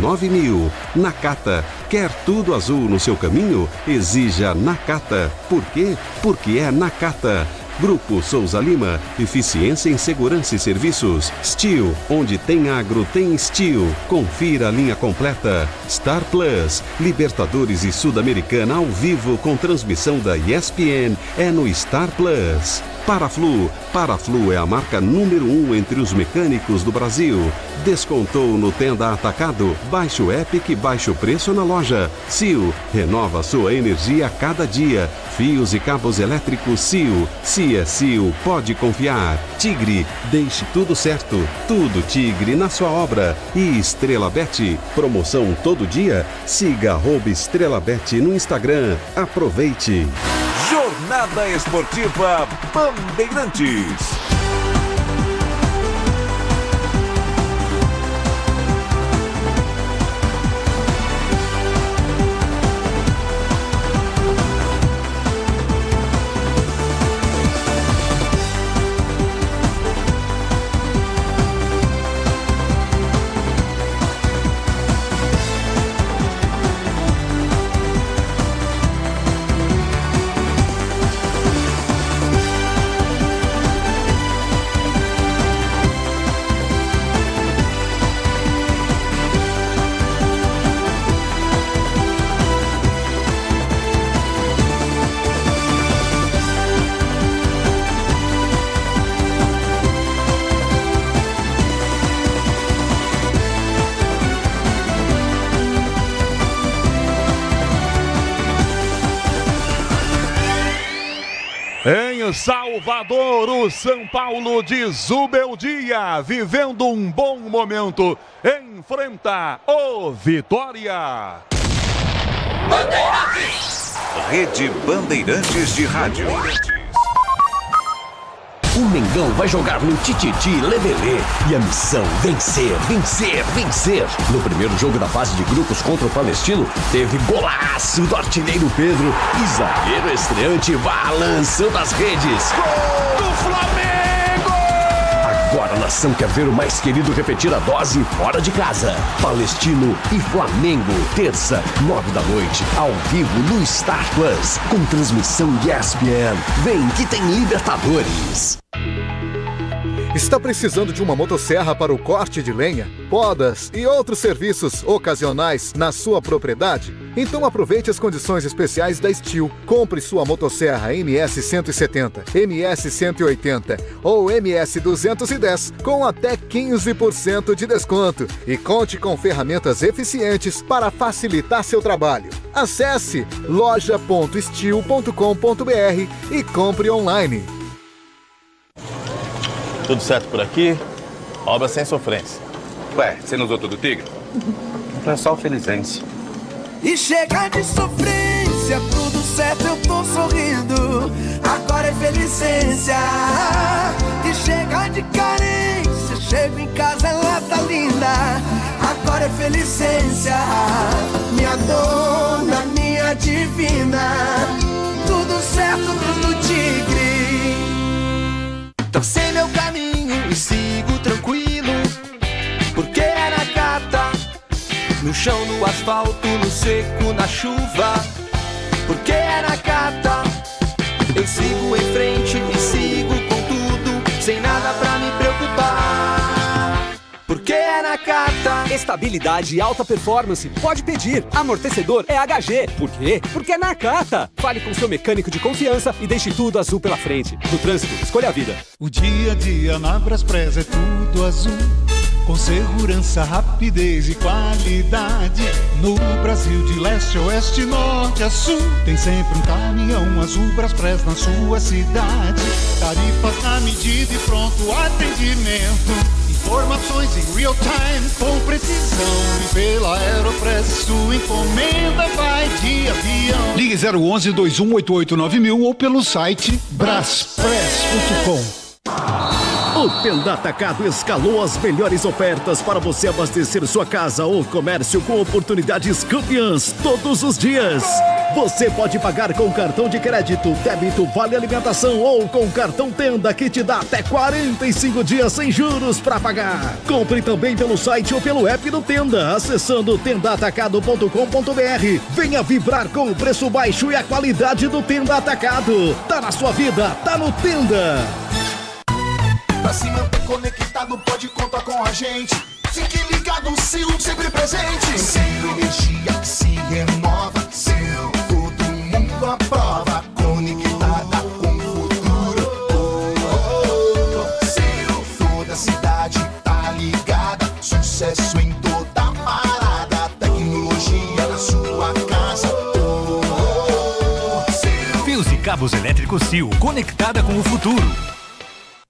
9000. Nakata. Quer tudo azul no seu caminho? Exija Nakata. Por quê? Porque é Nakata. Grupo Souza Lima, eficiência em segurança e serviços. Steel, onde tem agro, tem Steel. Confira a linha completa. Star Plus, Libertadores e Sul-Americana ao vivo com transmissão da ESPN, é no Star Plus. Paraflu é a marca número 1 entre os mecânicos do Brasil. Descontou no Tenda Atacado, baixe o app que baixa o preço na loja. Sil, renova sua energia a cada dia. Fios e cabos elétricos Sil. Se é Sil, pode confiar. Tigre, deixe tudo certo. Tudo Tigre na sua obra. E Estrela Bet, promoção todo dia? Siga @EstrelaBet no Instagram. Aproveite. Jornada Esportiva Bandeirantes. Em Salvador, o São Paulo de Zubeldia, vivendo um bom momento, enfrenta o Vitória. Bandeirantes. Rede Bandeirantes de Rádio. O Mengão vai jogar no Tititi Lebelê. E a missão, vencer, vencer, vencer. No primeiro jogo da fase de grupos contra o Palestino, teve golaço do artilheiro Pedro e zagueiro estreante balançando as redes. Gol do Flamengo! Agora a nação quer ver o mais querido repetir a dose fora de casa. Palestino e Flamengo, terça, 9h, ao vivo no Star Plus, com transmissão ESPN. Vem que tem Libertadores. Está precisando de uma motosserra para o corte de lenha, podas e outros serviços ocasionais na sua propriedade? Então aproveite as condições especiais da Steel. Compre sua motosserra MS 170, MS 180 ou MS 210 com até 15% de desconto e conte com ferramentas eficientes para facilitar seu trabalho. Acesse loja.steel.com.br e compre online. Tudo certo por aqui? Obra sem sofrência. Ué, você não usou tudo Tigre? É só o Felizense. E chega de sofrência, tudo certo, eu tô sorrindo. Agora é Felicência. E chega de carência, chego em casa, ela tá linda. Agora é Felicência. Minha dona, minha divina. Tudo certo, tudo Tigre. Tracei meu caminho e sigo tranquilo, porque é Nakata. No chão, no asfalto, no seco, na chuva, porque é Nakata. Eu sigo em frente e sigo com tudo, sem nada pra me preocupar, porque é Nakata. Estabilidade e alta performance, pode pedir. Amortecedor é HG. Por quê? Porque é Nakata. Fale com seu mecânico de confiança e deixe tudo azul pela frente. No trânsito, escolha a vida. O dia a dia na Braspress é tudo azul, com segurança, rapidez e qualidade. No Brasil de leste a oeste, norte a sul, tem sempre um caminhão azul Braspress na sua cidade. Tarifas na medida e pronto atendimento. Informações em real time com precisão. E pela Aeropress sua encomenda vai de avião. Ligue 011 2188 9000 ou pelo site braspress.com. O Tenda Atacado escalou as melhores ofertas para você abastecer sua casa ou comércio com oportunidades campeãs todos os dias. Você pode pagar com cartão de crédito, débito, vale alimentação ou com cartão Tenda que te dá até 45 dias sem juros para pagar. Compre também pelo site ou pelo app do Tenda, acessando tendaatacado.com.br. Venha vibrar com o preço baixo e a qualidade do Tenda Atacado. Tá na sua vida, tá no Tenda. Pra se manter conectado, pode contar com a gente. Fique ligado, Sil, sempre presente. Sil, energia que se renova. Sil, todo mundo aprova. Conectada com o futuro. Sil, toda a cidade tá ligada. Sucesso em toda parada. Tecnologia na sua casa. Fios e cabos elétricos Sil, conectada com o futuro.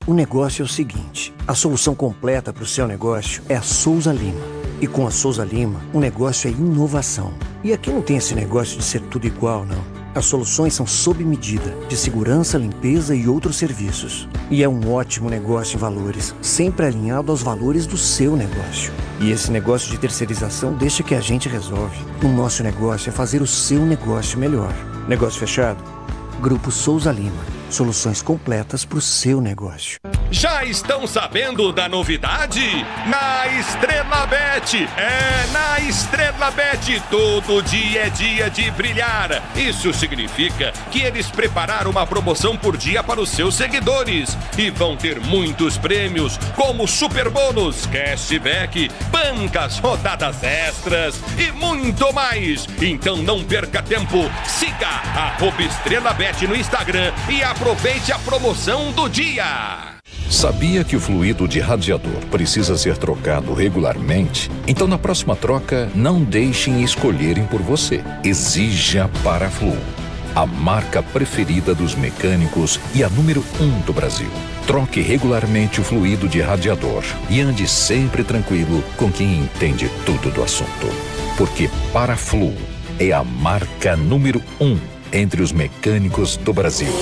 O negócio é o seguinte, a solução completa para o seu negócio é a Souza Lima. E com a Souza Lima, o negócio é inovação. E aqui não tem esse negócio de ser tudo igual, não. As soluções são sob medida, de segurança, limpeza e outros serviços. E é um ótimo negócio em valores, sempre alinhado aos valores do seu negócio. E esse negócio de terceirização deixa que a gente resolve. O nosso negócio é fazer o seu negócio melhor. Negócio fechado? Grupo Souza Lima. Soluções completas para o seu negócio. Já estão sabendo da novidade? Na Estrela Bet! Na Estrela Bet todo dia é dia de brilhar. Isso significa que eles prepararam uma promoção por dia para os seus seguidores. E vão ter muitos prêmios, como super bônus, cashback, bancas, rodadas extras e muito mais. Então não perca tempo. Siga @Estrela Bet no Instagram e aproveite a promoção do dia. Sabia que o fluido de radiador precisa ser trocado regularmente? Então, na próxima troca, não deixem escolherem por você. Exija Paraflu, a marca preferida dos mecânicos e a número 1 do Brasil. Troque regularmente o fluido de radiador e ande sempre tranquilo com quem entende tudo do assunto. Porque Paraflu é a marca número 1 entre os mecânicos do Brasil.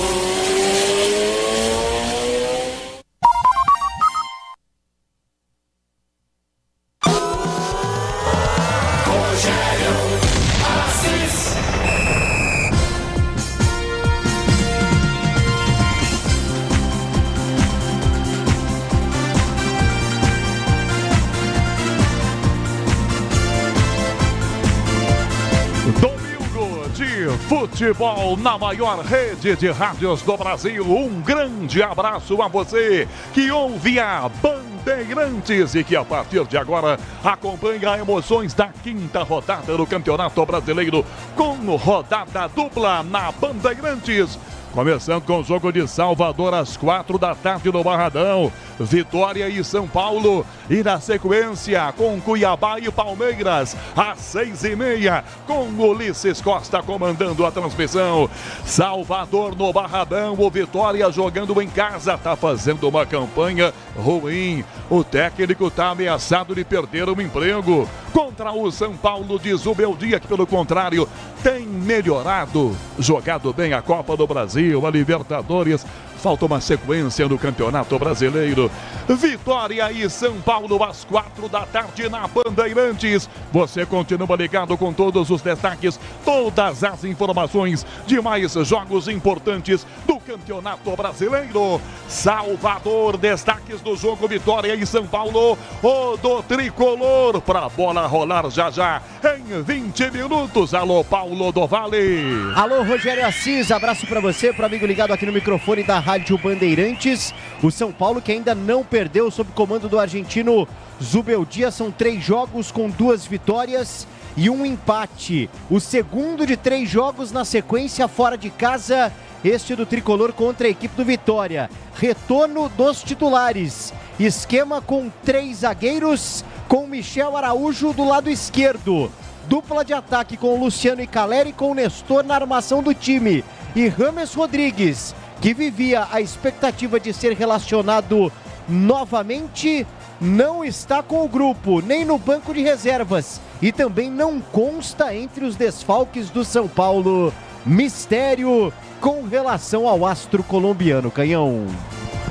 Futebol na maior rede de rádios do Brasil. Um grande abraço a você que ouve a Bandeirantes e que a partir de agora acompanha emoções da quinta rodada do Campeonato Brasileiro com rodada dupla na Bandeirantes. Começando com o jogo de Salvador às 4 da tarde no Barradão. Vitória e São Paulo. E na sequência com Cuiabá e Palmeiras às 6h30 com Ulisses Costa comandando a transmissão. Salvador no Barradão. O Vitória jogando em casa. Tá fazendo uma campanha ruim. O técnico tá ameaçado de perder o emprego. Contra o São Paulo de Zubeldia, que pelo contrário tem melhorado. Jogado bem a Copa do Brasil, a Libertadores. Falta uma sequência no Campeonato Brasileiro. Vitória e São Paulo às 4 da tarde na Bandeirantes. Você continua ligado com todos os destaques, todas as informações de mais jogos importantes do Campeonato Brasileiro. Salvador, destaques do jogo Vitória e São Paulo. O do Tricolor para a bola rolar já já em 20 minutos. Alô, Paulo do Vale. Alô, Rogério Assis. Abraço para você, para o amigo ligado aqui no microfone da Rádio Bandeirantes. O São Paulo que ainda não perdeu sob comando do argentino Zubeldia. São 3 jogos com 2 vitórias e 1 empate. O segundo de 3 jogos na sequência fora de casa. Este do Tricolor contra a equipe do Vitória. Retorno dos titulares. Esquema com 3 zagueiros, com Michel Araújo do lado esquerdo. Dupla de ataque com Luciano e Caleri, com Nestor na armação do time. E Rames Rodrigues, que vivia a expectativa de ser relacionado novamente, não está com o grupo, nem no banco de reservas. E também não consta entre os desfalques do São Paulo. Mistério com relação ao astro colombiano, Canhão.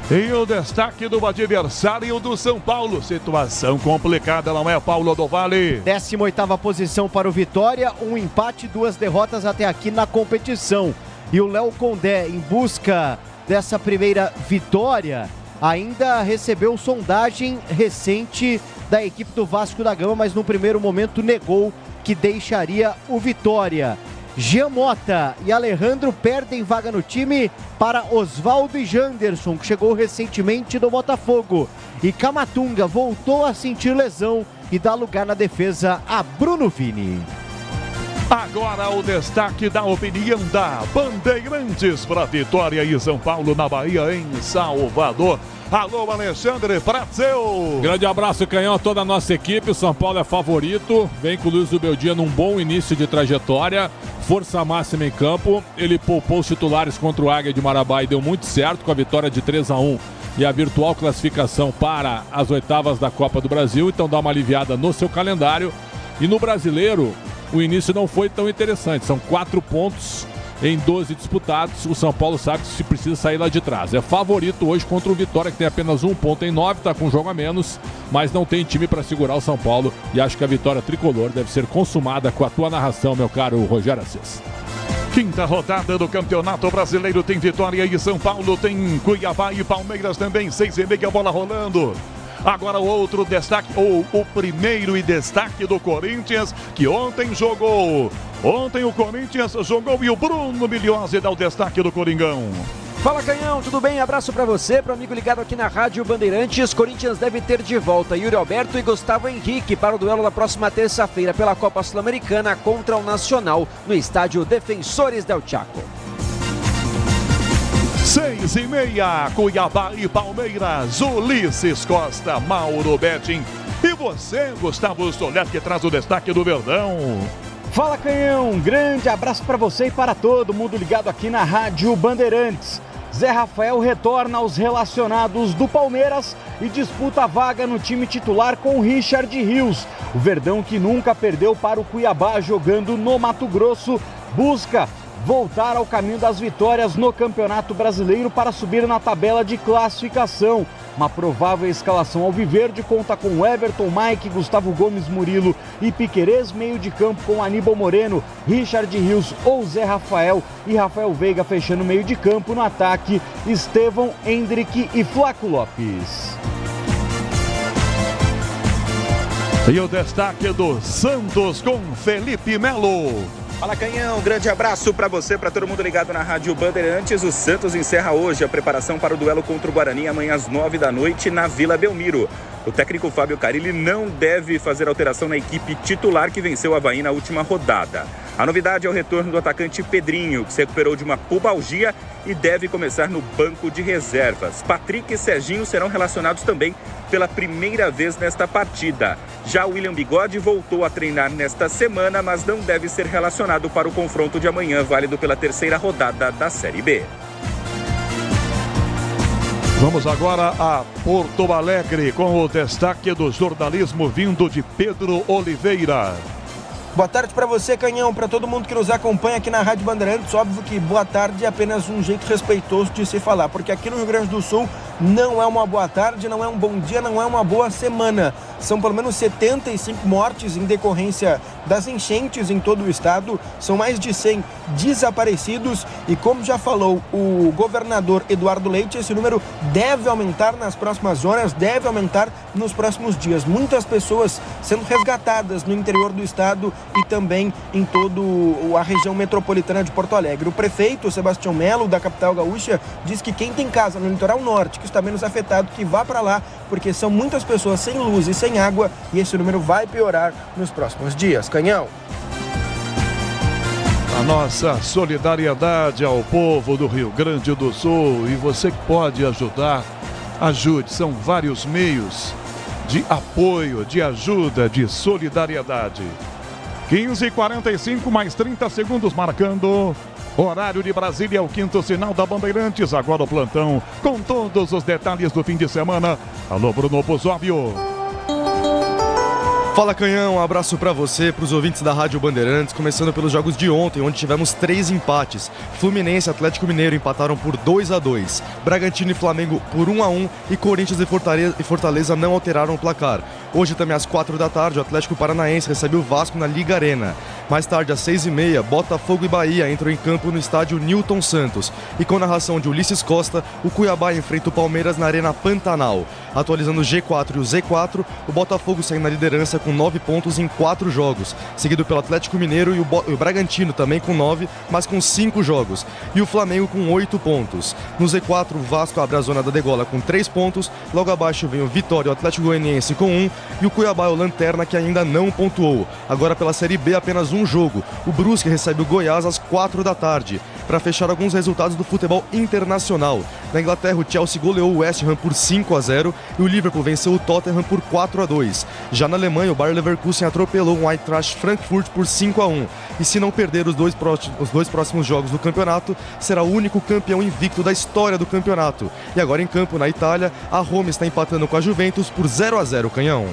E o destaque do adversário do São Paulo. Situação complicada, não é, Paulo do Vale? 18ª posição para o Vitória, um empate, 2 derrotas até aqui na competição. E o Léo Condé, em busca dessa primeira vitória, ainda recebeu sondagem recente da equipe do Vasco da Gama, mas no primeiro momento negou que deixaria o Vitória. Jean Mota e Alejandro perdem vaga no time para Oswaldo e Janderson, que chegou recentemente do Botafogo. E Camatunga voltou a sentir lesão e dá lugar na defesa a Bruno Vini. Agora o destaque da opinião da Bandeirantes para Vitória e São Paulo na Bahia, em Salvador. Alô, Alexandre Pratzeu. Grande abraço, Canhão, a toda a nossa equipe. O São Paulo é favorito. Vem com o Luiz Zubeldia num bom início de trajetória. Força máxima em campo. Ele poupou os titulares contra o Águia de Marabá e deu muito certo com a vitória de 3-1 e a virtual classificação para as oitavas da Copa do Brasil. Então dá uma aliviada no seu calendário. E no Brasileiro, o início não foi tão interessante. São 4 pontos em 12 disputados. O São Paulo sabe que se precisa sair lá de trás. É favorito hoje contra o Vitória, que tem apenas 1 ponto em 9, está com um jogo a menos, mas não tem time para segurar o São Paulo. E acho que a vitória tricolor deve ser consumada com a tua narração, meu caro Rogério Assis. Quinta rodada do Campeonato Brasileiro, tem Vitória e São Paulo, tem Cuiabá e Palmeiras também, 6h30, a bola rolando. Agora o outro destaque, ou o primeiro e destaque do Corinthians, que ontem jogou. Ontem o Corinthians jogou e o Bruno Milhose dá o destaque do Coringão. Fala, Canhão, tudo bem? Abraço pra você, pro amigo ligado aqui na Rádio Bandeirantes. Corinthians deve ter de volta Yuri Alberto e Gustavo Henrique para o duelo da próxima terça-feira pela Copa Sul-Americana contra o Nacional no estádio Defensores del Chaco. 6h30, Cuiabá e Palmeiras, Ulisses Costa, Mauro Betting. E você, Gustavo Soler, que traz o destaque do Verdão. Fala, Canhão, um grande abraço para você e para todo mundo ligado aqui na Rádio Bandeirantes. Zé Rafael retorna aos relacionados do Palmeiras e disputa a vaga no time titular com Richard Rios. O Verdão, que nunca perdeu para o Cuiabá jogando no Mato Grosso, busca voltar ao caminho das vitórias no Campeonato Brasileiro para subir na tabela de classificação. Uma provável escalação alviverde conta com Everton, Mike, Gustavo Gomes, Murilo e Piquerez, meio de campo com Aníbal Moreno, Richard Rios ou Zé Rafael e Rafael Veiga fechando o meio de campo. No ataque, Estevão, Hendrick e Flaco Lopes. E o destaque do Santos com Felipe Melo. Fala, Canhão, grande abraço para você, para todo mundo ligado na Rádio Bandeirantes. O Santos encerra hoje a preparação para o duelo contra o Guarani amanhã às 9h na Vila Belmiro. O técnico Fábio Carille não deve fazer alteração na equipe titular que venceu o Avaí na última rodada. A novidade é o retorno do atacante Pedrinho, que se recuperou de uma pubalgia e deve começar no banco de reservas. Patrick e Serginho serão relacionados também pela primeira vez nesta partida. Já o William Bigode voltou a treinar nesta semana, mas não deve ser relacionado para o confronto de amanhã, válido pela terceira rodada da Série B. Vamos agora a Porto Alegre com o destaque do jornalismo vindo de Pedro Oliveira. Boa tarde para você, Canhão, para todo mundo que nos acompanha aqui na Rádio Bandeirantes. Óbvio que boa tarde é apenas um jeito respeitoso de se falar, porque aqui no Rio Grande do Sul não é uma boa tarde, não é um bom dia, não é uma boa semana. São pelo menos 75 mortes em decorrência das enchentes em todo o estado. São mais de 100 desaparecidos e, como já falou o governador Eduardo Leite, esse número deve aumentar nas próximas horas, deve aumentar nos próximos dias. Muitas pessoas sendo resgatadas no interior do estado e também em toda a região metropolitana de Porto Alegre. O prefeito Sebastião Melo, da capital gaúcha, diz que quem tem casa no litoral norte, que está menos afetado, que vá para lá, porque são muitas pessoas sem luz e sem água e esse número vai piorar nos próximos dias. Canhão. A nossa solidariedade ao povo do Rio Grande do Sul, e você que pode ajudar, ajude. São vários meios de apoio, de ajuda, de solidariedade. 15h45 mais 30 segundos marcando. Horário de Brasília é o quinto sinal da Bandeirantes. Agora o plantão com todos os detalhes do fim de semana. Alô, Bruno Pozóvio. Fala, Canhão, um abraço pra você, pros ouvintes da Rádio Bandeirantes, começando pelos jogos de ontem, onde tivemos 3 empates. Fluminense e Atlético Mineiro empataram por 2-2, Bragantino e Flamengo por 1-1 e Corinthians e Fortaleza não alteraram o placar. Hoje também às 4 da tarde, o Atlético Paranaense recebe o Vasco na Liga Arena. Mais tarde, às 6h30, Botafogo e Bahia entram em campo no estádio Newton Santos. E com narração de Ulisses Costa, o Cuiabá enfrenta o Palmeiras na Arena Pantanal. Atualizando o G4 e o Z4, o Botafogo segue na liderança com 9 pontos em 4 jogos, seguido pelo Atlético Mineiro e o Bragantino também com 9, mas com 5 jogos, e o Flamengo com 8 pontos. No Z4, o Vasco abre a zona da degola com 3 pontos, logo abaixo vem o Vitória e o Atlético Goianiense com 1, e o Cuiabá é o Lanterna, que ainda não pontuou. Agora pela Série B, apenas um jogo. O Brusque recebe o Goiás às 4 da tarde. Para fechar alguns resultados do futebol internacional. Na Inglaterra, o Chelsea goleou o West Ham por 5-0 e o Liverpool venceu o Tottenham por 4-2. Já na Alemanha, o Bayer Leverkusen atropelou o Eintracht Frankfurt por 5-1. E se não perder os dois próximos jogos do campeonato, será o único campeão invicto da história do campeonato. E agora em campo, na Itália, a Roma está empatando com a Juventus por 0-0, Canhão.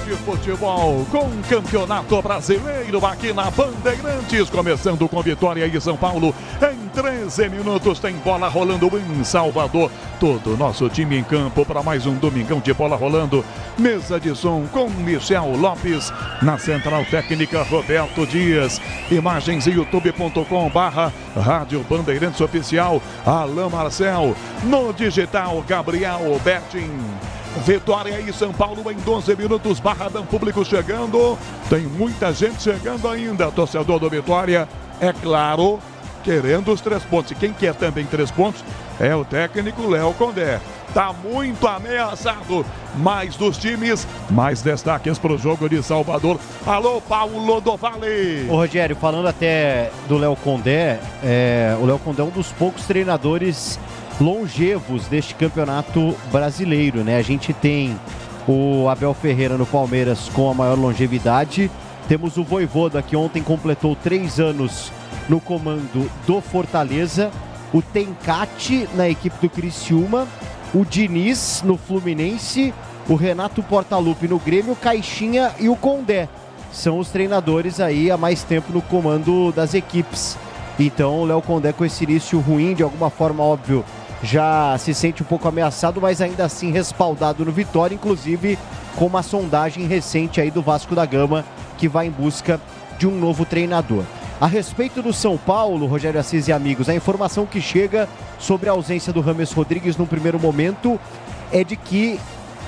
De futebol com Campeonato Brasileiro aqui na Bandeirantes, começando com Vitória e São Paulo. Em 13 minutos tem bola rolando em Salvador. Todo o nosso time em campo para mais um domingão de bola rolando. Mesa de som com Michel Lopes, na central técnica Roberto Dias. Imagens youtube.com/Rádio Bandeirantes Oficial, Alain Marcel. No digital, Gabriel Bertin. Vitória e São Paulo em 12 minutos, Barradão público chegando, tem muita gente chegando ainda, torcedor do Vitória, é claro, querendo os 3 pontos, e quem quer também 3 pontos é o técnico Léo Condé. Tá muito ameaçado, mais dos times, mais destaques para o jogo de Salvador. Alô, Paulo do Vale. Ô, Rogério, falando até do Léo Condé, o Léo Condé é um dos poucos treinadores longevos deste campeonato brasileiro, né? A gente tem o Abel Ferreira no Palmeiras com a maior longevidade, temos o Vojvoda, que ontem completou 3 anos no comando do Fortaleza, o Tencati na equipe do Criciúma, o Diniz no Fluminense, o Renato Portaluppi no Grêmio, o Caixinha e o Condé. São os treinadores aí há mais tempo no comando das equipes. Então o Léo Condé, com esse início ruim, de alguma forma, óbvio, já se sente um pouco ameaçado, mas ainda assim respaldado no Vitória, inclusive com uma sondagem recente aí do Vasco da Gama, que vai em busca de um novo treinador. A respeito do São Paulo, Rogério Assis e amigos, a informação que chega sobre a ausência do James Rodrigues no primeiro momento é de que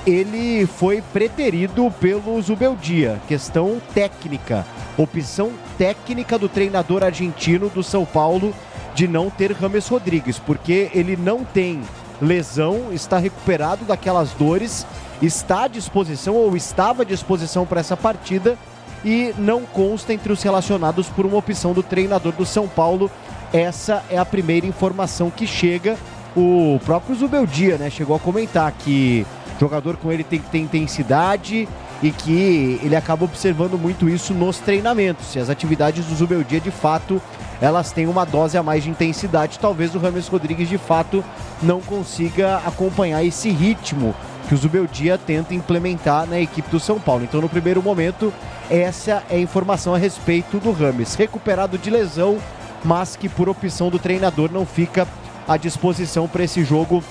ele foi preterido pelo Zubeldia. Questão técnica, opção técnica do treinador argentino do São Paulo de não ter James Rodrigues, porque ele não tem lesão, está recuperado daquelas dores, está à disposição ou estava à disposição para essa partida e não consta entre os relacionados por uma opção do treinador do São Paulo. Essa é a primeira informação que chega. O próprio Zubeldia, né, chegou a comentar que o jogador com ele tem que ter intensidade e que ele acaba observando muito isso nos treinamentos. E as atividades do Zubeldia, de fato, elas têm uma dose a mais de intensidade. Talvez o James Rodrigues, de fato, não consiga acompanhar esse ritmo que o Zubeldia tenta implementar na equipe do São Paulo. Então, no primeiro momento, essa é a informação a respeito do James. Recuperado de lesão, mas que por opção do treinador não fica à disposição para esse jogo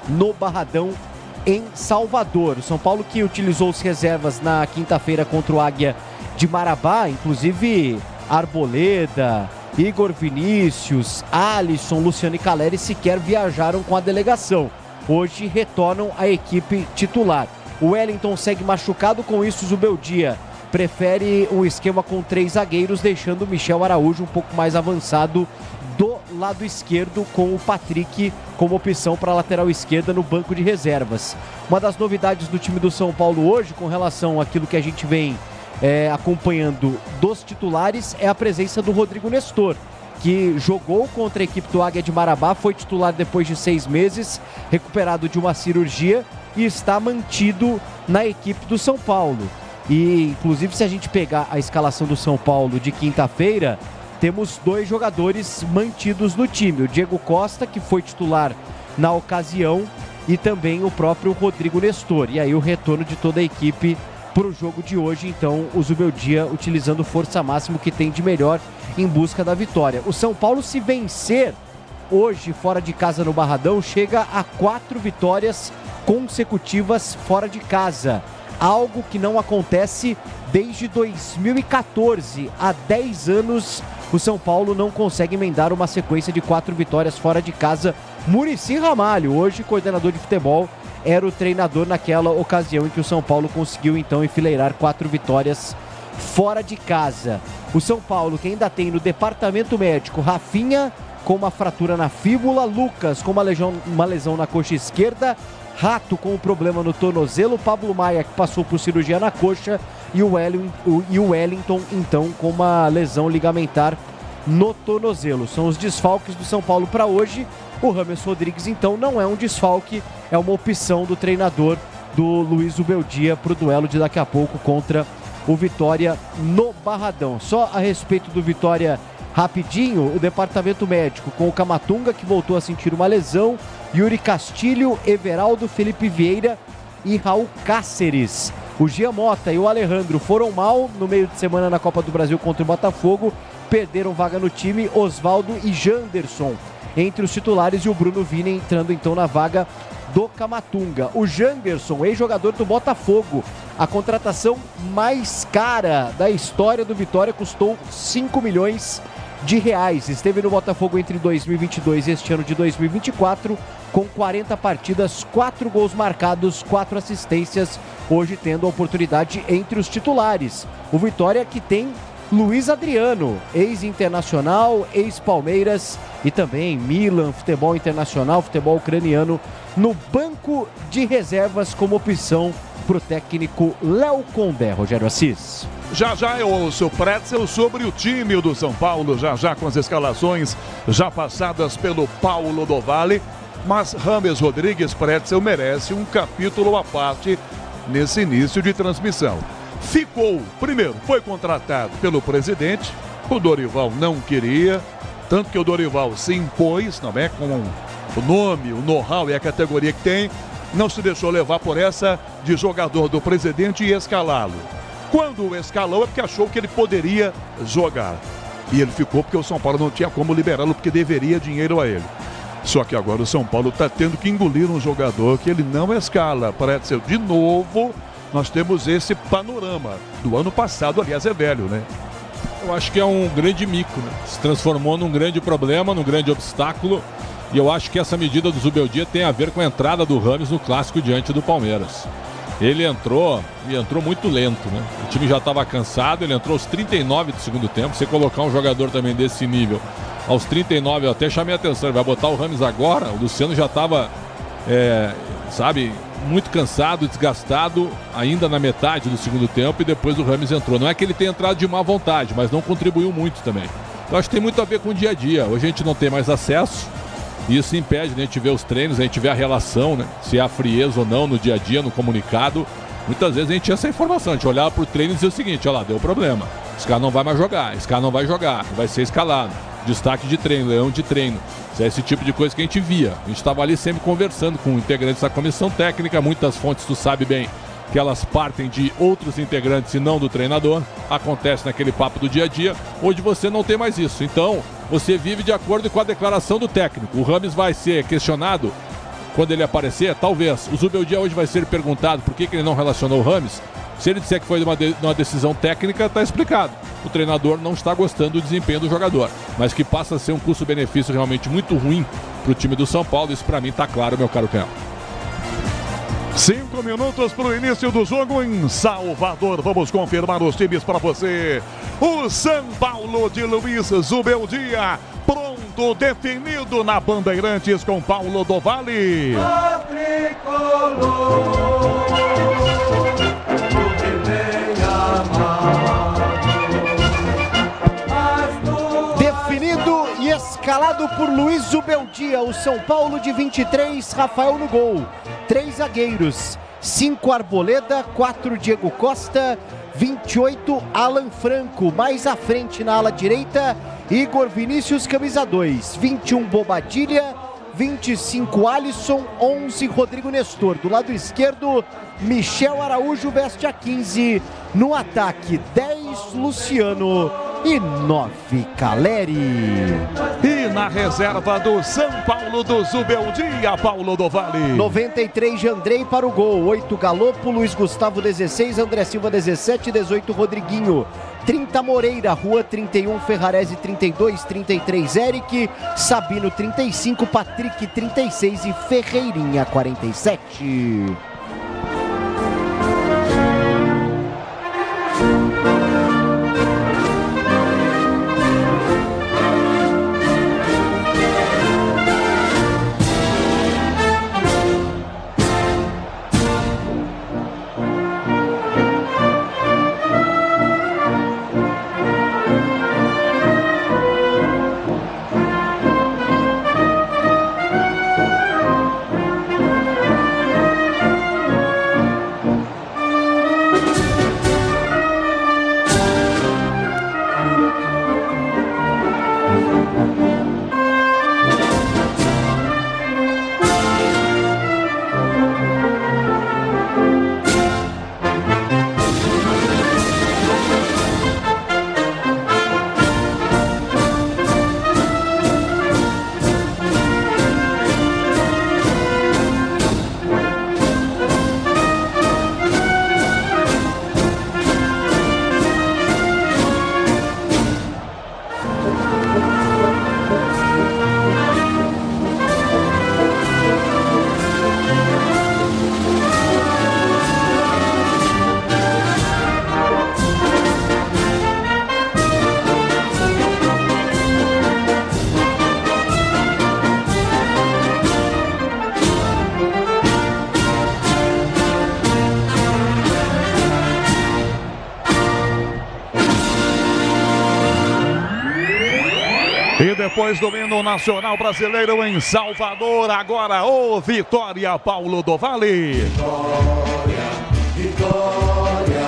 no Barradão, em Salvador. O São Paulo, que utilizou as reservas na quinta-feira contra o Águia de Marabá, inclusive Arboleda, Igor Vinícius, Alisson, Luciano e Caleri sequer viajaram com a delegação. Hoje retornam à equipe titular. O Wellington segue machucado, com isso o Zubeldia prefere um esquema com 3 zagueiros, deixando o Michel Araújo um pouco mais avançado do lado esquerdo, com o Patrick como opção para a lateral esquerda no banco de reservas. Uma das novidades do time do São Paulo hoje, com relação àquilo que a gente vem acompanhando dos titulares, é a presença do Rodrigo Nestor, que jogou contra a equipe do Águia de Marabá, foi titular depois de 6 meses, recuperado de uma cirurgia e está mantido na equipe do São Paulo. E, inclusive, se a gente pegar a escalação do São Paulo de quinta-feira, temos 2 jogadores mantidos no time. O Diego Costa, que foi titular na ocasião, e também o próprio Rodrigo Nestor. E aí o retorno de toda a equipe para o jogo de hoje. Então o Zubeldia utilizando força máxima, o que tem de melhor em busca da vitória. O São Paulo, se vencer hoje fora de casa no Barradão, chega a 4 vitórias consecutivas fora de casa. Algo que não acontece desde 2014. Há 10 anos o São Paulo não consegue emendar uma sequência de 4 vitórias fora de casa. Muricy Ramalho, hoje coordenador de futebol, era o treinador naquela ocasião em que o São Paulo conseguiu então enfileirar 4 vitórias fora de casa. O São Paulo, que ainda tem no departamento médico Rafinha com uma fratura na fíbula, Lucas com uma lesão na coxa esquerda, Rato com um problema no tornozelo, Pablo Maia, que passou por cirurgia na coxa, e o Wellington, então, com uma lesão ligamentar no tornozelo. São os desfalques do São Paulo para hoje. O Rames Rodrigues, então, não é um desfalque, é uma opção do treinador do Luiz Zubeldia para o duelo de daqui a pouco contra o Vitória no Barradão. Só a respeito do Vitória, rapidinho, o departamento médico com o Camatunga, que voltou a sentir uma lesão, Yuri Castilho, Everaldo, Felipe Vieira e Raul Cáceres. O Gia Mota e o Alejandro foram mal no meio de semana na Copa do Brasil contra o Botafogo, perderam vaga no time, Osvaldo e Janderson entre os titulares, e o Bruno Vini entrando então na vaga do Camatunga. O Janderson, ex-jogador do Botafogo, a contratação mais cara da história do Vitória, custou 5 milhões de reais. Esteve no Botafogo entre 2022 e este ano de 2024, com 40 partidas, 4 gols marcados, 4 assistências, hoje tendo a oportunidade entre os titulares. O Vitória, que tem Luiz Adriano, ex-internacional, ex-Palmeiras e também Milan, futebol internacional, futebol ucraniano, no banco de reservas como opção para o técnico Léo Condé. Rogério Assis. Já eu ouço o Pretzel sobre o time do São Paulo, já com as escalações já passadas pelo Paulo do Vale, mas Rames Rodrigues Pretzel merece um capítulo à parte nesse início de transmissão. Primeiro, foi contratado pelo presidente, o Dorival não queria, tanto que o Dorival se impôs, não é, com o nome, o know-how e a categoria que tem, não se deixou levar por essa de jogador do presidente e escalá-lo. Quando o escalou é porque achou que ele poderia jogar. E ele ficou porque o São Paulo não tinha como liberá-lo, porque deveria dinheiro a ele. Só que agora o São Paulo está tendo que engolir um jogador que ele não escala. Parece de novo, nós temos esse panorama do ano passado, aliás, é velho, né? Eu acho que é um grande mico, né? Se transformou num grande problema, num grande obstáculo. E eu acho que essa medida do Zubeldia tem a ver com a entrada do Rames no clássico diante do Palmeiras. Ele entrou muito lento, né? O time já estava cansado, ele entrou aos 39 do segundo tempo. Você colocar um jogador também desse nível aos 39, eu até chamei a atenção, ele vai botar o Rames agora. O Luciano já estava, muito cansado, desgastado, ainda na metade do segundo tempo, e depois o Rames entrou. Não é que ele tenha entrado de má vontade, mas não contribuiu muito também. Eu acho que tem muito a ver com o dia a dia. Hoje a gente não tem mais acesso, e isso impede, né? A gente vê os treinos, a gente vê a relação, né? Se há frieza ou não no dia a dia, no comunicado. Muitas vezes a gente tinha essa informação, a gente olhava pro treino e dizia o seguinte: olha lá, deu problema, esse cara não vai mais jogar, esse cara não vai jogar, vai ser escalado. Destaque de treino, leão de treino. É esse tipo de coisa que a gente via. A gente estava ali sempre conversando com integrantes da comissão técnica. Muitas fontes, tu sabe bem, que elas partem de outros integrantes e não do treinador. Acontece naquele papo do dia a dia. Hoje você não tem mais isso. Então, você vive de acordo com a declaração do técnico. O Rames vai ser questionado quando ele aparecer? Talvez. O Zubeldia hoje vai ser perguntado por que ele não relacionou o Rames. Se ele disser que foi uma decisão técnica, está explicado. O treinador não está gostando do desempenho do jogador, mas que passa a ser um custo-benefício realmente muito ruim para o time do São Paulo. Isso para mim está claro, meu caro Pé. 5 minutos para o início do jogo em Salvador. Vamos confirmar os times para você. O São Paulo de Luiz Zubeldia, pronto, definido na Bandeirantes com Paulo do Vale. Definido e escalado por Luiz Zubeldia, o São Paulo de 23, Rafael no gol. 3 zagueiros, 5 Arboleda, 4 Diego Costa, 28 Alan Franco. Mais à frente na ala direita, Igor Vinícius, camisa 2, 21 Bobadilha, 25 Alisson, 11 Rodrigo Nestor. Do lado esquerdo, Michel Araújo veste a 15. No ataque, 10 Luciano e 9 Caleri. E na reserva do São Paulo do Zubeldia, Paulo do Vale. 93 Jandrei para o gol, 8 Galopo, Luiz Gustavo 16, André Silva 17, 18 Rodriguinho. 30 Moreira, Rua 31, Ferrarese 32, 33 Eric, Sabino 35, Patrick 36 e Ferreirinha 47. E depois do hino nacional brasileiro em Salvador, agora o Vitória, Paulo do Vale. Vitória, Vitória,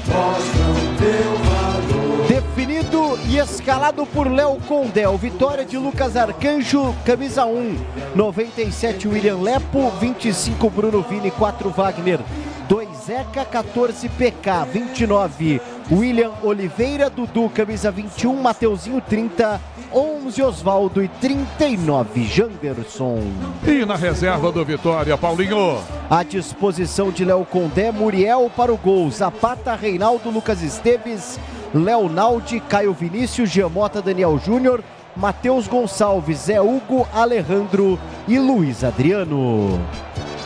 mostra o teu valor. Definido e escalado por Léo Condel. Vitória de Lucas Arcanjo, camisa 1. 97 William Lepo, 25 Bruno Vini, 4 Wagner, 2 Zeca, 14 PK, 29 William Oliveira, Dudu, camisa 21, Mateuzinho 30, 11 Osvaldo e 39 Janderson. E na reserva do Vitória, Paulinho. À disposição de Léo Condé, Muriel para o gol, Zapata, Reinaldo, Lucas Esteves, Leonaldi, Caio Vinícius, Giamota, Daniel Júnior, Matheus Gonçalves, Zé Hugo, Alejandro e Luiz Adriano.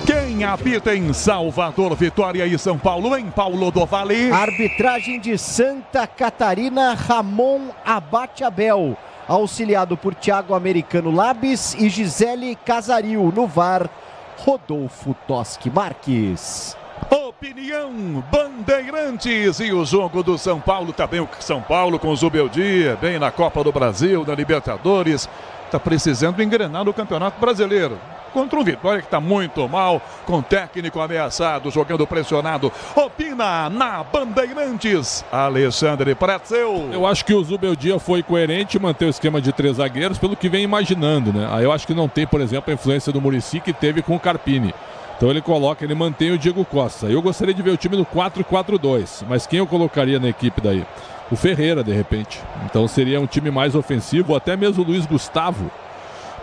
Quem apita em Salvador, Vitória e São Paulo, em Paulo do Vale? Arbitragem de Santa Catarina, Ramon Abate Abel, auxiliado por Thiago Americano Labis e Gisele Casaril. No VAR, Rodolfo Toschi Marques. Opinião Bandeirantes. E o jogo do São Paulo também, o São Paulo com o Zubeldia, bem na Copa do Brasil, na Libertadores, está precisando engrenar no Campeonato Brasileiro. Contra um Vitória que está muito mal, com técnico ameaçado, jogando pressionado. Opina na Bandeirantes, Alexandre Pretzel. Eu acho que o Zubeldia foi coerente em manter o esquema de 3 zagueiros, pelo que vem imaginando, né? Aí eu acho que não tem, por exemplo, a influência do Muricy que teve com o Carpini. Então ele mantém o Diego Costa. Eu gostaria de ver o time no 4-4-2, mas quem eu colocaria na equipe daí? O Ferreira, de repente. Então seria um time mais ofensivo, até mesmo o Luiz Gustavo,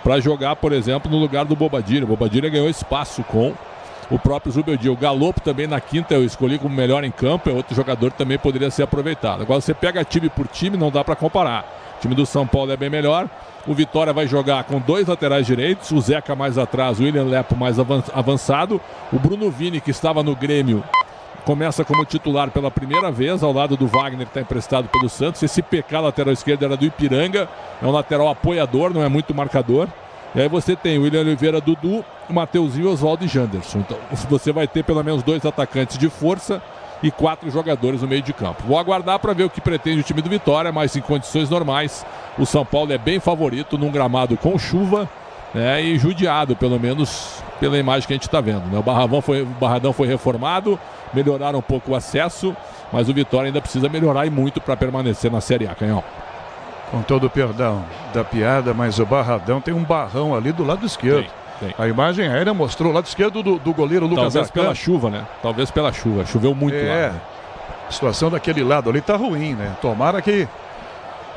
para jogar, por exemplo, no lugar do Bobadilla. O Bobadilla ganhou espaço com o próprio Zubeldia. O Galopo também na quinta eu escolhi como melhor em campo, é outro jogador que também poderia ser aproveitado. Agora você pega time por time, não dá para comparar. O time do São Paulo é bem melhor. O Vitória vai jogar com 2 laterais direitos, o Zeca mais atrás, o William Lepo mais avançado. O Bruno Vini, que estava no Grêmio, começa como titular pela primeira vez, ao lado do Wagner, que está emprestado pelo Santos. Esse PK, lateral esquerdo, era do Ipiranga, é um lateral apoiador, não é muito marcador. E aí você tem o William Oliveira, Dudu, o Mateuzinho, Osvaldo e Janderson. Então você vai ter pelo menos 2 atacantes de força e 4 jogadores no meio de campo. Vou aguardar para ver o que pretende o time do Vitória, mas em condições normais o São Paulo é bem favorito num gramado com chuva, né, e judiado, pelo menos pela imagem que a gente está vendo, né? O Barradão foi reformado, melhoraram um pouco o acesso, mas o Vitória ainda precisa melhorar e muito para permanecer na Série A, Canhão. Com todo o perdão da piada, mas o Barradão tem um barrão ali do lado esquerdo. Tem. A imagem aérea mostrou o lado esquerdo do goleiro Lucas Talvez Arcan. pela chuva, né? Talvez pela chuva. Choveu muito lá. Né? A situação daquele lado ali tá ruim, né? Tomara que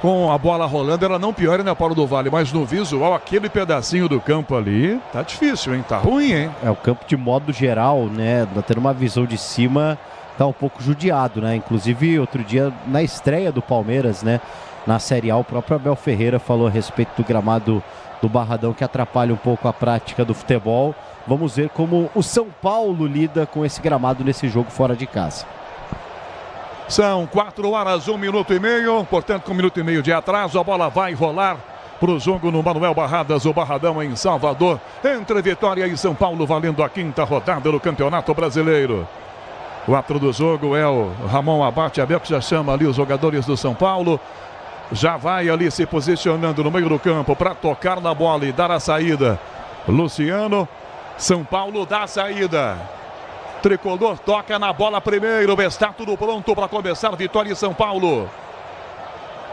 com a bola rolando ela não piore na Paulo do Vale, mas no visual, aquele pedacinho do campo ali, tá difícil, hein? Tá ruim, hein? O campo de modo geral, né? Tendo uma visão de cima, tá um pouco judiado, né? Inclusive, outro dia, na estreia do Palmeiras, né? Na Série A, o próprio Abel Ferreira falou a respeito do gramado do Barradão, que atrapalha um pouco a prática do futebol. Vamos ver como o São Paulo lida com esse gramado nesse jogo fora de casa. São 4 horas, 1 minuto e meio, portanto com 1 minuto e meio de atraso, a bola vai rolar para o jogo no Manuel Barradas, o Barradão em Salvador, entre Vitória e São Paulo, valendo a 5ª rodada do Campeonato Brasileiro. O ato do jogo é o Ramon Abate Abel, que já chama ali os jogadores do São Paulo. Já vai ali se posicionando no meio do campo para tocar na bola e dar a saída. Luciano, São Paulo dá a saída. Tricolor toca na bola primeiro, está tudo pronto para começar Vitória e São Paulo.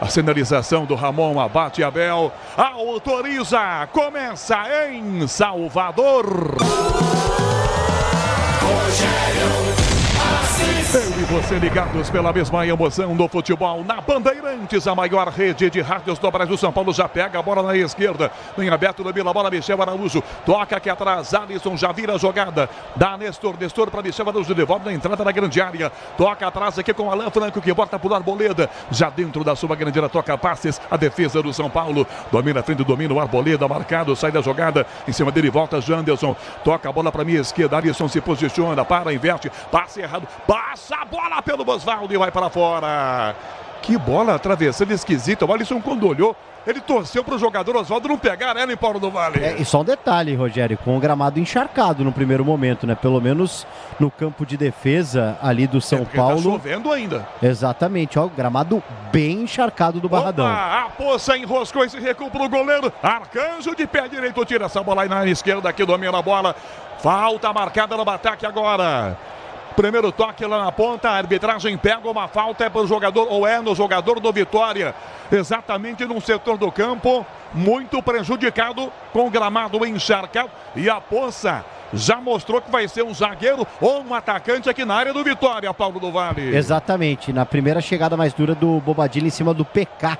A sinalização do Ramon Abate Abel autoriza, começa em Salvador. Eu e você ligados pela mesma emoção do futebol na Bandeirantes, a maior rede de rádios do Brasil. São Paulo já pega a bola na esquerda, em aberto do Bila, bola Michel Araújo, toca aqui atrás, Alisson já vira a jogada, dá Nestor para Michel Araújo, devolve na entrada da grande área, toca atrás aqui com Alan Franco, que bota por Arboleda, já dentro da sua grande área, toca passes, a defesa do São Paulo, domina a frente, domina o Arboleda, marcado, sai da jogada, em cima dele volta Janderson, toca a bola para minha esquerda, Alisson se posiciona, para, inverte, passe errado, passa a bola pelo Oswaldo e vai para fora. Que bola atravessando esquisita. O Alisson, quando olhou, ele torceu para o jogador Oswaldo não pegar ela em Paulo do Vale. E só um detalhe, Rogério, com o gramado encharcado no primeiro momento, né? Pelo menos no campo de defesa ali do São Paulo. Tá chovendo ainda. Exatamente, ó, o gramado bem encharcado do Barradão. A Poça enroscou esse recuo pro goleiro. Arcanjo de pé direito tira essa bola aí na esquerda, aqui domina a bola. Falta marcada no ataque agora. Primeiro toque lá na ponta, a arbitragem pega uma falta, é para o jogador, ou é no jogador do Vitória, exatamente num setor do campo, muito prejudicado, com o gramado encharcado, e a Poça já mostrou que vai ser um zagueiro ou um atacante aqui na área do Vitória, Paulo do Vale. Exatamente, na primeira chegada mais dura do Bobadilla em cima do PK,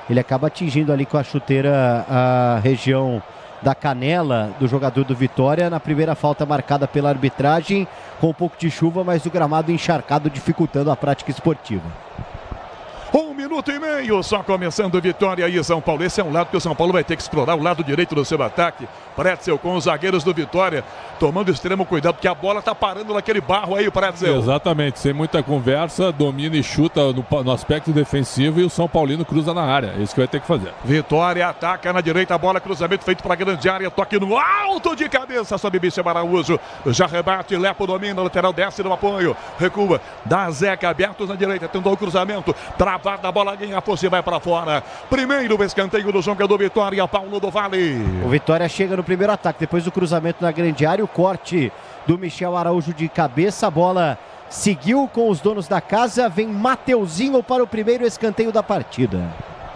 ele acaba atingindo ali com a chuteira a região da canela do jogador do Vitória, na primeira falta marcada pela arbitragem, com um pouco de chuva, mas o gramado encharcado dificultando a prática esportiva. 1 minuto e meio, só começando Vitória e São Paulo. Esse é um lado que o São Paulo vai ter que explorar, o lado direito do seu ataque. Pretzel com os zagueiros do Vitória, tomando extremo cuidado, porque a bola tá parando naquele barro aí, Pretzel. Exatamente, sem muita conversa, domina e chuta no aspecto defensivo e o São Paulino cruza na área. É isso que vai ter que fazer. Vitória ataca na direita, a bola, cruzamento feito para a grande área, toque no alto de cabeça, sobe Michel Araújo, já rebate, Lepo domina, lateral desce no apoio, recua, dá Zeca, abertos na direita, tentou o cruzamento, travada a bola, ganha a força e vai para fora. Primeiro escanteio do jogador Vitória, Paulo do Vale. O Vitória chega no primeiro ataque, depois do cruzamento na grande área, o corte do Michel Araújo de cabeça, a bola seguiu com os donos da casa, vem Mateuzinho para o primeiro escanteio da partida.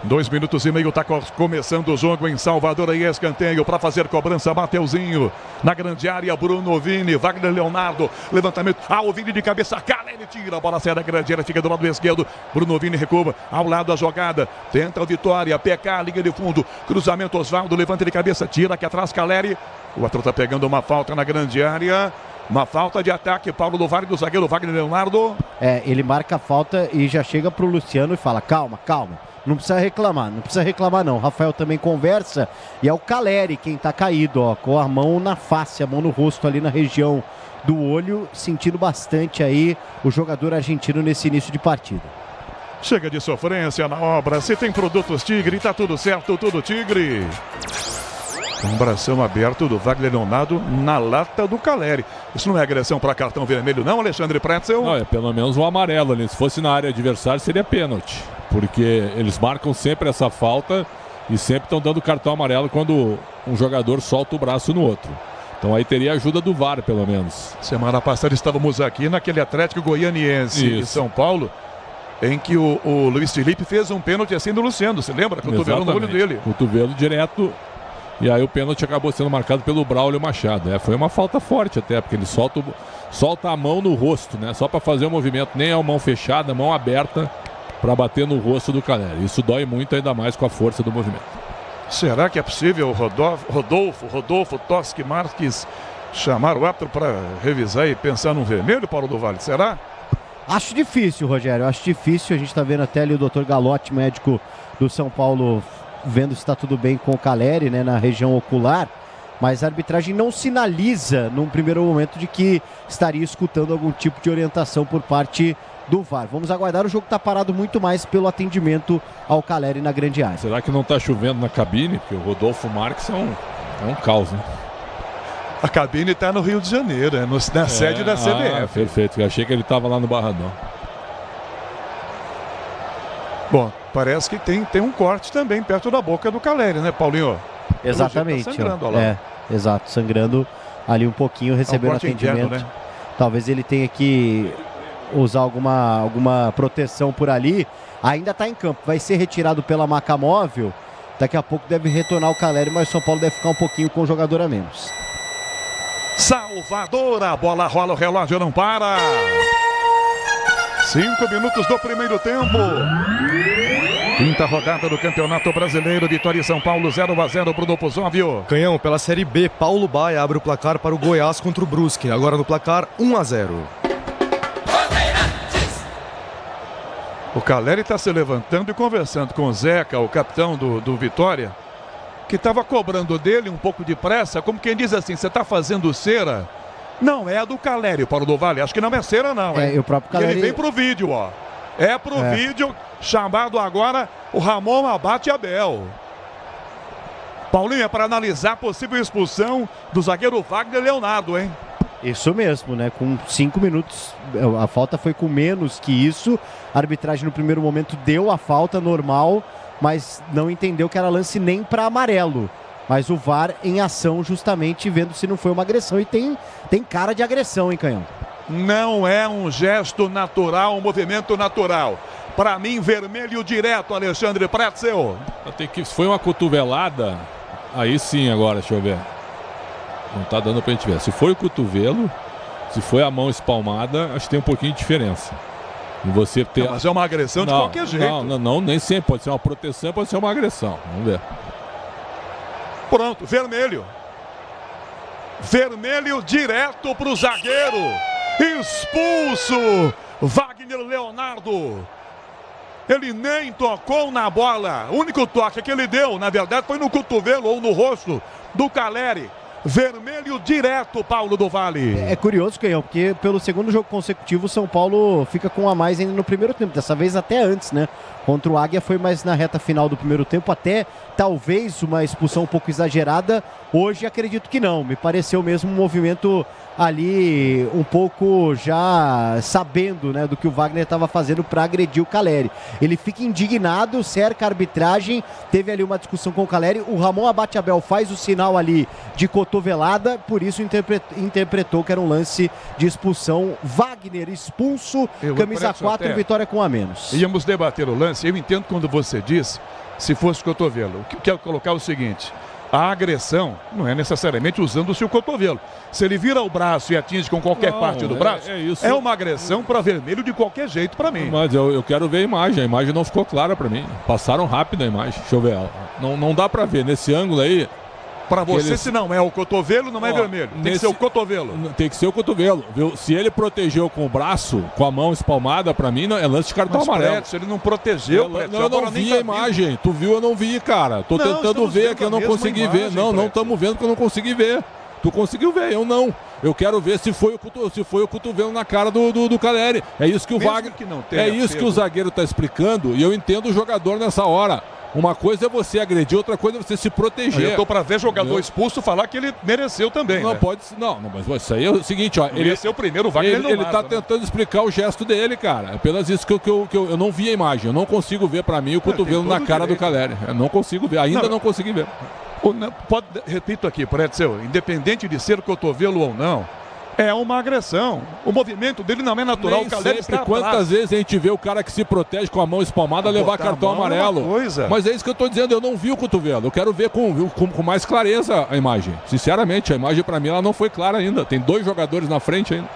2 minutos e meio, está começando o jogo em Salvador, aí escanteio para fazer cobrança, Mateuzinho, na grande área, Bruno Vini, Wagner Leonardo, levantamento, o Vini de cabeça, Caleri tira, a bola sai da grande área, fica do lado esquerdo, Bruno Vini recua, ao lado a jogada, tenta o Vitória, PK, liga de fundo, cruzamento, Oswaldo, levanta de cabeça, tira aqui atrás, Caleri, o outro está pegando uma falta na grande área. Uma falta de ataque, Paulo do Vale, do zagueiro Wagner Leonardo. Ele marca a falta e já chega pro Luciano e fala, calma, calma, não precisa reclamar não. Rafael também conversa e é o Caleri quem tá caído, ó, com a mão na face, a mão no rosto ali na região do olho, sentindo bastante aí o jogador argentino nesse início de partida. Chega de sofrência na obra, se tem produtos Tigre, tá tudo certo, tudo Tigre. Um bração aberto do Wagner Leonardo na lata do Caleri. Isso não é agressão para cartão vermelho não, Alexandre Pretzel? Não, é pelo menos um amarelo ali. Se fosse na área adversária seria pênalti. Porque eles marcam sempre essa falta e sempre estão dando cartão amarelo quando um jogador solta o braço no outro. Então aí teria ajuda do VAR, pelo menos. Semana passada estávamos aqui naquele Atlético Goianiense de São Paulo. em que o Luiz Felipe fez um pênalti assim do Luciano, você lembra? Cotovelo no olho dele. Cotovelo direto. E aí o pênalti acabou sendo marcado pelo Braulio Machado. Foi uma falta forte até, porque ele solta a mão no rosto, né? Só para fazer o movimento. Nem é a mão fechada, mão aberta para bater no rosto do Caleri. Isso dói muito, ainda mais com a força do movimento. Será que é possível o Rodolfo Toschi Marques chamar o árbitro para revisar e pensar num vermelho, Paulo do Vale? Será? Acho difícil, Rogério. Acho difícil. A gente está vendo até ali o Dr. Galotti, médico do São Paulo, vendo se está tudo bem com o Caleri, né, na região ocular. Mas a arbitragem não sinaliza, num primeiro momento, de que estaria escutando algum tipo de orientação por parte do VAR. Vamos aguardar. O jogo está parado muito mais pelo atendimento ao Caleri na grande área. Será que não está chovendo na cabine? Porque o Rodolfo Marques é um caos, né? A cabine está no Rio de Janeiro, na sede da CBF. Perfeito, eu achei que ele estava lá no Barradão. Bom, parece que tem um corte também perto da boca do Caleri, né, Paulinho? Exatamente. Tá sangrando, olha lá. Exato, sangrando ali um pouquinho, recebendo atendimento. Interno, né? Talvez ele tenha que usar alguma proteção por ali. Ainda está em campo, vai ser retirado pela maca móvel. Daqui a pouco deve retornar o Caleri, mas o São Paulo deve ficar um pouquinho com o jogador a menos. Salvador, a bola rola, o relógio não para. 5 minutos do primeiro tempo. Quinta rodada do Campeonato Brasileiro. Vitória em São Paulo, 0-0 pro Dopozóvio. Canhão, pela Série B, Paulo Baia abre o placar para o Goiás contra o Brusque. Agora no placar, 1-0. O Caleri está se levantando e conversando com o Zeca, o capitão do Vitória, que estava cobrando dele um pouco de pressa, como quem diz assim, você está fazendo cera? Não é a do Caleri, Paulo do Vale. Acho que não é cera, não. E o próprio Caleri... Ele vem pro vídeo, ó. É pro vídeo, chamado agora o Ramon Abate Abel. Paulinho, é para analisar a possível expulsão do zagueiro Wagner Leonardo, hein? Isso mesmo, né? Com 5 minutos, a falta foi com menos que isso. A arbitragem no primeiro momento deu a falta normal, mas não entendeu que era lance nem para amarelo. Mas o VAR em ação, justamente vendo se não foi uma agressão. E tem cara de agressão, hein, Canhão? Não é um gesto natural, um movimento natural. Para mim, vermelho direto, Alexandre Pretzel. Se foi uma cotovelada, aí sim agora, deixa eu ver. Não tá dando pra gente ver. Se foi o cotovelo, se foi a mão espalmada, acho que tem um pouquinho de diferença. E você ter... Mas é uma agressão de qualquer jeito. Não, nem sempre. Pode ser uma proteção, pode ser uma agressão. Vamos ver. Pronto, vermelho. Vermelho direto pro zagueiro. Expulso Wagner Leonardo. Ele nem tocou na bola. O único toque que ele deu, na verdade, foi no cotovelo ou no rosto do Caleri. Vermelho direto, Paulo do Vale. É curioso, Canhão, porque pelo segundo jogo consecutivo o São Paulo fica com a mais ainda no primeiro tempo. Dessa vez até antes, né? Contra o Águia foi mais na reta final do primeiro tempo. Até talvez uma expulsão um pouco exagerada. Hoje acredito que não. Me pareceu mesmo um movimento ali um pouco já sabendo, né, do que o Wagner estava fazendo para agredir o Caleri. Ele fica indignado, cerca a arbitragem. Teve ali uma discussão com o Caleri. O Ramon Abate Abel faz o sinal ali de cotovelada, por isso interpretou que era um lance de expulsão. Wagner expulso, camisa 4, vitória com a menos. Íamos debater o lance. Eu entendo quando você diz se fosse cotovelo. O que eu quero colocar é o seguinte: a agressão não é necessariamente usando-se o cotovelo. Se ele vira o braço e atinge com qualquer parte do braço, é uma agressão para vermelho de qualquer jeito para mim. Mas eu quero ver a imagem não ficou clara para mim. Passaram rápido a imagem, deixa eu ver ela. Não dá para ver, nesse ângulo aí. Para você, se não é o cotovelo, não é vermelho. Tem que ser o cotovelo. Tem que ser o cotovelo, viu? Se ele protegeu com o braço, com a mão espalmada, para mim é lance de cartão amarelo. Se ele não protegeu, eu não vi a imagem. Tu viu, eu não vi, cara. Tô tentando ver que eu não consegui ver. Não estamos vendo que eu não consegui ver. Tu conseguiu ver, eu não. Eu quero ver se foi o cotovelo na cara do Caleri. É isso que o Wagner. É isso que o zagueiro está explicando. E eu entendo o jogador nessa hora. Uma coisa é você agredir, outra coisa é você se proteger. Eu tô para ver jogador expulso falar que ele mereceu também. Não, né? pode. Não, mas isso aí é o seguinte, ó. Ele é o primeiro, o Wagner ele tá tentando explicar o gesto dele, cara. É apenas isso que eu não vi a imagem. Eu não consigo ver para mim o cotovelo na cara do Caleri. Eu não consigo ver. Ainda não consegui ver. Repito aqui, Pretzel, independente de ser cotovelo ou não, É uma agressão. O movimento dele não é natural. Nem o Caleri sempre, está quantas atrás. vezes a gente vê o cara que se protege com a mão espalmada levar cartão amarelo. Mas é isso que eu tô dizendo, eu não vi o cotovelo. Eu quero ver com mais clareza a imagem. Sinceramente, a imagem pra mim ela não foi clara ainda. Tem 2 jogadores na frente ainda.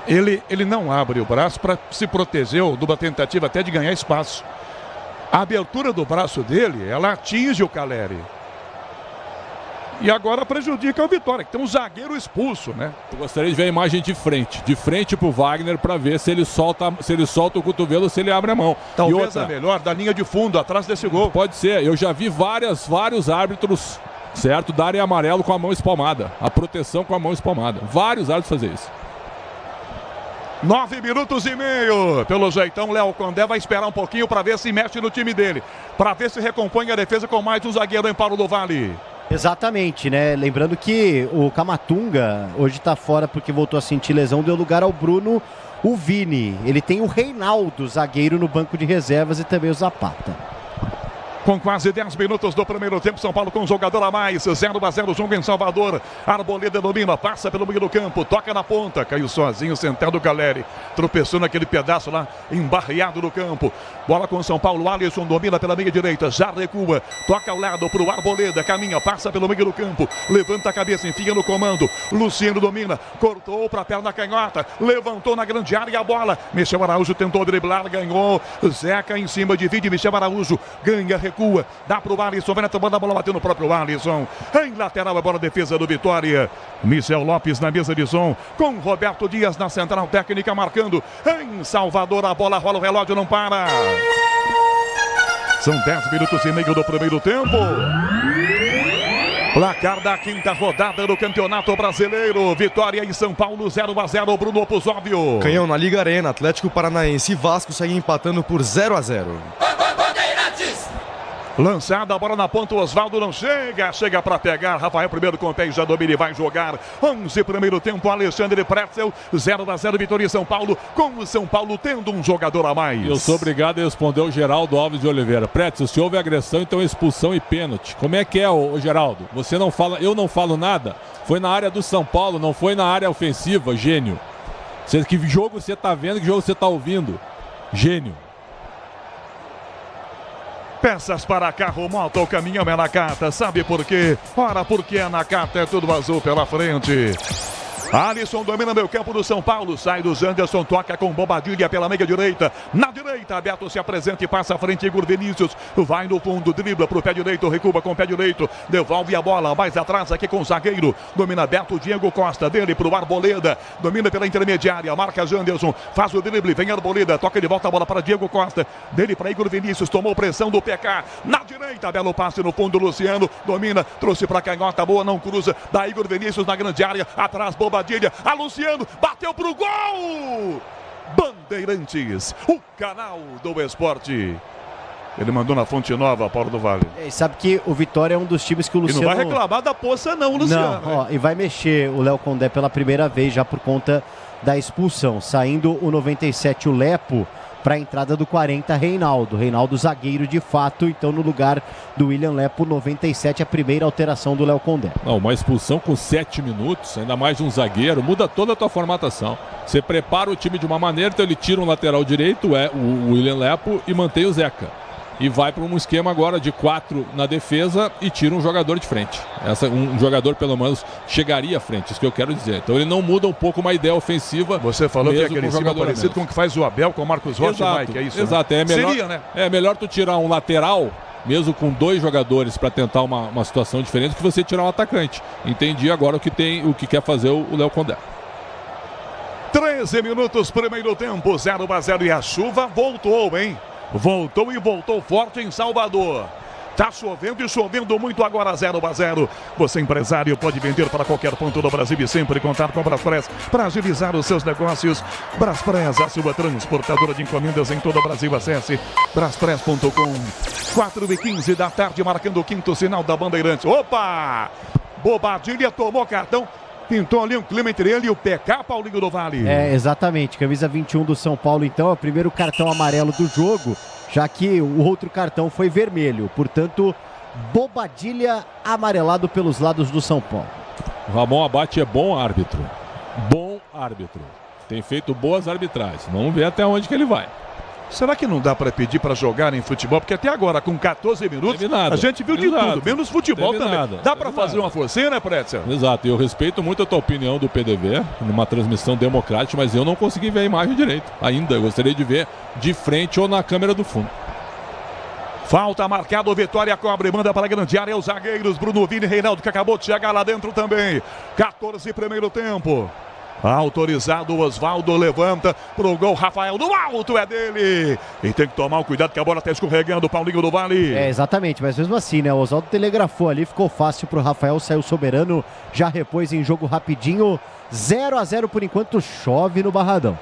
Ele não abre o braço para se proteger de uma tentativa até de ganhar espaço. A abertura do braço dele, ela atinge o Caleri. E agora prejudica o Vitória, que tem um zagueiro expulso, né? Eu gostaria de ver a imagem de frente pro Wagner, para ver se ele solta o cotovelo, se ele abre a mão. Talvez e outra, a melhor da linha de fundo, atrás desse gol. Pode ser, eu já vi vários árbitros, certo, darem amarelo com a mão espalmada, a proteção com a mão espalmada. Vários árbitros fazem isso. 9 minutos e meio. Pelo jeitão, Léo Condé vai esperar um pouquinho para ver se mexe no time dele, para ver se recompõe a defesa com mais um zagueiro em Paulo do Vale. Exatamente, né? Lembrando que o Camatunga hoje está fora porque voltou a sentir lesão, deu lugar ao Bruno, o Vini. Ele tem o Reinaldo, zagueiro, no banco de reservas, e também o Zapata. Com quase 10 minutos do primeiro tempo, São Paulo com um jogador a mais. 0-0, jogo em Salvador. Arboleda domina, passa pelo meio do campo, toca na ponta, caiu sozinho, sentado o Caleri. Tropeçou naquele pedaço lá, embarreado no campo. Bola com São Paulo, Alisson domina pela meia direita, já recua, toca ao lado pro Arboleda, caminha, passa pelo meio do campo, levanta a cabeça, enfia no comando. Luciano domina, cortou pra perna canhota, levantou na grande área a bola. Michel Araújo tentou driblar, ganhou. Zeca em cima, divide, Michel Araújo ganha, recua, dá pro Alisson, vem na tomada, a bola bateu no próprio Alisson. Em lateral, a bola defesa do Vitória. Michel Lopes na mesa de som, com Roberto Dias na central técnica marcando. Em Salvador, a bola rola, o relógio não para. São 10 minutos e meio do primeiro tempo. Placar da quinta rodada do Campeonato Brasileiro. Vitória em São Paulo, 0-0, Bruno Opusóvio. Canhão na Liga Arena, Atlético Paranaense e Vasco seguem empatando por 0-0. Lançada, a bola na ponta, o Oswaldo não chega para pegar. Rafael primeiro com o pé, já domina e vai jogar. 11 primeiro tempo, Alexandre Pretzel, 0-0, Vitória em São Paulo, com o São Paulo tendo um jogador a mais. Eu sou obrigado a responder o Geraldo Alves de Oliveira. Pretzel, se houve agressão, então expulsão e pênalti. Como é que é, ô Geraldo? Você não fala, eu não falo nada? Foi na área do São Paulo, não foi na área ofensiva, gênio. Que jogo você tá vendo, que jogo você tá ouvindo? Gênio. Peças para carro, moto ou caminhão é Nakata. Sabe por quê? Ora, porque a Nakata é tudo azul pela frente. Alisson domina meio campo do São Paulo. Sai do Janderson, toca com Bobadilha pela meia direita. Na direita, Beto se apresenta e passa à frente. Igor Vinícius vai no fundo, dribla pro pé direito, recua com o pé direito, devolve a bola mais atrás aqui com o zagueiro. Domina Beto, Diego Costa, dele pro Arboleda. Domina pela intermediária, marca Janderson, faz o drible, vem Arboleda, toca de volta a bola para Diego Costa. Dele para Igor Vinícius, tomou pressão do PK. Na direita, belo passe no fundo, Luciano domina, trouxe para canhota, boa, não cruza. Da Igor Vinícius na grande área, atrás Bobadilha. A Luciano bateu pro gol! Bandeirantes, o canal do esporte. Ele mandou na Fonte Nova, Paulo do Vale. E sabe que o Vitória é um dos times que o Luciano... E não vai reclamar da poça não, Luciano. Não, ó, e vai mexer o Léo Condé pela primeira vez já por conta da expulsão. Saindo o 97, o Lepo, para a entrada do 40, Reinaldo. Reinaldo zagueiro de fato, então no lugar do William Lepo, 97, a primeira alteração do Léo Condé. Não, uma expulsão com 7 minutos, ainda mais de um zagueiro, muda toda a tua formatação. Você prepara o time de uma maneira, então ele tira um lateral direito, o William Lepo, e mantém o Zeca. E vai para um esquema agora de 4 na defesa e tira um jogador de frente. Um jogador, pelo menos, chegaria à frente, isso que eu quero dizer. Então ele não muda um pouco uma ideia ofensiva. Você falou que é aquele esquema parecido com o que faz o Abel com o Marcos Rocha e Mike, é isso? Exato, né? É melhor, seria, né? É melhor tu tirar um lateral, mesmo com 2 jogadores, para tentar uma situação diferente, que você tirar um atacante. Entendi agora o que quer fazer o Léo Condé. 13 minutos, primeiro tempo, 0-0, e a chuva voltou, hein? Voltou e voltou forte em Salvador. Tá chovendo e chovendo muito agora, 0-0. Você, empresário, pode vender para qualquer ponto do Brasil e sempre contar com a Braspress para agilizar os seus negócios. Braspress, a sua transportadora de encomendas em todo o Brasil. Acesse braspress.com. 4h15 da tarde, marcando o quinto sinal da Bandeirantes. Opa! Bobadilha tomou cartão. Pintou ali um clima entre ele e o PK, Paulinho do Vale. É, exatamente. Camisa 21 do São Paulo, então, é o primeiro cartão amarelo do jogo, já que o outro cartão foi vermelho. Portanto, Bobadilha amarelado pelos lados do São Paulo. Ramon Abate é bom árbitro. bom árbitro. Tem feito boas arbitragens. Vamos ver até onde que ele vai. Será que não dá para pedir para jogar em futebol? Porque até agora, com 14 minutos, a gente viu de tudo, menos futebol também. Dá para fazer uma forcinha, né, Pretzel? Exato, e eu respeito muito a tua opinião do PDV, numa transmissão democrática, mas eu não consegui ver a imagem direito ainda. Eu gostaria de ver de frente ou na câmera do fundo. Falta marcado, Vitória cobre, manda para a grande área, os zagueiros, Bruno Vini e Reinaldo, que acabou de chegar lá dentro também. 14 primeiro tempo. Autorizado, Osvaldo levanta pro gol, Rafael do alto, é dele. E tem que tomar um cuidado que a bola tá escorregando, o Paulinho do Vale. Exatamente, mas mesmo assim, né, o Osvaldo telegrafou ali, ficou fácil pro Rafael, saiu soberano, já repôs em jogo rapidinho. 0-0 por enquanto, chove no Barradão.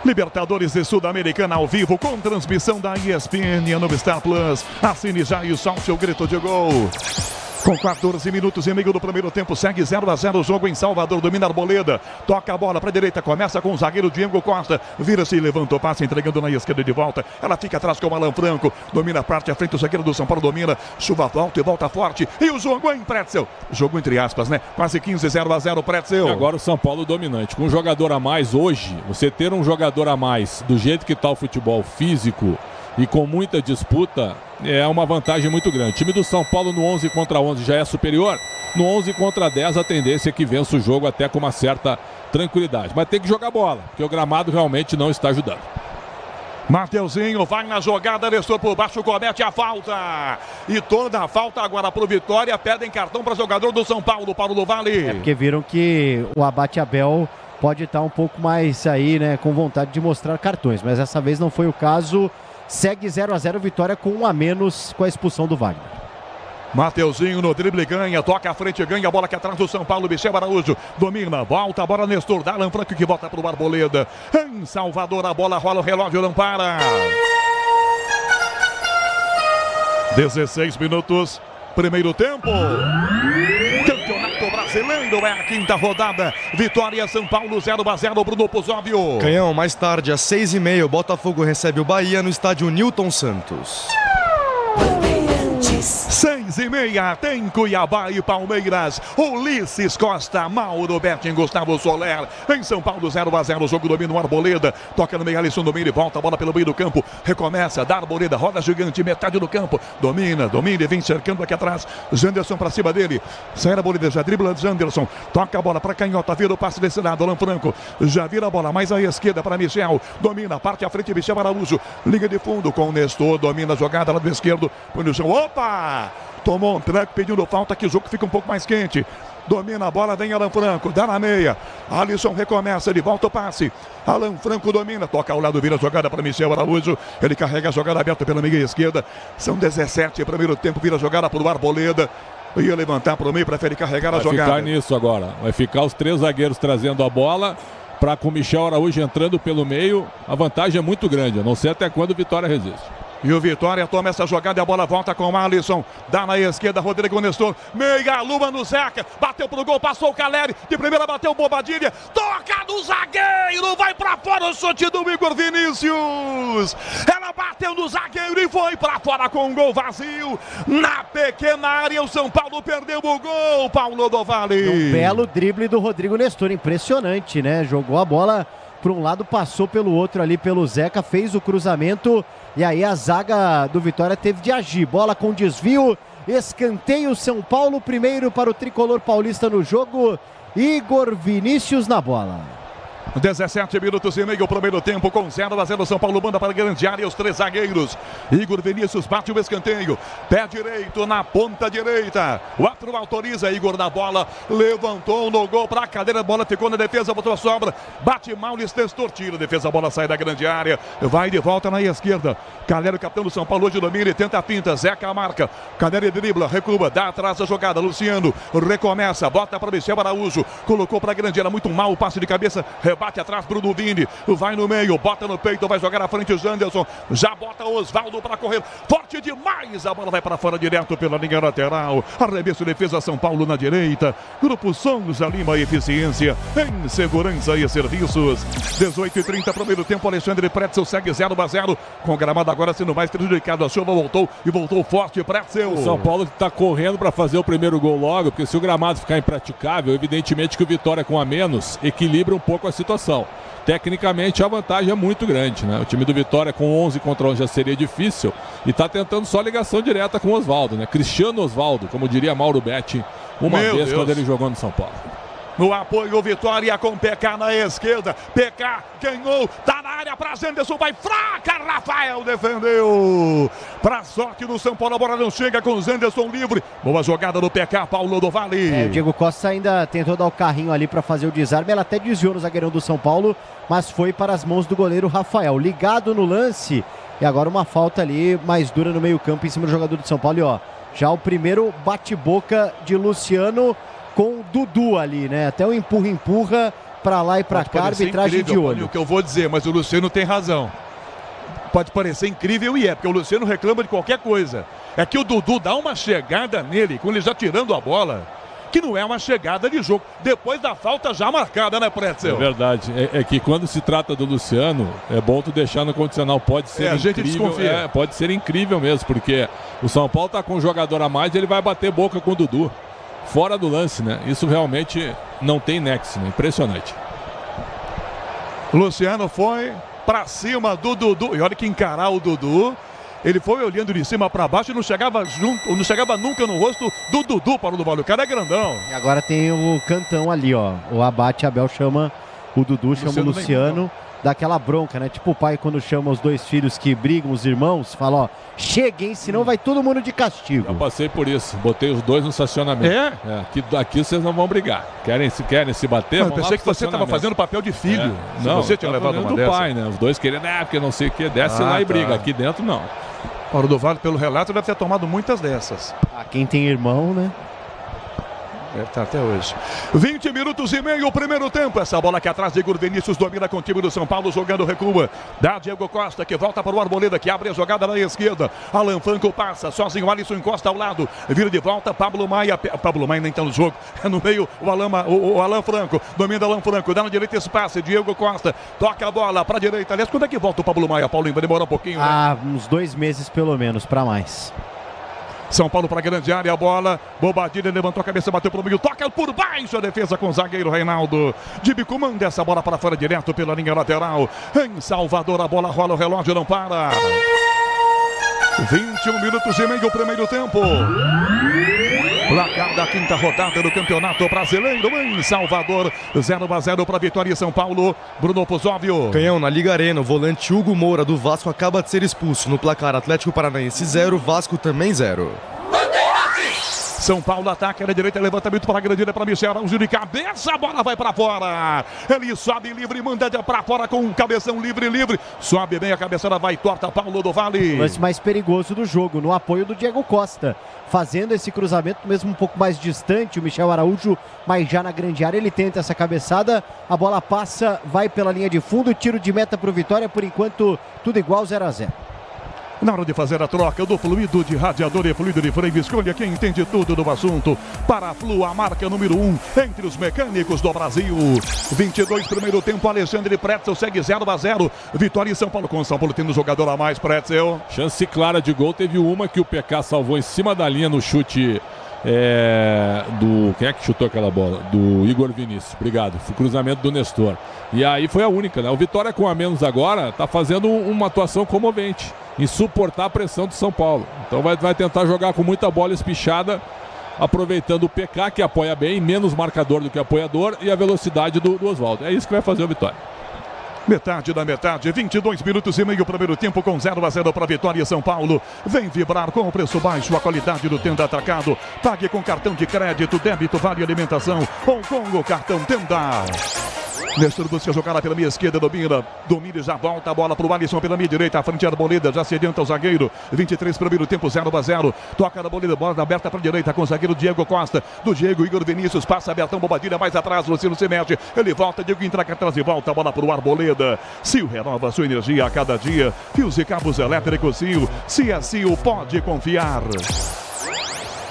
Libertadores e Sul-Americana ao vivo, com transmissão da ESPN e no Star Plus. Assine já e solte o grito de gol. Com 14 minutos e meio do primeiro tempo, segue 0-0 o jogo em Salvador, domina Arboleda, toca a bola para a direita, começa com o zagueiro Diego Costa, vira-se e levanta o passe, entregando na esquerda de volta, ela fica atrás com o Alan Franco, domina a parte à frente, o zagueiro do São Paulo domina, chuva volta e volta forte, e o jogo em Pretzel, jogo entre aspas, né, quase 15, 0-0 Pretzel. E agora o São Paulo dominante, com um jogador a mais hoje, você ter um jogador a mais, do jeito que está o futebol físico, e com muita disputa, é uma vantagem muito grande. O time do São Paulo no 11 contra 11 já é superior. No 11 contra 10 a tendência é que vença o jogo até com uma certa tranquilidade. Mas tem que jogar bola, porque o gramado realmente não está ajudando. Mateuzinho vai na jogada, Nestor por baixo, comete a falta. E toda a falta agora pro Vitória, pedem cartão para jogador do São Paulo, Paulo do Vale. É porque viram que o Abate Abel pode estar um pouco mais aí, né, com vontade de mostrar cartões. Mas dessa vez não foi o caso. Segue 0-0, Vitória com um a menos com a expulsão do Wagner. Mateuzinho no drible ganha, toca à frente, ganha a bola aqui atrás do São Paulo, Michel Araújo domina, volta a bola, Nestor, dá Alan Franco que volta para o Arboleda. Em Salvador a bola rola, o relógio não para. 16 minutos, primeiro tempo. Campeonato Brasileiro é a quinta rodada. Vitória São Paulo 0-0, Bruno Pozóvio. Canhão, mais tarde, às 6h30, o Botafogo recebe o Bahia no estádio Newton Santos. 6h30, tem Cuiabá e Palmeiras. Ulisses Costa, Mauro Betting, Gustavo Soler. Em São Paulo 0-0, o jogo domina o Arboleda. Toca no meio, Alisson domina e volta a bola pelo meio do campo. Recomeça, da Arboleda, roda gigante, metade do campo. Domina e vem cercando aqui atrás. Janderson pra cima dele. Sai a Arboleda, já dribla Janderson. Toca a bola pra canhota, vira o passe desse lado. Alan Franco já vira a bola mais à esquerda para Michel. Domina, parte à frente, Michel Araújo. Liga de fundo com o Nestor, domina a jogada lá do esquerdo. Põe no chão, opa! Tomou um treco pedindo falta, que o jogo fica um pouco mais quente. Domina a bola, vem Alan Franco, dá na meia. Alisson recomeça, ele volta o passe. Alan Franco domina, toca ao lado, vira a jogada para Michel Araújo. Ele carrega a jogada aberta pela meia esquerda. São 17, primeiro tempo, vira a jogada para o Arboleda. Ia levantar para o meio, prefere carregar a jogada. Vai ficar nisso agora. Vai ficar os três zagueiros trazendo a bola. Para com o Michel Araújo entrando pelo meio. A vantagem é muito grande, eu não sei até quando o Vitória resiste. E o Vitória toma essa jogada e a bola volta com o Alisson. Dá na esquerda, Rodrigo Nestor. Meia lua no Zeca. Bateu pro gol, passou o Caleri. De primeira bateu o Bobadilha. Toca do zagueiro. Vai pra fora o chute do Igor Vinícius. Ela bateu no zagueiro e foi pra fora com um gol vazio. Na pequena área, o São Paulo perdeu o gol. Paulo do Vale. Um belo drible do Rodrigo Nestor. Impressionante, né? Jogou a bola por um lado, passou pelo outro ali pelo Zeca, fez o cruzamento e aí a zaga do Vitória teve de agir. Bola com desvio, escanteio, São Paulo, primeiro para o tricolor paulista no jogo, Igor Vinícius na bola. 17 minutos e meio, o primeiro tempo com 0-0, São Paulo manda para a grande área, os três zagueiros. Igor Vinícius bate o escanteio, pé direito na ponta direita. O árbitro autoriza, Igor na bola, levantou no gol para a cadeira, a bola ficou na defesa, botou a sobra, bate mal, Nestor tira, defesa, a bola sai da grande área, vai de volta na esquerda. Caleri, capitão do São Paulo, hoje domina e tenta a pinta, Zeca marca, Caleri dribla, recua, dá atrás a jogada, Luciano recomeça, bota para Michel Araújo, colocou para a grande área, muito mal o passe de cabeça, rebate atrás, Bruno Vini, vai no meio, bota no peito, vai jogar à frente o Janderson, já bota o Osvaldo para correr, forte demais, a bola vai para fora direto pela linha lateral, arremesso, defesa, São Paulo na direita, Grupo Souza Lima, eficiência em segurança e serviços. 18h30, primeiro tempo, Alexandre Pretzel segue 0-0, com o gramado agora sendo mais prejudicado, a chuva voltou e voltou forte, Pretzel. O São Paulo está correndo para fazer o primeiro gol logo, porque se o gramado ficar impraticável, evidentemente que o Vitória com a menos equilibra um pouco a situação. Tecnicamente a vantagem é muito grande, né? O time do Vitória com 11 contra 11 já seria difícil e está tentando só ligação direta com o Osvaldo, né? Cristiano Osvaldo, como diria Mauro Betti, uma vez quando ele jogou no São Paulo. No apoio, Vitória com PK na esquerda. PK ganhou, tá na área para Janderson, vai fraca, Rafael defendeu. Para sorte do São Paulo, a bola não chega com o Janderson livre. Boa jogada do PK, Paulo do Vale. O Diego Costa ainda tentou dar o carrinho ali para fazer o desarme. Ela até desviou no zagueirão do São Paulo, mas foi para as mãos do goleiro Rafael. Ligado no lance. E agora uma falta ali mais dura no meio-campo em cima do jogador do São Paulo. E ó, já o primeiro bate-boca de Luciano com o Dudu ali, né? Até o empurra para lá e para cá, arbitragem de olho. O que eu vou dizer, mas o Luciano tem razão. Pode parecer incrível e é, porque o Luciano reclama de qualquer coisa. É que o Dudu dá uma chegada nele, com ele já tirando a bola, que não é uma chegada de jogo. Depois da falta já marcada, né, Pretzel? É verdade. É que quando se trata do Luciano, é bom tu deixar no condicional. Pode ser a gente incrível. desconfia. Pode ser incrível mesmo, porque o São Paulo tá com um jogador a mais e ele vai bater boca com o Dudu. Fora do lance, né? Isso realmente não tem nexo, né? Impressionante. Luciano foi pra cima do Dudu. E olha que encarar o Dudu. Ele foi olhando de cima para baixo e não chegava nunca no rosto do Dudu, para o Duval. O cara é grandão. E agora tem o cantão ali, ó. O Abate Abel chama o Dudu, chama o Luciano. Dá aquela bronca, né? Tipo o pai quando chama os dois filhos que brigam, os irmãos, fala, ó, cheguem, senão vai todo mundo de castigo. Eu passei por isso, botei os dois no estacionamento. Aqui vocês não vão brigar. Querem se bater? Eu pensei que você estava fazendo papel de filho. Não, você tinha levado uma do dessa. pai, né? Os dois querendo, porque não sei o que, desce lá e briga. Aqui dentro não. Paulo do Vale, pelo relato, deve ter tomado muitas dessas. Quem tem irmão, né? Deve estar até hoje. 20 minutos e meio, o primeiro tempo. Essa bola aqui atrás de Igor Vinícius domina com o time do São Paulo, jogando recua. Dá Diego Costa, que volta para o Arboleda, que abre a jogada na esquerda. Alan Franco passa, sozinho, Alisson encosta ao lado. Vira de volta, Pablo Maia. Pablo Maia nem está no jogo. É no meio, o Alan Franco. Domina Alan Franco, dá na direita espaço. Diego Costa toca a bola para a direita. Aliás, quando é que volta o Pablo Maia, Paulinho? Vai demorar um pouquinho, né? Uns 2 meses pelo menos, para mais. São Paulo para a grande área, a bola, Bobadilha levantou a cabeça, bateu para o meio, toca por baixo, a defesa com o zagueiro Reinaldo. De bico manda essa bola para fora direto pela linha lateral. Em Salvador a bola rola, o relógio não para. 21 minutos e meio, o primeiro tempo. Placar da quinta rodada do Campeonato Brasileiro em Salvador. 0-0 para Vitória e São Paulo. Bruno Pozóvio. Canhão, na Liga Arena, o volante Hugo Moura do Vasco acaba de ser expulso. No placar, Atlético Paranaense 0, Vasco também 0. São Paulo ataca na direita, levantamento para a grande área para Michel Araújo de cabeça, a bola vai para fora. Ele sobe livre, manda para fora com um cabeção livre. Sobe bem, a cabeçada vai torta, Paulo do Vale. O lance mais perigoso do jogo, no apoio do Diego Costa. Fazendo esse cruzamento, mesmo um pouco mais distante, o Michel Araújo, mas já na grande área, ele tenta essa cabeçada, a bola passa, vai pela linha de fundo, tiro de meta para o Vitória, por enquanto tudo igual, 0-0. Na hora de fazer a troca do fluido de radiador e fluido de freio, escolha quem entende tudo do assunto. Para a Flu, a marca número 1 entre os mecânicos do Brasil. 22, primeiro tempo, Alexandre Pretzel segue 0-0. Vitória em São Paulo, com o São Paulo tendo jogador a mais, Pretzel. Chance clara de gol, teve uma que o PK salvou em cima da linha no chute do... Quem é que chutou aquela bola? Do Igor Vinícius, obrigado. Foi o cruzamento do Nestor. E aí foi a única, né? O Vitória com a menos agora tá fazendo uma atuação comovente em suportar a pressão do São Paulo. Então vai tentar jogar com muita bola espichada, aproveitando o PK, que apoia bem, menos marcador do que apoiador, e a velocidade do Osvaldo. É isso que vai fazer o Vitória. Metade da metade, 22 minutos e meio, primeiro tempo com 0-0 para Vitória e São Paulo. Vem vibrar com o preço baixo, a qualidade do Tenda Atacado. Pague com cartão de crédito, débito, vale alimentação ou com o cartão Tenda. Nestor busca jogada pela minha esquerda, domina e já volta a bola pro Alisson pela minha direita, à frente a Arboleda, já se adianta o zagueiro, 23 primeiro tempo, 0-0, toca a Arboleda, bola aberta pra direita com o zagueiro Diego Costa, do Diego, Igor Vinícius, passa Bertão Bobadilha, mais atrás, Luciano se mete, ele volta, Diego entra aqui atrás e volta a bola pro Arboleda. Sil renova sua energia a cada dia, fios e cabos elétricos Sil, se é Sil, pode confiar.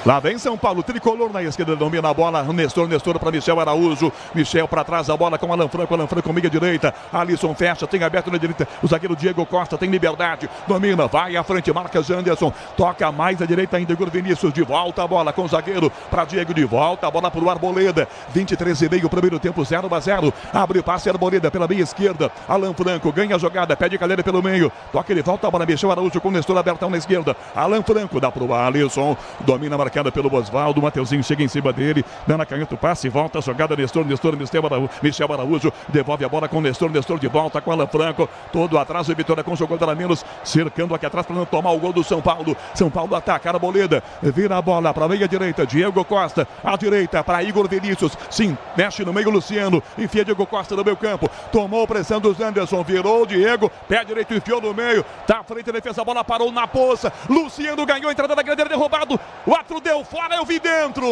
Lá vem São Paulo, tricolor na esquerda, domina a bola, Nestor para Michel Araújo, Michel para trás, a bola com Alan Franco meia direita, Alisson fecha, tem aberto na direita, o zagueiro Diego Costa tem liberdade, domina, vai à frente, marca Janderson, toca mais à direita ainda, Igor Vinícius, de volta a bola com o zagueiro para Diego, de volta a bola para o Arboleda, 23,5 primeiro tempo, 0-0, abre passe Arboleda pela meia esquerda, Alan Franco ganha a jogada, pede Calheira pelo meio, toca ele, volta a bola, Michel Araújo com Nestor Abertão na esquerda, Alan Franco dá pro Alisson, domina, marcada pelo Osvaldo, Mateuzinho chega em cima dele, dá na canhota o passe, volta a jogada, Michel Araújo, devolve a bola com Nestor de volta com Alan Franco, todo atrás, o Vitória com jogou a menos, cercando aqui atrás para não tomar o gol do São Paulo ataca, Arboleda, vira a bola para a meia direita, Diego Costa, à direita para Igor Vinícius, sim, mexe no meio Luciano, enfia Diego Costa no meio campo, tomou pressão do Janderson, virou o Diego, pé direito enfiou no meio, tá à frente, defesa, a bola parou na poça, Luciano ganhou, entrada da grande área, derrubado, o outro deu fora, eu vi dentro,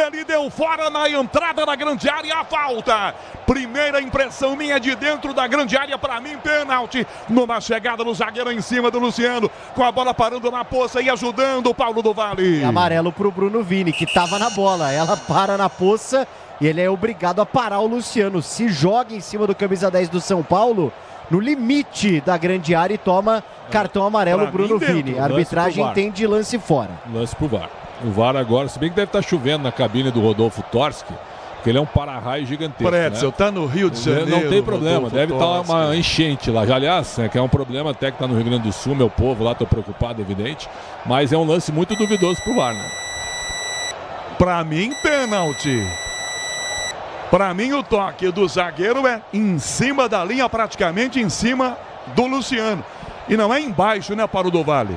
ele deu fora na entrada da grande área, a falta, primeira impressão minha de dentro da grande área, para mim, pênalti, numa chegada do zagueiro em cima do Luciano, com a bola parando na poça e ajudando o Paulo do Vale. Amarelo pro Bruno Vini, que tava na bola, ela para na poça e ele é obrigado a parar o Luciano, se joga em cima do camisa 10 do São Paulo, no limite da grande área e toma cartão amarelo Bruno Vini, a arbitragem entende lance fora. Lance pro VAR. O VAR agora, se bem que deve estar chovendo na cabine do Rodolfo Torski, porque ele é um para-raio gigantesco. Pretzel, tá no Rio de Janeiro. Não tem problema, deve estar uma enchente lá. Já, aliás, que é um problema até que tá no Rio Grande do Sul, meu povo lá, tô preocupado, evidente. Mas é um lance muito duvidoso pro VAR, né? Pra mim, pênalti. Pra mim, o toque do zagueiro é em cima da linha, praticamente em cima do Luciano. E não é embaixo, né, para o do Vale.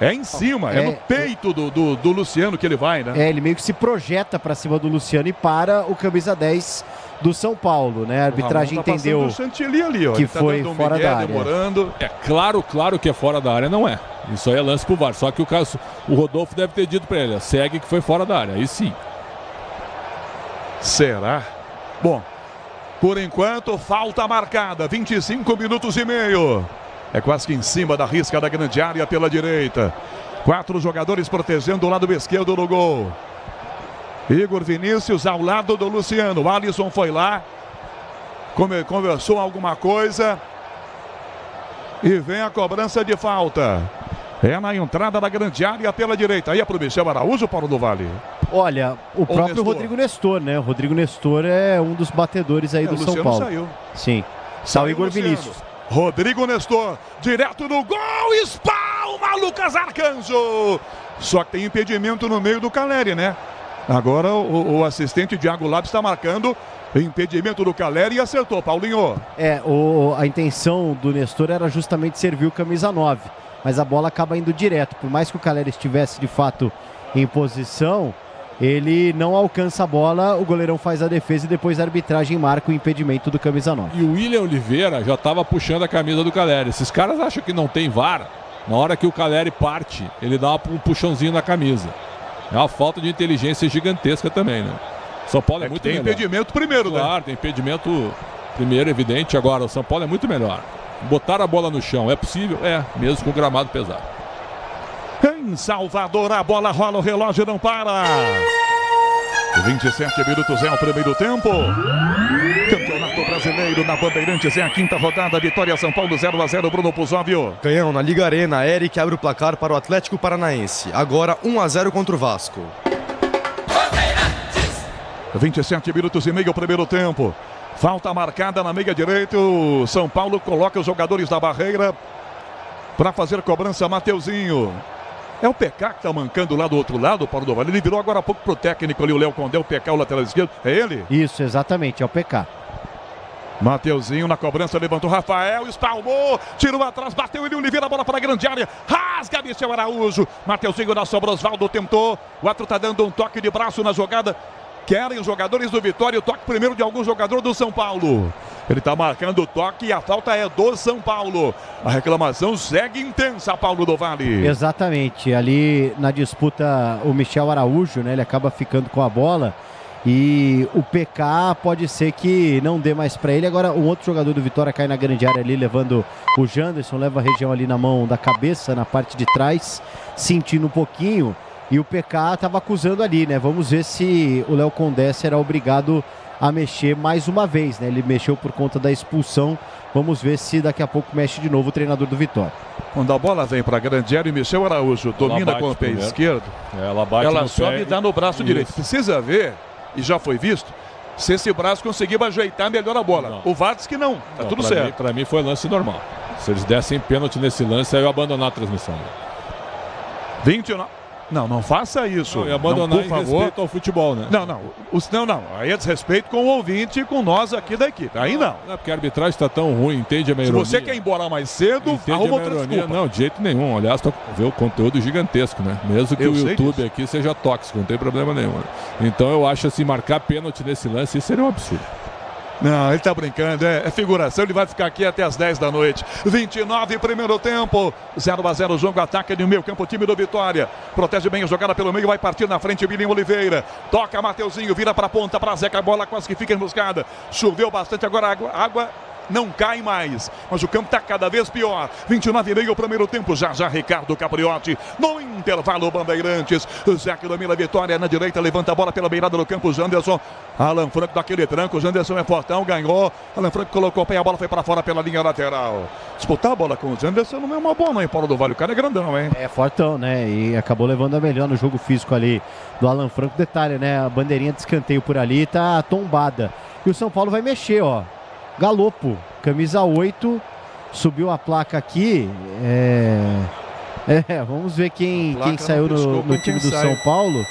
É em cima, é no peito do Luciano que ele vai, né? Ele meio que se projeta para cima do Luciano e para o camisa 10 do São Paulo, né? A arbitragem entendeu ali, ó. que foi fora da área. Demorando. É claro que é fora da área, não é. Isso aí é lance pro VAR. Só que o Rodolfo deve ter dito para ele, segue que foi fora da área. Aí sim. Será? Bom, por enquanto, falta marcada, 25 minutos e meio. É quase que em cima da risca da grande área pela direita. 4 jogadores protegendo o lado esquerdo do gol. Igor Vinícius ao lado do Luciano. O Alisson foi lá, conversou alguma coisa e vem a cobrança de falta. É na entrada da grande área pela direita. Aí é pro Michel Araújo, Paulo do Vale. Olha, o próprio Nestor. Rodrigo Nestor, né? O Rodrigo Nestor é um dos batedores aí do São Paulo. Saiu. Sim. Saiu Igor Vinícius. Rodrigo Nestor, direto no gol, espalma Lucas Arcanjo. Só que tem impedimento no meio do Calleri, né? Agora o assistente Thiago Lopes está marcando impedimento do Calleri e acertou, Paulinho. A intenção do Nestor era justamente servir o camisa 9, mas a bola acaba indo direto. Por mais que o Calleri estivesse de fato em posição, ele não alcança a bola, o goleirão faz a defesa e depois a arbitragem marca o impedimento do camisa 9. E o William Oliveira já estava puxando a camisa do Calleri. Esses caras acham que não tem VAR. Na hora que o Calleri parte, ele dá um puxãozinho na camisa. É uma falta de inteligência gigantesca também, né? O São Paulo é muito melhor. Tem impedimento primeiro, né? Claro, tem impedimento primeiro, evidente. Agora, o São Paulo é muito melhor. Botar a bola no chão é possível? É, mesmo com o gramado pesado. Em Salvador, a bola rola, o relógio não para. 27 minutos é o primeiro tempo. Campeonato Brasileiro na Bandeirantes é a 5ª rodada. Vitória São Paulo 0-0, Bruno Puzóvio. Canhão, na Liga Arena, Eric abre o placar para o Atlético Paranaense. Agora 1-0 contra o Vasco. 27 minutos e meio, o primeiro tempo. Falta marcada na meia direita. O São Paulo coloca os jogadores da barreira para fazer cobrança. Mateuzinho. É o PK que está mancando lá do outro lado, Paulo do Vale. Ele virou agora há pouco pro técnico ali, o Léo Condé, o PK, o lateral esquerdo. É ele? Isso, exatamente, é o PK. Mateuzinho na cobrança, levantou Rafael, espalmou, tirou atrás, bateu ele, Oliveira, a bola para a grande área, rasga Michel Araújo. Mateuzinho na sobra, Osvaldo tentou, o outro está dando um toque de braço na jogada. querem os jogadores do Vitória o toque primeiro de algum jogador do São Paulo. Ele está marcando o toque e a falta é do São Paulo. A reclamação segue intensa, Paulo do Vale. Exatamente. Ali na disputa, o Michel Araújo, né? Ele acaba ficando com a bola. E o PK pode ser que não dê mais para ele. Agora, um outro jogador do Vitória cai na grande área ali, levando o Janderson, leva a região ali na mão da cabeça, na parte de trás, sentindo um pouquinho. E o PK estava acusando ali, né? Vamos ver se o Léo Condé será obrigado a mexer mais uma vez, né? Ele mexeu por conta da expulsão. Vamos ver se daqui a pouco mexe de novo o treinador do Vitória. Quando a bola vem para a grande área, o Michel Araújo domina com o pé esquerdo. Ela sobe e dá no braço direito. Precisa ver, e já foi visto, se esse braço conseguiu ajeitar melhor a bola. Não. O VAR diz que não, tá tudo certo. Para mim foi lance normal. Se eles dessem pênalti nesse lance, aí eu abandonar a transmissão. 29. Não faça isso. Não, e abandonar não, por favor. Respeito ao futebol, né? Não. Aí é desrespeito com o ouvinte e com nós aqui da equipe. Aí não. Não é porque a arbitragem está tão ruim, entende a minha ironia. Se você quer ir embora mais cedo, arruma outra desculpa. Não, de jeito nenhum. Aliás, vê o conteúdo gigantesco, né? Mesmo que o YouTube aqui seja tóxico, não tem problema nenhum. Né? Então eu acho assim, marcar pênalti nesse lance, isso seria um absurdo. Não, ele tá brincando, é figuração, ele vai ficar aqui até as 10 da noite. 29, primeiro tempo, 0-0 o jogo, ataque no meio campo, time do Vitória. Protege bem a jogada pelo meio, vai partir na frente, Bilinho Oliveira. Toca Mateuzinho, vira pra ponta, pra Zeca, a bola quase que fica emboscada. Choveu bastante, agora água não cai mais, mas o campo está cada vez pior. 29,5 o primeiro tempo, já Ricardo Capriotti no intervalo, Bandeirantes. Zeca domina a Vitória na direita, levanta a bola pela beirada do campo, Janderson. Alan Franco daquele tranco, Janderson é fortão, ganhou. Alan Franco colocou o pé, a bola foi para fora pela linha lateral. Disputar a bola com o Janderson não é uma boa não, hein, Paulo do Vale? O cara é grandão, hein? É fortão, né? E acabou levando a melhor no jogo físico ali do Alan Franco. Detalhe, né? A bandeirinha de escanteio por ali tá tombada. E o São Paulo vai mexer, ó. Galopo, camisa 8, subiu a placa aqui. Vamos ver quem saiu no time do São Paulo.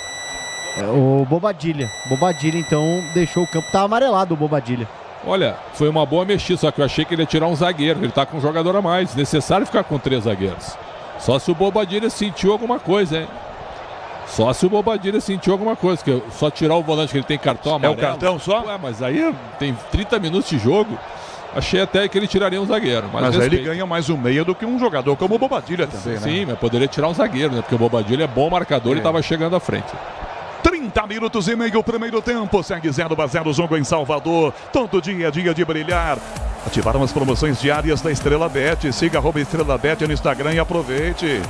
O Bobadilha. Bobadilha, então, deixou o campo. Tá amarelado o Bobadilha. Olha, foi uma boa mexida, só que eu achei que ele ia tirar um zagueiro. Ele tá com um jogador a mais. Necessário ficar com 3 zagueiros. Só se o Bobadilha sentiu alguma coisa, hein? Só se o Bobadilha sentiu alguma coisa, que só tirar o volante que ele tem cartão amarelo. É o cartão só? Mas aí tem 30 minutos de jogo. Achei até que ele tiraria um zagueiro. Mas aí ele ganha mais um meia do que um jogador como o Bobadilha também, Sim, mas poderia tirar um zagueiro, né? Porque o Bobadilha é bom marcador e estava chegando à frente. 30 minutos e meio o primeiro tempo. Segue 0-0 o jogo em Salvador. Todo dia é dia de brilhar. Ativaram as promoções diárias da Estrela Bet. Siga @Estrela Bet no Instagram e aproveite.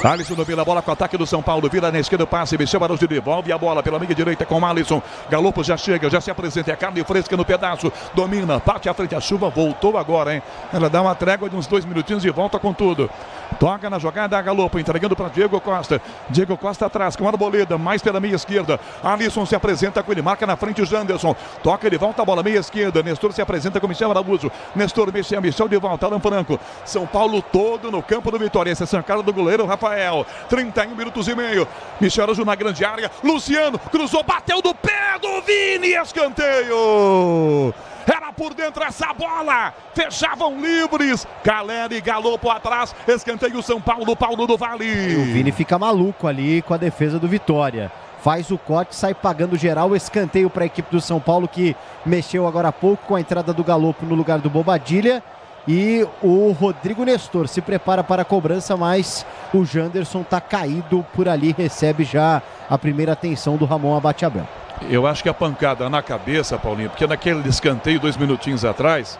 Alisson domina a bola com o ataque do São Paulo, vira na esquerda o passe, Michel Araújo devolve a bola pela meia direita com o Alisson. Galopo já chega, já se apresenta, é carne fresca no pedaço, domina, parte à frente, a chuva voltou agora, hein? Ela dá uma trégua de uns 2 minutinhos e volta com tudo. Toca na jogada a Galopo, entregando para Diego Costa. Diego Costa atrás com a Arboleda, mais pela meia esquerda. Alisson se apresenta com ele, marca na frente o Janderson. Toca, ele volta a bola, meia esquerda. Nestor se apresenta com Michel Araújo. Nestor, Michel de volta, Alan Franco. São Paulo todo no campo do Vitória. Essa é a cara do goleiro Rafael. 31 minutos e meio. Michel Araújo na grande área. Luciano cruzou, bateu do pé do Vini. Escanteio. Era por dentro essa bola. Fechavam livres. Galera e Galopo atrás. Escanteio São Paulo, Paulo do Vale. E o Vini fica maluco ali com a defesa do Vitória. Faz o corte, sai pagando geral. Escanteio para a equipe do São Paulo, que mexeu agora há pouco com a entrada do Galopo no lugar do Bobadilha. E o Rodrigo Nestor se prepara para a cobrança, mas o Janderson está caído por ali. Recebe já a primeira atenção do Ramon Abate-Abel. Eu acho que a pancada na cabeça, Paulinho, porque naquele escanteio 2 minutinhos atrás,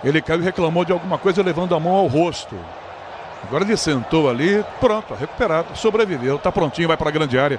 ele caiu e reclamou de alguma coisa levando a mão ao rosto. Agora ele sentou ali, pronto, recuperado, sobreviveu, está prontinho, vai para a grande área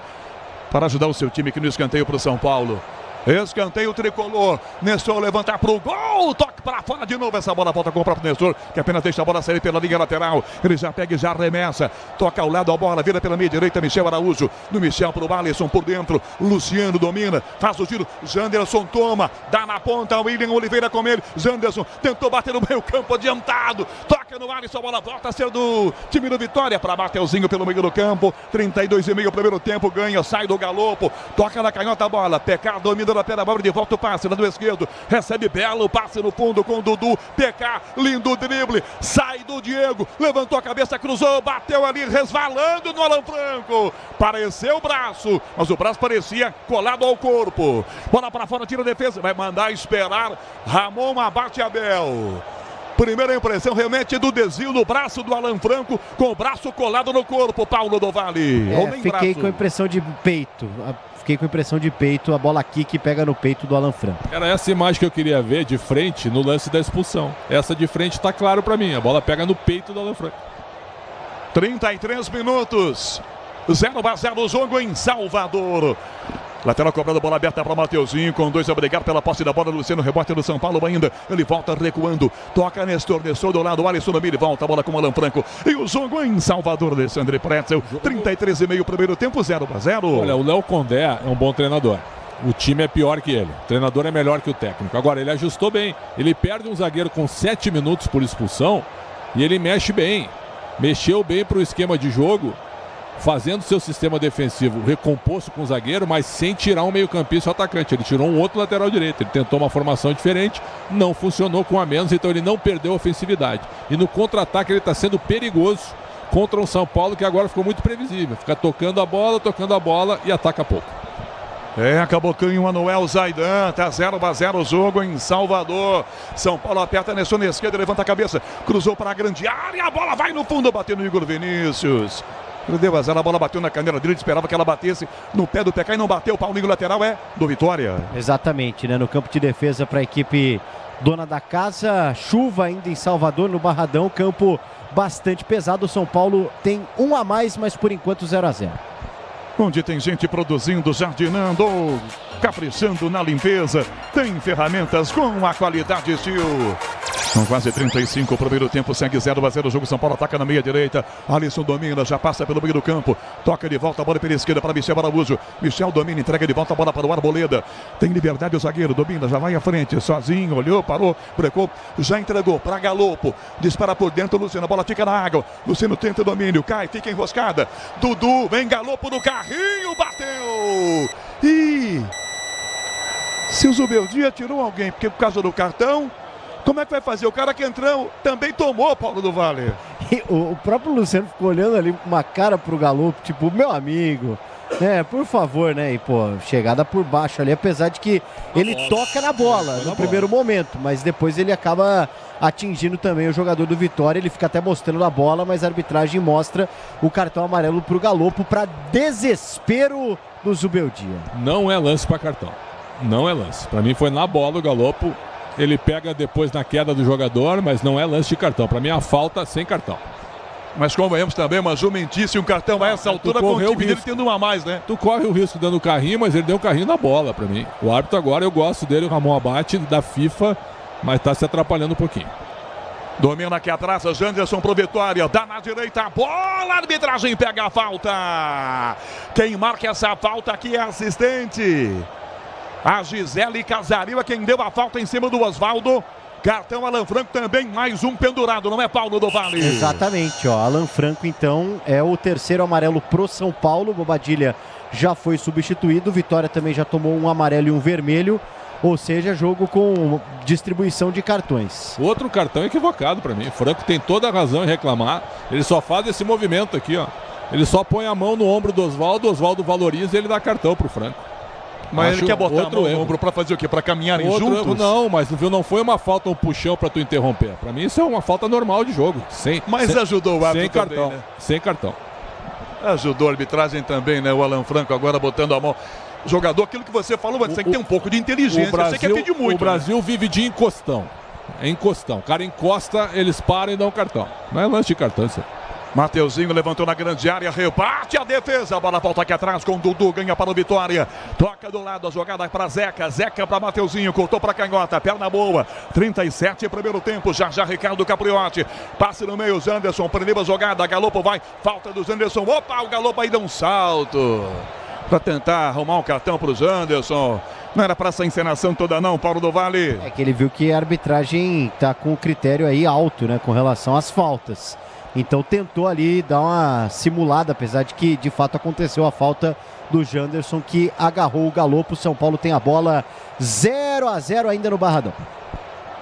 para ajudar o seu time aqui no escanteio para o São Paulo. Escanteio tricolor, Nestor levantar para o gol, toque para fora de novo, essa bola volta com o próprio Nestor, que apenas deixa a bola sair pela linha lateral, ele já pega e já arremessa, toca ao lado a bola, vira pela meia direita, Michel Araújo, do Michel para o Alisson por dentro, Luciano domina, faz o giro, Janderson toma, dá na ponta, William Oliveira com ele, Janderson tentou bater no meio campo adiantado, toca no Alisson, a bola volta a ser do time do Vitória, para Mateuzinho pelo meio do campo, 32,5 o primeiro tempo, ganha, sai do Galopo, toca na canhota a bola, PK domina na pé da bola, de volta o passe, lado esquerdo, recebe belo passe no fundo, fundo com o Dudu. PK, lindo drible. Sai do Diego. Levantou a cabeça, cruzou, bateu ali, resvalando no Alan Franco. Pareceu o braço, mas o braço parecia colado ao corpo. Bola para fora, tira a defesa. Vai mandar esperar. Ramon abate Abel. Primeira impressão realmente do desvio no braço do Alan Franco, com o braço colado no corpo, Paulo do Vale. Fiquei com a impressão de peito. Fiquei com a impressão de peito, a bola aqui que pega no peito do Alan Franco. Era essa imagem que eu queria ver de frente no lance da expulsão. Essa de frente tá claro pra mim, a bola pega no peito do Alan Franco. 33 minutos. 0-0 o jogo em Salvador. Lateral cobrando, bola aberta para Mateuzinho, com 2 a brigar pela posse da bola. Luciano, rebote do São Paulo ainda. Ele volta recuando, toca Nestor do lado, Alisson Domini, volta a bola com o Alan Franco. E o jogo em Salvador, Alexandre Pretzel. 33,5 primeiro tempo, 0-0. Olha, o Léo Condé é um bom treinador. O time é pior que ele. O treinador é melhor que o técnico. Agora, ele ajustou bem. Ele perde um zagueiro com 7 minutos por expulsão e ele mexe bem. Mexeu bem para o esquema de jogo, fazendo seu sistema defensivo recomposto com o zagueiro, mas sem tirar um meio-campista ou atacante. Ele tirou um outro lateral direito. Ele tentou uma formação diferente, não funcionou com a menos, então ele não perdeu a ofensividade. E no contra-ataque ele está sendo perigoso contra um São Paulo que agora ficou muito previsível. Fica tocando a bola e ataca pouco. Acabou canho Manuel Zaidan, tá 0-0 o jogo em Salvador. São Paulo aperta nessa na esquerda, levanta a cabeça, cruzou para a grande área, a bola vai no fundo, bateu no Igor Vinícius. Deu azar, a bola bateu na canela dele, esperava que ela batesse no pé do PK e não bateu. O Paulinho lateral é do Vitória. Exatamente, né? No campo de defesa para a equipe dona da casa, chuva ainda em Salvador, no Barradão, campo bastante pesado. O São Paulo tem um a mais, mas por enquanto 0-0. Onde tem gente produzindo, jardinando, caprichando na limpeza, tem ferramentas com a qualidade Steel. São quase 35, o primeiro tempo segue 0-0 o jogo. São Paulo ataca na meia direita, Alisson domina, já passa pelo meio do campo, toca de volta a bola pela esquerda para Michel Araújo. Michel domina, entrega de volta a bola para o Arboleda, tem liberdade o zagueiro, domina, já vai à frente, sozinho, olhou, parou, brecou, já entregou para Galopo, dispara por dentro, Luciano, a bola fica na água, Luciano tenta o domínio, cai, fica enroscada, Dudu, vem Galopo no carrinho, bateu! E se o Zubeldia tirou alguém, porque por causa do cartão, como é que vai fazer? O cara que entrou também tomou, Paulo do Vale. E o próprio Luciano ficou olhando ali com uma cara pro Galopo, tipo, meu amigo, né, por favor, né, e pô, chegada por baixo ali, apesar de que ele toca na bola no primeiro momento, mas depois ele acaba atingindo também o jogador do Vitória, ele fica até mostrando a bola, mas a arbitragem mostra o cartão amarelo pro Galopo, para desespero do Zubeldia. Não é lance para cartão, não é lance, para mim foi na bola o Galopo. Ele pega depois na queda do jogador, mas não é lance de cartão. Para mim é a falta sem cartão. Mas convenhamos também, uma jumentice, um cartão a essa altura com o time dele tendo uma a mais, né? Tu corre o risco dando carrinho, mas ele deu carrinho na bola para mim. O árbitro agora, eu gosto dele, o Ramon Abate, da FIFA, mas tá se atrapalhando um pouquinho. Domina aqui atrás, a Janderson pro Vitória, dá na direita, a bola, a arbitragem pega a falta. Quem marca essa falta aqui é assistente. A Gisele Casario é quem deu a falta em cima do Osvaldo. Cartão Alan Franco também, mais um pendurado, não é, Paulo do Vale? Exatamente, ó. Alan Franco então é o terceiro amarelo pro São Paulo. Bobadilha já foi substituído, Vitória também já tomou um amarelo e um vermelho. Ou seja, jogo com distribuição de cartões. Outro cartão equivocado para mim. O Franco tem toda a razão em reclamar. Ele só faz esse movimento aqui, ó. Ele só põe a mão no ombro do Osvaldo, o Osvaldo valoriza e ele dá cartão pro Franco. Mas ele quer botar a mão no ombro para fazer o quê? Para caminharem juntos? Erro, não, mas não foi uma falta, um puxão para tu interromper. Para mim isso é uma falta normal de jogo. Mas ajudou o árbitro sem cartão, também, né? Sem cartão. Ajudou a arbitragem também, né? O Alan Franco agora botando a mão. Jogador, aquilo que você falou, mas tem que ter um pouco de inteligência. Brasil, você quer pedir muito. O Brasil vive de encostão. É encostão. O cara encosta, eles param e dão cartão. Não é lance de cartão isso. Mateuzinho levantou na grande área, rebate a defesa, a bola volta aqui atrás com o Dudu, ganha para o Vitória, toca do lado, a jogada para Zeca, Zeca para Mateuzinho, cortou para canhota, perna boa, 37 primeiro tempo, já Ricardo Capriotti, passe no meio, Zanderson, prendeu a jogada, Galopo vai, falta do Zanderson, opa, o Galopo aí deu um salto, para tentar arrumar um cartão para o Zanderson. Não era para essa encenação toda não, Paulo do Vale. É que ele viu que a arbitragem está com o critério aí alto, né, com relação às faltas. Então tentou ali dar uma simulada, apesar de que de fato aconteceu a falta do Janderson, que agarrou o Galopo. São Paulo tem a bola 0-0 ainda no Barradão.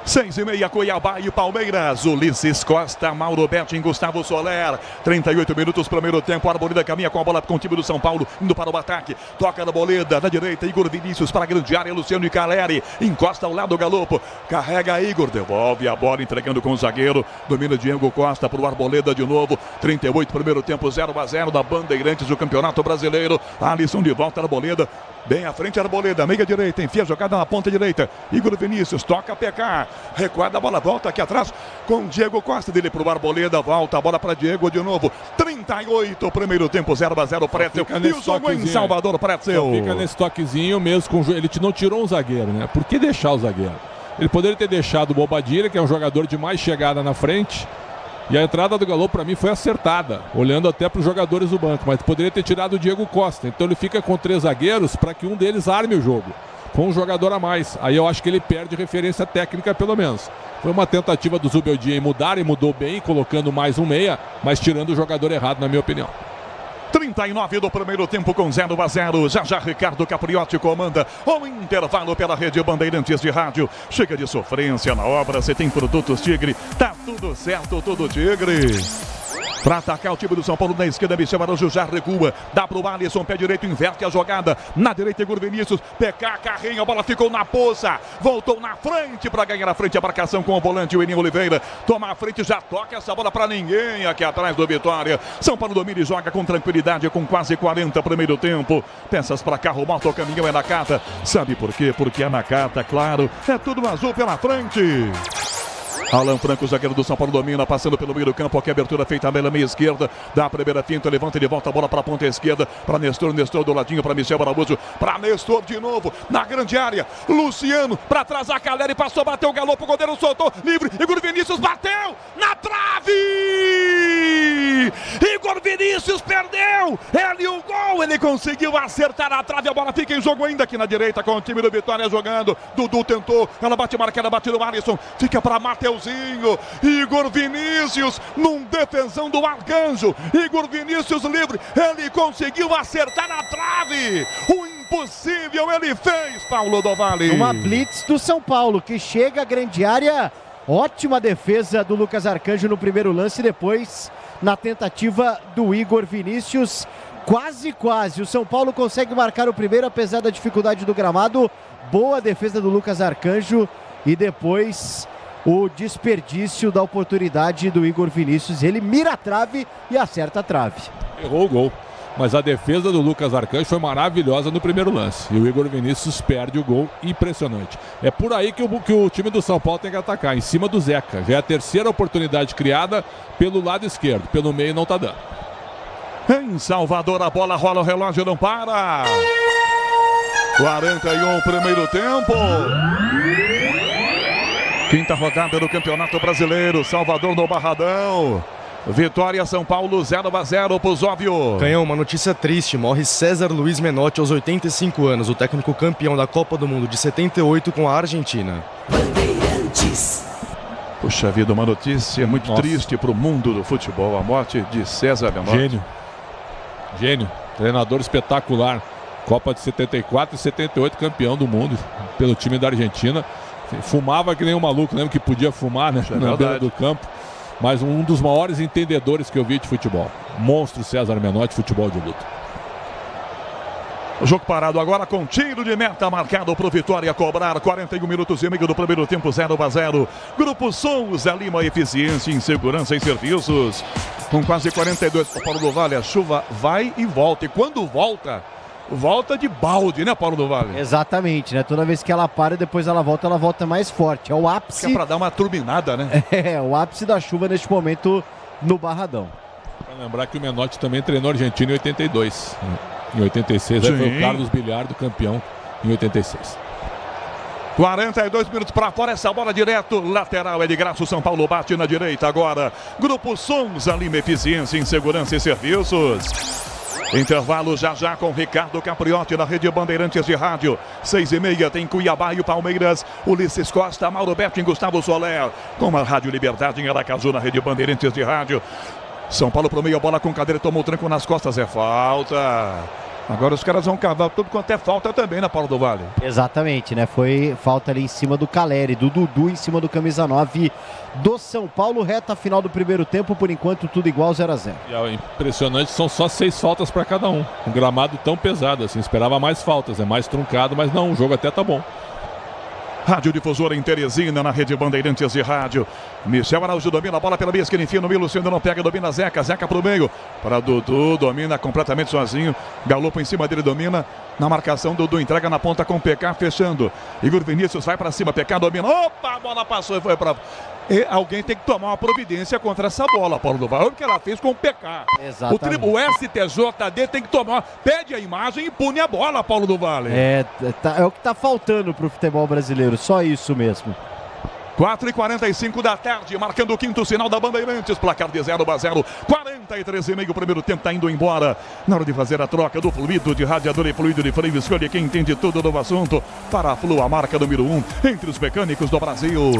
6:30, Cuiabá e Palmeiras. Ulisses Costa, Mauro Betting, Gustavo Soler. 38 minutos, primeiro tempo. Arboleda caminha com a bola com o time do São Paulo, indo para o ataque. Toca na Arboleda, na direita, Igor Vinícius para a grande área, Luciano e Caleri. Encosta ao lado do Galopo. Carrega Igor, devolve a bola, entregando com o zagueiro. Domina Diego Costa para o Arboleda de novo. 38, primeiro tempo, 0-0 da Bandeirantes do Campeonato Brasileiro. Alisson de volta, Arboleda. Bem à frente, Arboleda, meia direita, enfia a jogada na ponta direita. Igor Vinícius, toca a PK. Recuada a bola, volta aqui atrás com Diego Costa, dele para o Arboleda, volta a bola para Diego de novo. 38, primeiro tempo, 0-0, Pretzel. E o jogo em Salvador, Pretzel. Fica nesse toquezinho mesmo, ele não tirou um zagueiro, né? Por que deixar o zagueiro? Ele poderia ter deixado o Bobadilla, que é um jogador de mais chegada na frente. E a entrada do Galo, para mim, foi acertada, olhando até para os jogadores do banco, mas poderia ter tirado o Diego Costa. Então ele fica com 3 zagueiros para que um deles arme o jogo, com um jogador a mais. Aí eu acho que ele perde referência técnica, pelo menos. Foi uma tentativa do Zubeldia em mudar, e mudou bem, colocando mais um meia, mas tirando o jogador errado, na minha opinião. 39 do primeiro tempo com 0-0. Já Ricardo Capriotti comanda o intervalo pela Rede Bandeirantes de Rádio. Chega de sofrência na obra, você tem produtos Tigre, tá tudo certo, tudo Tigre. Para atacar o time do São Paulo na esquerda, Michel Araújo já recua. Dá pro Alisson, pé direito, inverte a jogada. Na direita, Igor Vinícius. PK, carrinho, a bola ficou na poça. Voltou na frente para ganhar a frente. A marcação com o volante, o Eninho Oliveira. Toma a frente, já toca essa bola para ninguém aqui atrás do Vitória. São Paulo domina e joga com tranquilidade, com quase 40 primeiro tempo. Peças para carro, moto, caminhão é Nakata. Sabe por quê? Porque é Nakata, claro. É tudo azul pela frente. Alan Franco, zagueiro do São Paulo, domina, passando pelo meio do campo. Aqui a abertura feita pela meia esquerda. Dá a primeira finta, levanta e volta a bola para a ponta esquerda. Para Nestor, Nestor do ladinho para Michel Araújo. Para Nestor de novo, na grande área. Luciano, para trás a Caleri, passou, bateu o Galopo, o goleiro soltou, livre. Igor Vinícius bateu na trave! Igor Vinícius perdeu! Ele o gol, ele conseguiu acertar a trave. A bola fica em jogo ainda aqui na direita com o time do Vitória jogando. Dudu tentou, ela bate marcada, bate no Alisson. Fica para Mateus. Igor Vinícius num defensão do Arcanjo. Igor Vinícius livre, ele conseguiu acertar na trave. O impossível ele fez, Paulo do Vale. Uma blitz do São Paulo que chega à grande área. Ótima defesa do Lucas Arcanjo no primeiro lance, depois na tentativa do Igor Vinícius. Quase. O São Paulo consegue marcar o primeiro, apesar da dificuldade do gramado. Boa defesa do Lucas Arcanjo e depois o desperdício da oportunidade do Igor Vinícius. Ele mira a trave e acerta a trave. Errou o gol, mas a defesa do Lucas Arcanjo foi maravilhosa no primeiro lance. E o Igor Vinícius perde o gol, impressionante. É por aí que o time do São Paulo tem que atacar, em cima do Zeca. Já é a terceira oportunidade criada pelo lado esquerdo, pelo meio não tá dando. Em Salvador a bola rola, o relógio não para. 41 primeiro tempo. Quinta rodada do Campeonato Brasileiro, Salvador no Barradão. Vitória São Paulo 0-0 pro Zóvio. Canhão, uma notícia triste. Morre César Luiz Menotti aos 85 anos, o técnico campeão da Copa do Mundo de 78 com a Argentina. Bandeirantes. Puxa vida, uma notícia muito triste pro mundo do futebol. A morte de César Menotti. Gênio. Treinador espetacular. Copa de 74 e 78, campeão do mundo pelo time da Argentina. Fumava que nem um maluco, lembra que podia fumar, né? Na beira do campo. Mas um dos maiores entendedores que eu vi de futebol. Monstro César Menotti, futebol de luta. O jogo parado agora com tiro de meta marcado para o Vitória cobrar. 41 minutos e meio do primeiro tempo, 0-0. Grupo Souza Lima, eficiência em segurança e serviços. Com quase 42. Paulo do Vale, a chuva vai e volta. E quando volta de balde, né, Paulo do Vale? Exatamente, né? Toda vez que ela para e depois ela volta mais forte. É o ápice. É para dar uma turbinada, né? É, o ápice da chuva neste momento no Barradão. Para lembrar que o Menotti também treinou a Argentina em 82. Em 86, foi o Carlos Bilhardo campeão em 86. 42 minutos para fora, essa bola direto, lateral é de graça, o São Paulo bate na direita agora. Grupo Souza Lima, eficiência em segurança e serviços. Intervalo já com Ricardo Capriotti na Rede Bandeirantes de Rádio. 6h30 tem Cuiabá e o Palmeiras. Ulisses Costa, Mauro Betting, Gustavo Soler. Com a Rádio Liberdade em Aracaju na Rede Bandeirantes de Rádio. São Paulo pro meio, a bola com cadeira, tomou o tranco nas costas, é falta. Agora os caras vão cavar tudo quanto é falta também na Paulo do Vale. Exatamente, né? Foi falta ali em cima do Caleri, do Dudu em cima do camisa 9 do São Paulo. Reta final do primeiro tempo, por enquanto tudo igual, 0-0. E é impressionante, são só 6 faltas para cada um. Um gramado tão pesado assim, esperava mais faltas, é mais truncado, mas não, o jogo até tá bom. Rádio Difusora em Teresina, na rede Bandeirantes de Rádio. Michel Araújo domina a bola pela meia esquerda, enfia no meio, Luciano não pega, domina Zeca pro meio, para Dudu, domina completamente sozinho, Galopo em cima dele, domina, na marcação, Dudu entrega na ponta com o PK, fechando, Igor Vinícius vai para cima, PK domina, opa, a bola passou e foi para... E alguém tem que tomar uma providência contra essa bola, Paulo do Vale. Olha o que ela fez com o PK. Exatamente. O STJD tem que tomar, pede a imagem e pune a bola, Paulo do Vale. É o que tá faltando pro futebol brasileiro, só isso mesmo. 4h45 da tarde, marcando o quinto sinal da Bandeirantes, placar de 0-0, 43,5, o primeiro tempo tá indo embora. Na hora de fazer a troca do fluido de radiador e fluido de freio, escolha quem entende tudo do assunto. Para a Flu, a marca número 1 entre os mecânicos do Brasil.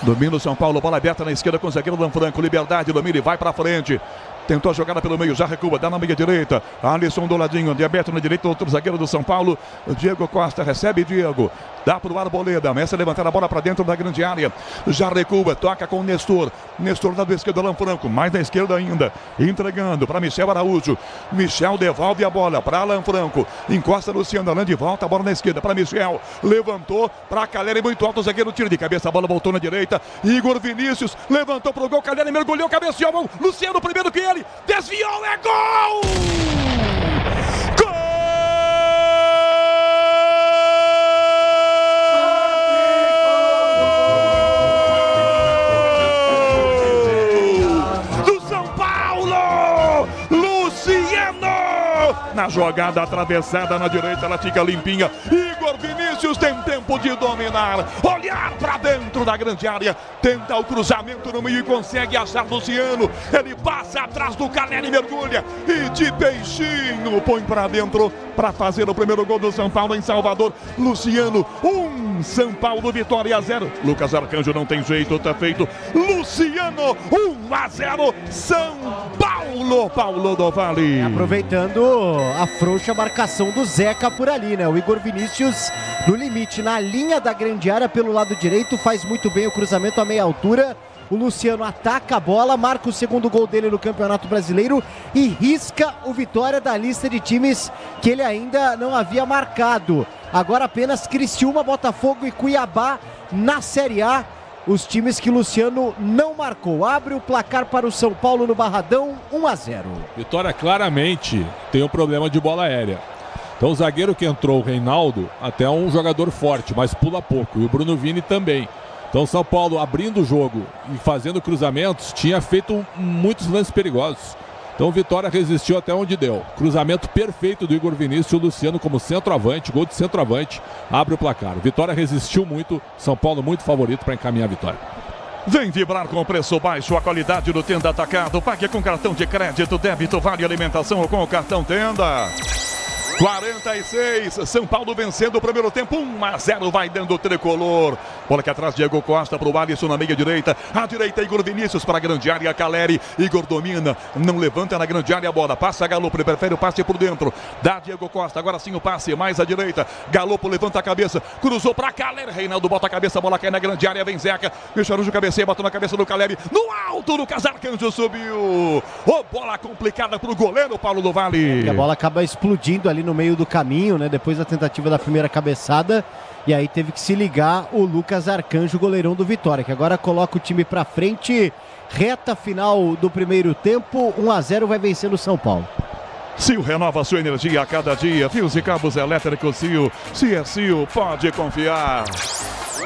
Domina o São Paulo, bola aberta na esquerda com o zagueiro Lanfranco, liberdade, domina e vai pra frente. Tentou a jogada pelo meio, já recua, dá na meia direita. Alisson do ladinho, de aberto na direita, outro zagueiro do São Paulo. Diego Costa recebe Diego. Dá pro Arboleda, começa a levantar a bola para dentro da grande área. Já recua, toca com o Nestor. Nestor lado esquerdo, Alan Franco, mais na esquerda ainda. Entregando para Michel Araújo. Michel devolve a bola para Alan Franco. Encosta Luciano, Alan de volta, a bola na esquerda para Michel. Levantou para Caleri, muito alto, o zagueiro tira de cabeça, a bola voltou na direita. Igor Vinícius levantou pro gol, Caleri mergulhou, cabeceou. Luciano primeiro que ele. Desviou, é gol! Gol! Do São Paulo! Luciano! Na jogada atravessada na direita, ela fica limpinha. Igor Vinícius tem tempo de dominar, olhar para dentro da grande área, tenta o cruzamento no meio e consegue achar Luciano. Ele passa atrás do Caleri, mergulha e de peixinho põe para dentro para fazer o primeiro gol do São Paulo em Salvador. Luciano, 1, São Paulo, Vitória 0. Lucas Arcanjo não tem jeito, tá feito. Luciano, 1-0, São Paulo, Paulo do Vale. Aproveitando a frouxa marcação do Zeca por ali, né? O Igor Vinícius no limite, na linha da grande área pelo lado direito, faz muito bem o cruzamento a meia altura. O Luciano ataca a bola, marca o segundo gol dele no Campeonato Brasileiro e risca o Vitória da lista de times que ele ainda não havia marcado. Agora apenas Criciúma, Botafogo e Cuiabá na Série A, os times que Luciano não marcou. Abre o placar para o São Paulo no Barradão, 1-0. Vitória claramente tem um problema de bola aérea. Então o zagueiro que entrou, o Reinaldo, até é um jogador forte, mas pula pouco. E o Bruno Vini também. Então o São Paulo abrindo o jogo e fazendo cruzamentos, tinha feito muitos lances perigosos. Então o Vitória resistiu até onde deu. Cruzamento perfeito do Igor Vinícius, o Luciano como centroavante, gol de centroavante, abre o placar. Vitória resistiu muito, São Paulo muito favorito para encaminhar a vitória. Vem vibrar com preço baixo, a qualidade do Tenda Atacado. Pague com cartão de crédito, débito, vale alimentação ou com o cartão Tenda. 46, São Paulo vencendo o primeiro tempo, 1-0, vai dando o tricolor. Bola que atrás, Diego Costa para o Alisson na meia direita. À direita, Igor Vinícius para a grande área, Caleri. Igor domina, não levanta na grande área a bola. Passa Galopo, prefere o passe por dentro. Dá Diego Costa, agora sim o passe, mais à direita. Galopo levanta a cabeça, cruzou para Caleri. Reinaldo bota a cabeça, a bola cai na grande área, vem Zeca. Micharujo cabeceia, bateu na cabeça do Caleri. No alto, Lucas Arcanjo subiu. Bola complicada para o goleiro Paulo do Vale. E a bola acaba explodindo ali no meio do caminho, né? Depois da tentativa da primeira cabeçada, e aí teve que se ligar o Lucas Arcanjo, goleirão do Vitória, que agora coloca o time pra frente. Reta final do primeiro tempo, 1-0, vai vencendo o São Paulo. Sil renova sua energia a cada dia. Fios e cabos elétricos Sil. Se é Sil, pode confiar.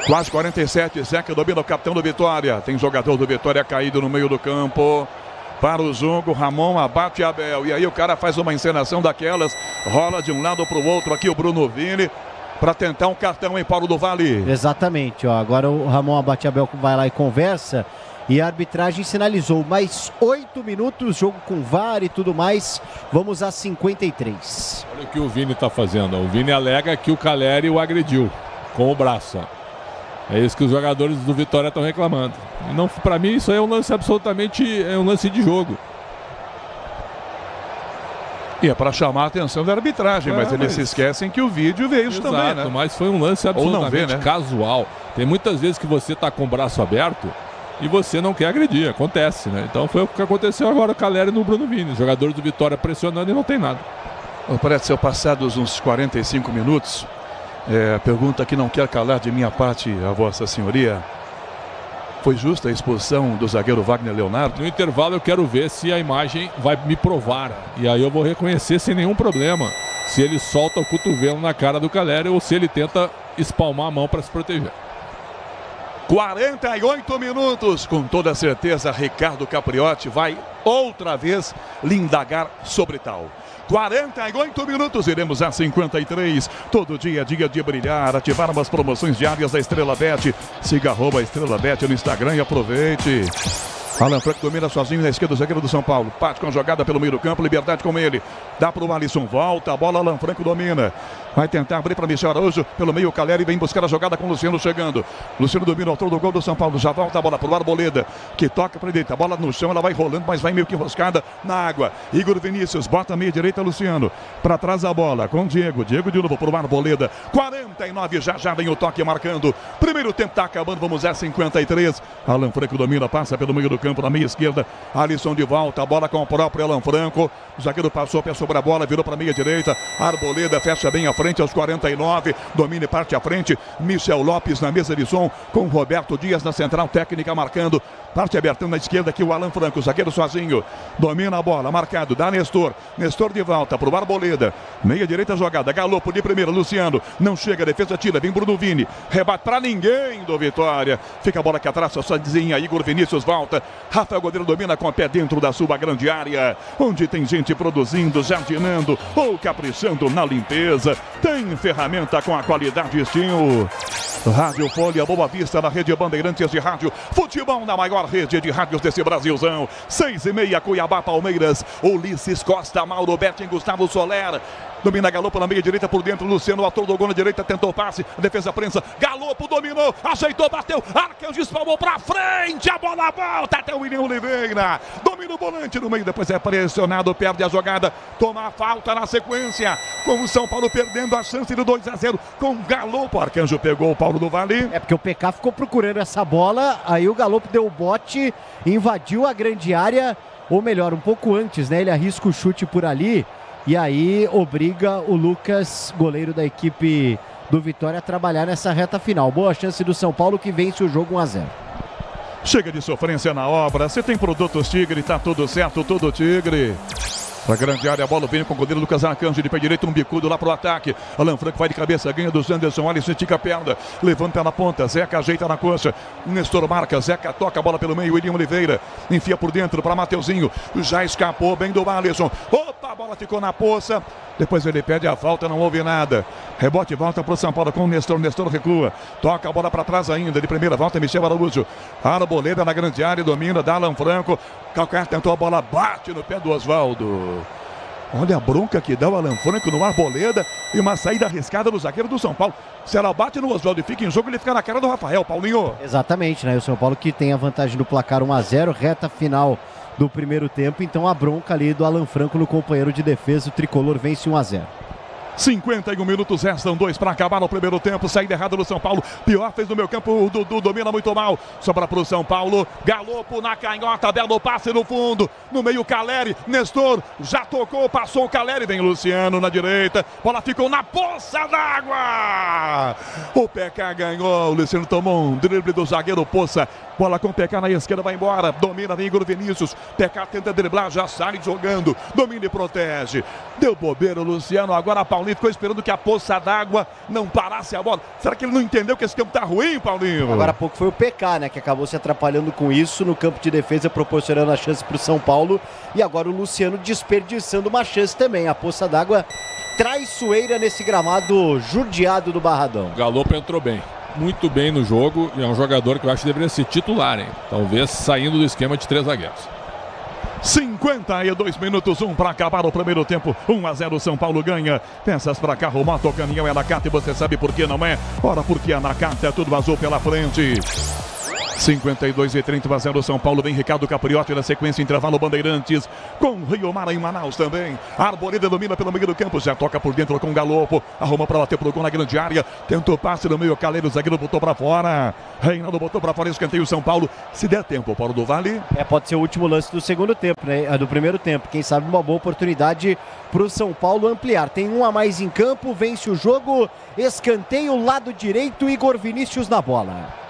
Quase 47, Zeca domina o capitão do Vitória. Tem jogador do Vitória caído no meio do campo. Para o jogo, Ramon abate Abel. E aí o cara faz uma encenação daquelas. Rola de um lado para o outro. Aqui o Bruno Vini para tentar um cartão em Paulo do Vale. Exatamente, ó. Agora o Ramon abate Abel vai lá e conversa. E a arbitragem sinalizou mais 8 minutos, jogo com VAR e tudo mais. Vamos a 53. Olha o que o Vini está fazendo. O Vini alega que o Caleri o agrediu com o braço. É isso que os jogadores do Vitória estão reclamando. Não, para mim isso aí é um lance absolutamente, é um lance de jogo. E é para chamar a atenção da arbitragem, mas eles se esquecem que o vídeo veio isso também, né? Mas foi um lance absolutamente casual. Tem muitas vezes que você tá com o braço aberto e você não quer agredir, acontece, né? Então foi o que aconteceu agora com o Caleri no Bruno Vini. Jogadores do Vitória pressionando e não tem nada. Parece ser passados uns 45 minutos. Pergunta que não quer calar de minha parte a Vossa Senhoria. Foi justa a expulsão do zagueiro Wagner Leonardo? No intervalo eu quero ver se a imagem vai me provar. E aí eu vou reconhecer sem nenhum problema se ele solta o cotovelo na cara do Caleri ou se ele tenta espalmar a mão para se proteger. 48 minutos, com toda certeza Ricardo Capriotti vai outra vez lhe indagar sobre tal. 48 minutos, iremos a 53. Todo dia é dia de brilhar, ativar umas promoções diárias da Estrela Bet. Siga @Estrela Bet no Instagram e aproveite. Alan Franco domina sozinho na esquerda, o zagueiro do São Paulo. Parte com a jogada pelo meio do campo, liberdade com ele. Dá para o Alisson, volta, a bola, Alan Franco domina. Vai tentar abrir para Michel Araújo, pelo meio o Caleri vem buscar a jogada com o Luciano chegando. Luciano domina o autor do gol do São Paulo, já volta a bola para o Arboleda, que toca para direita. A bola no chão, ela vai rolando, mas vai meio que enroscada na água. Igor Vinícius, bota a meia direita, Luciano. Para trás a bola com Diego. Diego de novo para o Arboleda. 49, já vem o toque marcando. Primeiro tempo está acabando, vamos a 53. Alan Franco domina, passa pelo meio do campo, na meia esquerda. Alisson de volta, a bola com o próprio Alan Franco. O zagueiro passou, pé sobre a bola, virou para a meia direita. Arboleda fecha bem à frente aos 49. Domina e parte à frente. Michel Lopes na mesa de som, com Roberto Dias na central técnica marcando. Parte abertando na esquerda aqui o Alan Franco, zagueiro sozinho. Domina a bola, marcado, dá Nestor. Nestor de volta para o Arboleda. Meia direita jogada, Galopo de primeira, Luciano. Não chega, defesa tira, vem Bruno Vini. Rebate para ninguém do Vitória. Fica a bola que atrás, só desenha. Igor Vinícius volta. Rafael Godeiro domina com o pé dentro da sua grande área, onde tem gente produzindo, jardinando ou caprichando na limpeza. Tem ferramenta com a qualidade Steel. Rádio Folha Boa Vista na rede Bandeirantes de Rádio. Futebol na maior rede de rádios desse Brasilzão. 6h30, Cuiabá, Palmeiras. Ulisses Costa, Mauro Betting, Gustavo Soler. Domina Galopo na meia direita por dentro. Luciano, autor do gol na direita, tentou passe. A defesa prensa. Galopo dominou, ajeitou, bateu. Arcanjo espalmou pra frente. A bola volta até o William Oliveira. Domina o volante no meio, depois é pressionado, perde a jogada. Toma a falta na sequência. Com o São Paulo perdendo a chance do 2-0 com Galopo. Arcanjo pegou o Paulo do Vale. É porque o PK ficou procurando essa bola. Aí o Galopo deu o bote, invadiu a grande área. Ou melhor, um pouco antes, né? Ele arrisca o chute por ali. E aí obriga o Lucas, goleiro da equipe do Vitória, a trabalhar nessa reta final. Boa chance do São Paulo, que vence o jogo 1-0. Chega de sofrência na obra. Você tem produtos Tigre, tá tudo certo, tudo Tigre. Pra grande área, a bola vem com o goleiro Lucas Arcanjo, de pé direito, um bicudo lá pro ataque. Alan Franco vai de cabeça, ganha do Janderson, Alisson estica a perna, levanta na ponta, Zeca ajeita na coxa, Nestor marca, Zeca toca a bola pelo meio, William Oliveira enfia por dentro para Mateuzinho, já escapou bem do Alisson. Opa, a bola ficou na poça, depois ele pede a falta, não houve nada. Rebote, volta pro São Paulo com o Nestor, Nestor recua, toca a bola para trás ainda, de primeira volta, Michel Araújo. Arboleda na grande área, domina, dá Alan Franco, Calcaia tentou a bola, bate no pé do Oswaldo. Olha a bronca que dá o Alan Franco no Arboleda e uma saída arriscada do zagueiro do São Paulo. Se ela bate no Oswaldo e fica em jogo, ele fica na cara do Rafael, Paulinho. Exatamente, né? O São Paulo que tem a vantagem do placar 1-0, reta final do primeiro tempo. Então a bronca ali do Alan Franco no companheiro de defesa, o tricolor vence 1-0. 51 minutos, restam 2 para acabar no primeiro tempo. Saída errada do São Paulo. Pior fez no meu campo. O Dudu domina muito mal. Sobra para o São Paulo. Galopo na canhota. Belo passe no fundo. No meio, Caleri. Nestor já tocou. Passou o Caleri. Vem Luciano na direita. Bola ficou na poça d'água. O PK ganhou. O Luciano tomou um drible do zagueiro Poça. Bola com o PK na esquerda. Vai embora. Domina. Vem Igor Vinícius. PK tenta driblar. Já sai jogando. Domina e protege. Deu bobeira o Luciano. Agora Paulinho ficou esperando que a poça d'água não parasse a bola. Será que ele não entendeu que esse campo tá ruim, Paulinho? Agora há pouco foi o PK, né, que acabou se atrapalhando com isso no campo de defesa, proporcionando a chance para o São Paulo. E agora o Luciano desperdiçando uma chance também. A poça d'água traiçoeira nesse gramado judiado do Barradão. Galopo entrou bem, muito bem no jogo, e é um jogador que eu acho que deveria ser titular, hein? Talvez saindo do esquema de 3 zagueiros. 52 minutos, 1 para acabar o primeiro tempo. 1-0, São Paulo ganha. Peças para carro, moto, caminhão é Nakata, e você sabe por que não é? Ora, porque a Nakata é tudo azul pela frente. 52-30, 1-0 São Paulo. Vem Ricardo Capriotti na sequência, intervalo Bandeirantes com Rio Mar em Manaus também. Arboleda domina pelo meio do campo, já toca por dentro com o Galopo. Arruma para bater pro gol na grande área. Tentou passe no meio, Caleiro, o zagueiro botou para fora. Reinaldo botou para fora, escanteio São Paulo. Se der tempo, Paulo do Vale. Pode ser o último lance do segundo tempo, né? Do primeiro tempo. Quem sabe uma boa oportunidade para o São Paulo ampliar. Tem um a mais em campo, vence o jogo. Escanteio, lado direito, Igor Vinícius na bola.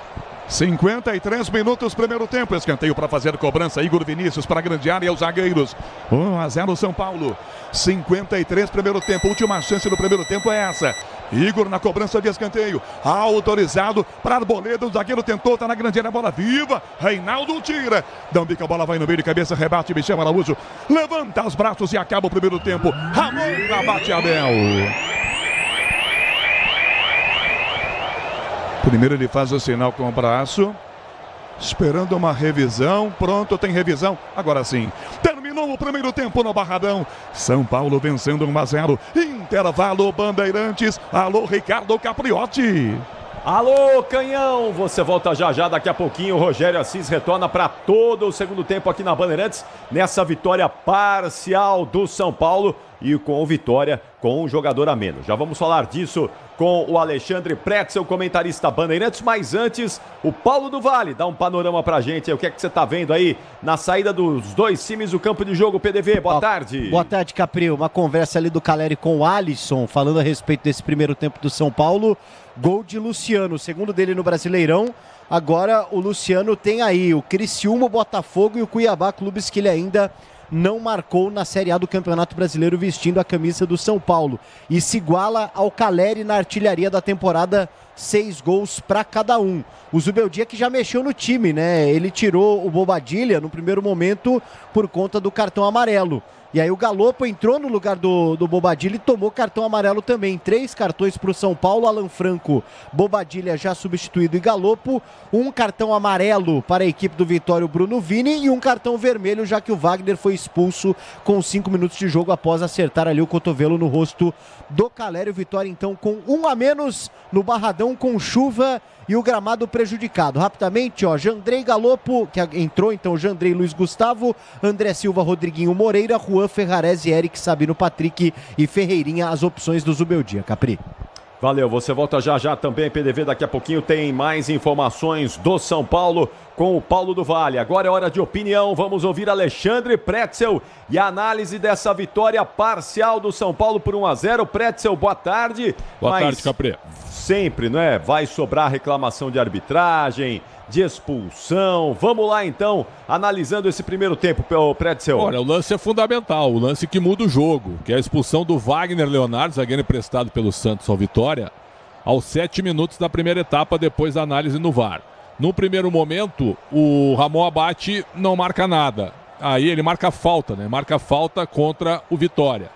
53 minutos, primeiro tempo. Escanteio para fazer cobrança. Igor Vinícius para a grande área, os zagueiros. 1-0 São Paulo. 53 primeiro tempo. Última chance do primeiro tempo é essa. Igor na cobrança de escanteio. Autorizado para Arboleda. O zagueiro tentou, tá na grande área, bola viva. Reinaldo tira. Dá um bico, a bola vai no meio de cabeça, rebate Michel Araújo. Levanta os braços e acaba o primeiro tempo. Ramon abate Abel. Primeiro ele faz o sinal com o braço, esperando uma revisão. Pronto, tem revisão. Agora sim. Terminou o primeiro tempo no Barradão. São Paulo vencendo 1-0. Intervalo Bandeirantes. Alô, Ricardo Capriotti. Alô, Canhão! Você volta já daqui a pouquinho. O Rogério Assis retorna para todo o segundo tempo aqui na Bandeirantes, nessa vitória parcial do São Paulo e com vitória com um jogador a menos. Já vamos falar disso com o Alexandre Pretzel, comentarista Bandeirantes, mas antes, o Paulo do Vale dá um panorama pra gente. O que é que você tá vendo aí na saída dos dois times do campo de jogo, PDV? Boa tarde. Boa tarde, Capri. Uma conversa ali do Caleri com o Alisson, falando a respeito desse primeiro tempo do São Paulo. Gol de Luciano, segundo dele no Brasileirão. Agora o Luciano tem aí o Criciúma, o Botafogo e o Cuiabá, clubes que ele ainda não marcou na Série A do Campeonato Brasileiro vestindo a camisa do São Paulo. E se iguala ao Caleri na artilharia da temporada, 6 gols para cada um. O Zubeldia que já mexeu no time, né? Ele tirou o Bobadilla no primeiro momento por conta do cartão amarelo. E aí o Galopo entrou no lugar do Bobadilla e tomou cartão amarelo também. 3 cartões para o São Paulo, Alan Franco, Bobadilla já substituído e Galopo. 1 cartão amarelo para a equipe do Vitória, Bruno Vini, e 1 cartão vermelho, já que o Wagner foi expulso com 5 minutos de jogo após acertar ali o cotovelo no rosto do Caleri. O Vitória então com 1 a menos no Barradão, com chuva e o gramado prejudicado. Rapidamente, ó, Jandrei, Galopo, que entrou então, Jandrei, Luiz Gustavo, André Silva, Rodriguinho Moreira, Juan Ferrarese, Eric, Sabino Patrick e Ferreirinha, as opções do Zubeldia. Capri. Valeu, você volta já também, PDV, daqui a pouquinho tem mais informações do São Paulo com o Paulo do Vale. Agora é hora de opinião, vamos ouvir Alexandre Pretzel e a análise dessa vitória parcial do São Paulo por 1-0. Pretzel, boa tarde. Boa tarde, Capri. Sempre, não é? Vai sobrar reclamação de arbitragem, de expulsão. Vamos lá então, analisando esse primeiro tempo, Pretzel. Olha, o lance é fundamental, o lance que muda o jogo, que é a expulsão do Wagner Leonardo, zagueiro emprestado pelo Santos ao Vitória, aos 7 minutos da primeira etapa, depois da análise no VAR. No primeiro momento, o Ramon Abate não marca nada. Aí ele marca falta, né? Marca falta contra o Vitória,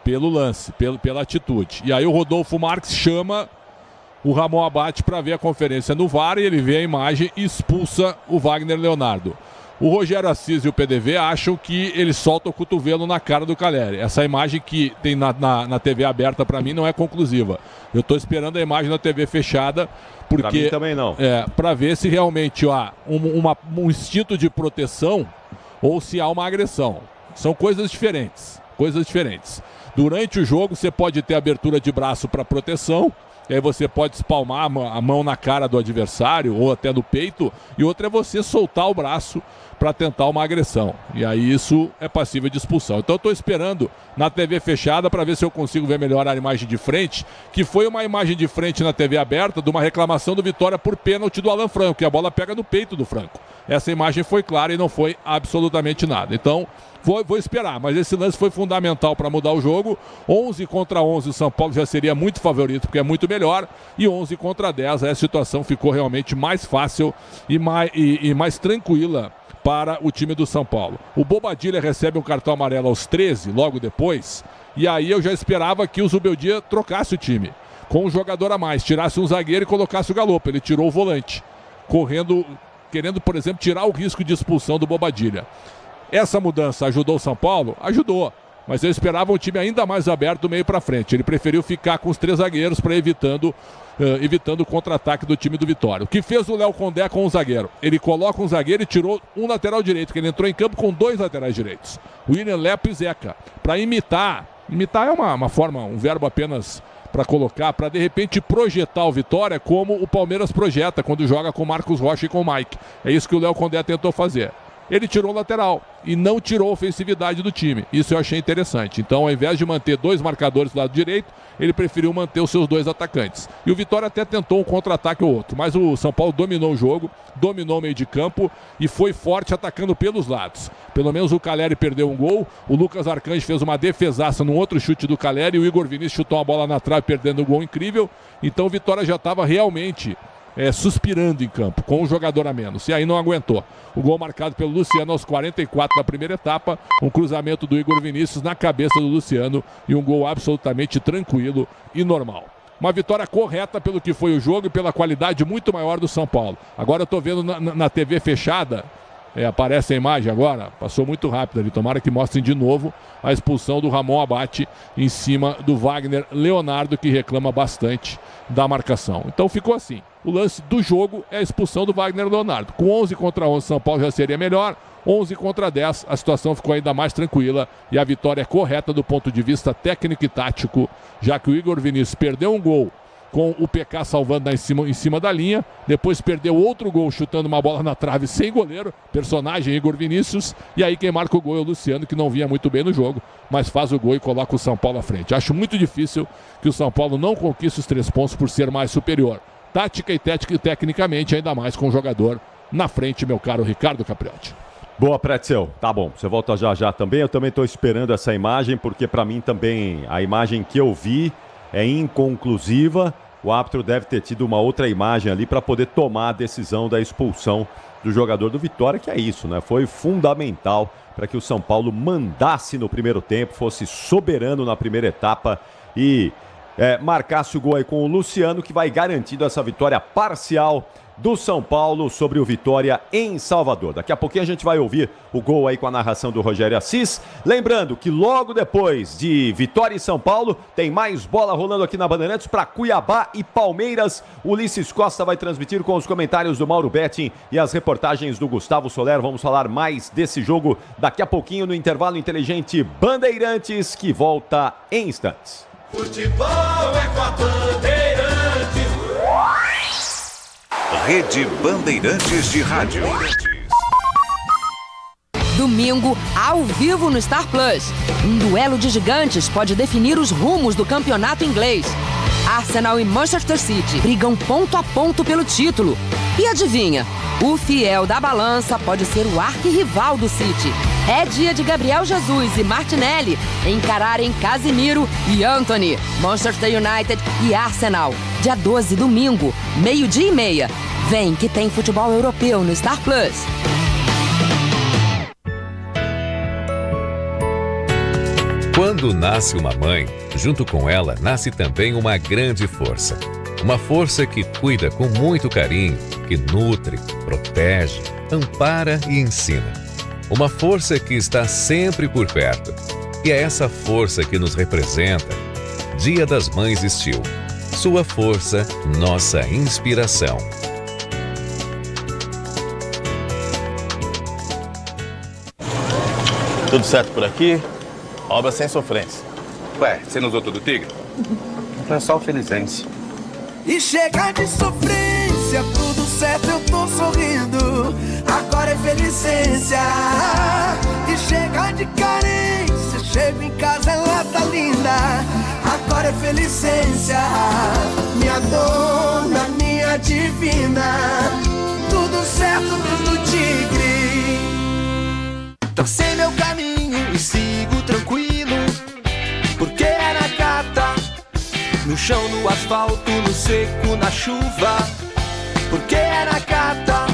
pelo lance, pela atitude. E aí o Rodolfo Marques chama o Ramon Abate para ver a conferência no VAR e ele vê a imagem e expulsa o Wagner Leonardo. O Rogério Assis e o PDV acham que ele solta o cotovelo na cara do Caleri. Essa imagem que tem na TV aberta para mim não é conclusiva. Eu estou esperando a imagem na TV fechada, porque pra mim também não. Para ver se realmente há um instinto de proteção ou se há uma agressão. São coisas diferentes. Durante o jogo você pode ter abertura de braço para proteção. E aí você pode espalmar a mão na cara do adversário ou até no peito. E outra é você soltar o braço para tentar uma agressão. E aí isso é passível de expulsão. Então eu estou esperando na TV fechada para ver se eu consigo ver melhor a imagem de frente, que foi uma imagem de frente na TV aberta de uma reclamação do Vitória por pênalti do Alan Franco, que a bola pega no peito do Franco. Essa imagem foi clara e não foi absolutamente nada. Então vou esperar, mas esse lance foi fundamental para mudar o jogo. 11 contra 11, o São Paulo já seria muito favorito, porque é muito melhor, e 11 contra 10, a situação ficou realmente mais fácil e mais tranquila para o time do São Paulo. O Bobadilla recebe um cartão amarelo aos 13, logo depois, e aí eu já esperava que o Zubeldia trocasse o time, com um jogador a mais, tirasse um zagueiro e colocasse o Galopo. Ele tirou o volante, querendo, por exemplo, tirar o risco de expulsão do Bobadilla. Essa mudança ajudou o São Paulo? Ajudou. Mas eu esperava um time ainda mais aberto do meio para frente. Ele preferiu ficar com os 3 zagueiros para evitando o contra-ataque do time do Vitória. O que fez o Léo Condé com o zagueiro? Ele coloca um zagueiro e tirou um lateral direito, que ele entrou em campo com 2 laterais direitos. William Lepo e Zeca. Para imitar. Imitar é uma forma, um verbo apenas para colocar, para de repente projetar o Vitória como o Palmeiras projeta quando joga com o Marcos Rocha e com o Mike. É isso que o Léo Condé tentou fazer. Ele tirou o lateral e não tirou a ofensividade do time. Isso eu achei interessante. Então, ao invés de manter 2 marcadores do lado direito, ele preferiu manter os seus 2 atacantes. E o Vitória até tentou um contra-ataque ou outro, mas o São Paulo dominou o jogo, dominou o meio de campo e foi forte atacando pelos lados. Pelo menos o Calleri perdeu um gol, o Lucas Arcanjo fez uma defesaça num outro chute do Calleri e o Igor Vinícius chutou uma bola na trave perdendo um gol incrível. Então o Vitória já estava realmente suspirando em campo, com um jogador a menos, e aí não aguentou. O gol marcado pelo Luciano aos 44 da primeira etapa, um cruzamento do Igor Vinícius na cabeça do Luciano e um gol absolutamente tranquilo e normal. Uma vitória correta pelo que foi o jogo e pela qualidade muito maior do São Paulo. Agora eu estou vendo na TV fechada, aparece a imagem agora, passou muito rápido ali, tomara que mostrem de novo a expulsão do Ramon Abate em cima do Wagner Leonardo, que reclama bastante da marcação. Então ficou assim, o lance do jogo é a expulsão do Wagner Leonardo. Com 11 contra 11 São Paulo já seria melhor, 11 contra 10 a situação ficou ainda mais tranquila e a vitória é correta do ponto de vista técnico e tático, já que o Igor Vinícius perdeu um gol com o PK salvando em cima da linha, depois perdeu outro gol chutando uma bola na trave sem goleiro, personagem Igor Vinícius, e aí quem marca o gol é o Luciano, que não vinha muito bem no jogo, mas faz o gol e coloca o São Paulo à frente. Acho muito difícil que o São Paulo não conquiste os 3 pontos por ser mais superior, tática e tecnicamente, ainda mais com o jogador na frente, meu caro Ricardo Capriotti. Boa, Pretzel. Tá bom, você volta já também. Eu também estou esperando essa imagem, porque para mim também a imagem que eu vi é inconclusiva. O árbitro deve ter tido uma outra imagem ali para poder tomar a decisão da expulsão do jogador do Vitória, que é isso, né? Foi fundamental para que o São Paulo mandasse no primeiro tempo, fosse soberano na primeira etapa e marcasse o gol aí com o Luciano, que vai garantindo essa vitória parcial do São Paulo sobre o Vitória em Salvador. Daqui a pouquinho a gente vai ouvir o gol aí com a narração do Rogério Assis. Lembrando que logo depois de Vitória e São Paulo, tem mais bola rolando aqui na Bandeirantes para Cuiabá e Palmeiras. O Ulisses Costa vai transmitir com os comentários do Mauro Betting e as reportagens do Gustavo Soler. Vamos falar mais desse jogo daqui a pouquinho no intervalo inteligente Bandeirantes, que volta em instantes. Futebol é com a Bandeirantes. Rede Bandeirantes de Rádio. Domingo, ao vivo no Star Plus. Um duelo de gigantes pode definir os rumos do campeonato inglês. Arsenal e Manchester City brigam ponto a ponto pelo título. E adivinha? O fiel da balança pode ser o arquirrival do City. É dia de Gabriel Jesus e Martinelli encararem Casemiro e Antony. Manchester United e Arsenal. Dia 12, domingo, 12:30. Vem que tem futebol europeu no Star Plus. Quando nasce uma mãe, junto com ela nasce também uma grande força. Uma força que cuida com muito carinho, que nutre, protege, ampara e ensina. Uma força que está sempre por perto. E é essa força que nos representa. Dia das Mães Steel. Sua força, nossa inspiração. Tudo certo por aqui? Obra sem sofrência. Ué, você não usou todo o Tigre? É só o Felizense. E chega de sofrência, tudo certo, eu tô sorrindo. Agora é felicência. E chega de carência, chego em casa, ela tá linda. Agora é felicência. Minha dona, minha divina. Tudo certo, tudo Tigre. Tracei meu caminho e sigo tranquilo, porque é na Cata. No chão, no asfalto, no seco, na chuva, porque é na Cata.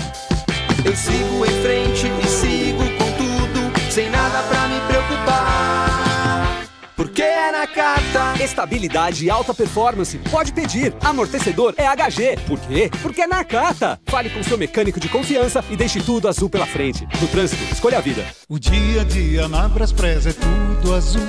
Eu sigo em frente e sigo com tudo, sem nada pra me preocupar. Porque é na Cata, Estabilidade e alta performance. Pode pedir. Amortecedor é HG. Por quê? Porque é Nakata. Fale com seu mecânico de confiança e deixe tudo azul pela frente. No trânsito, escolha a vida. O dia a dia na Braspress é tudo azul.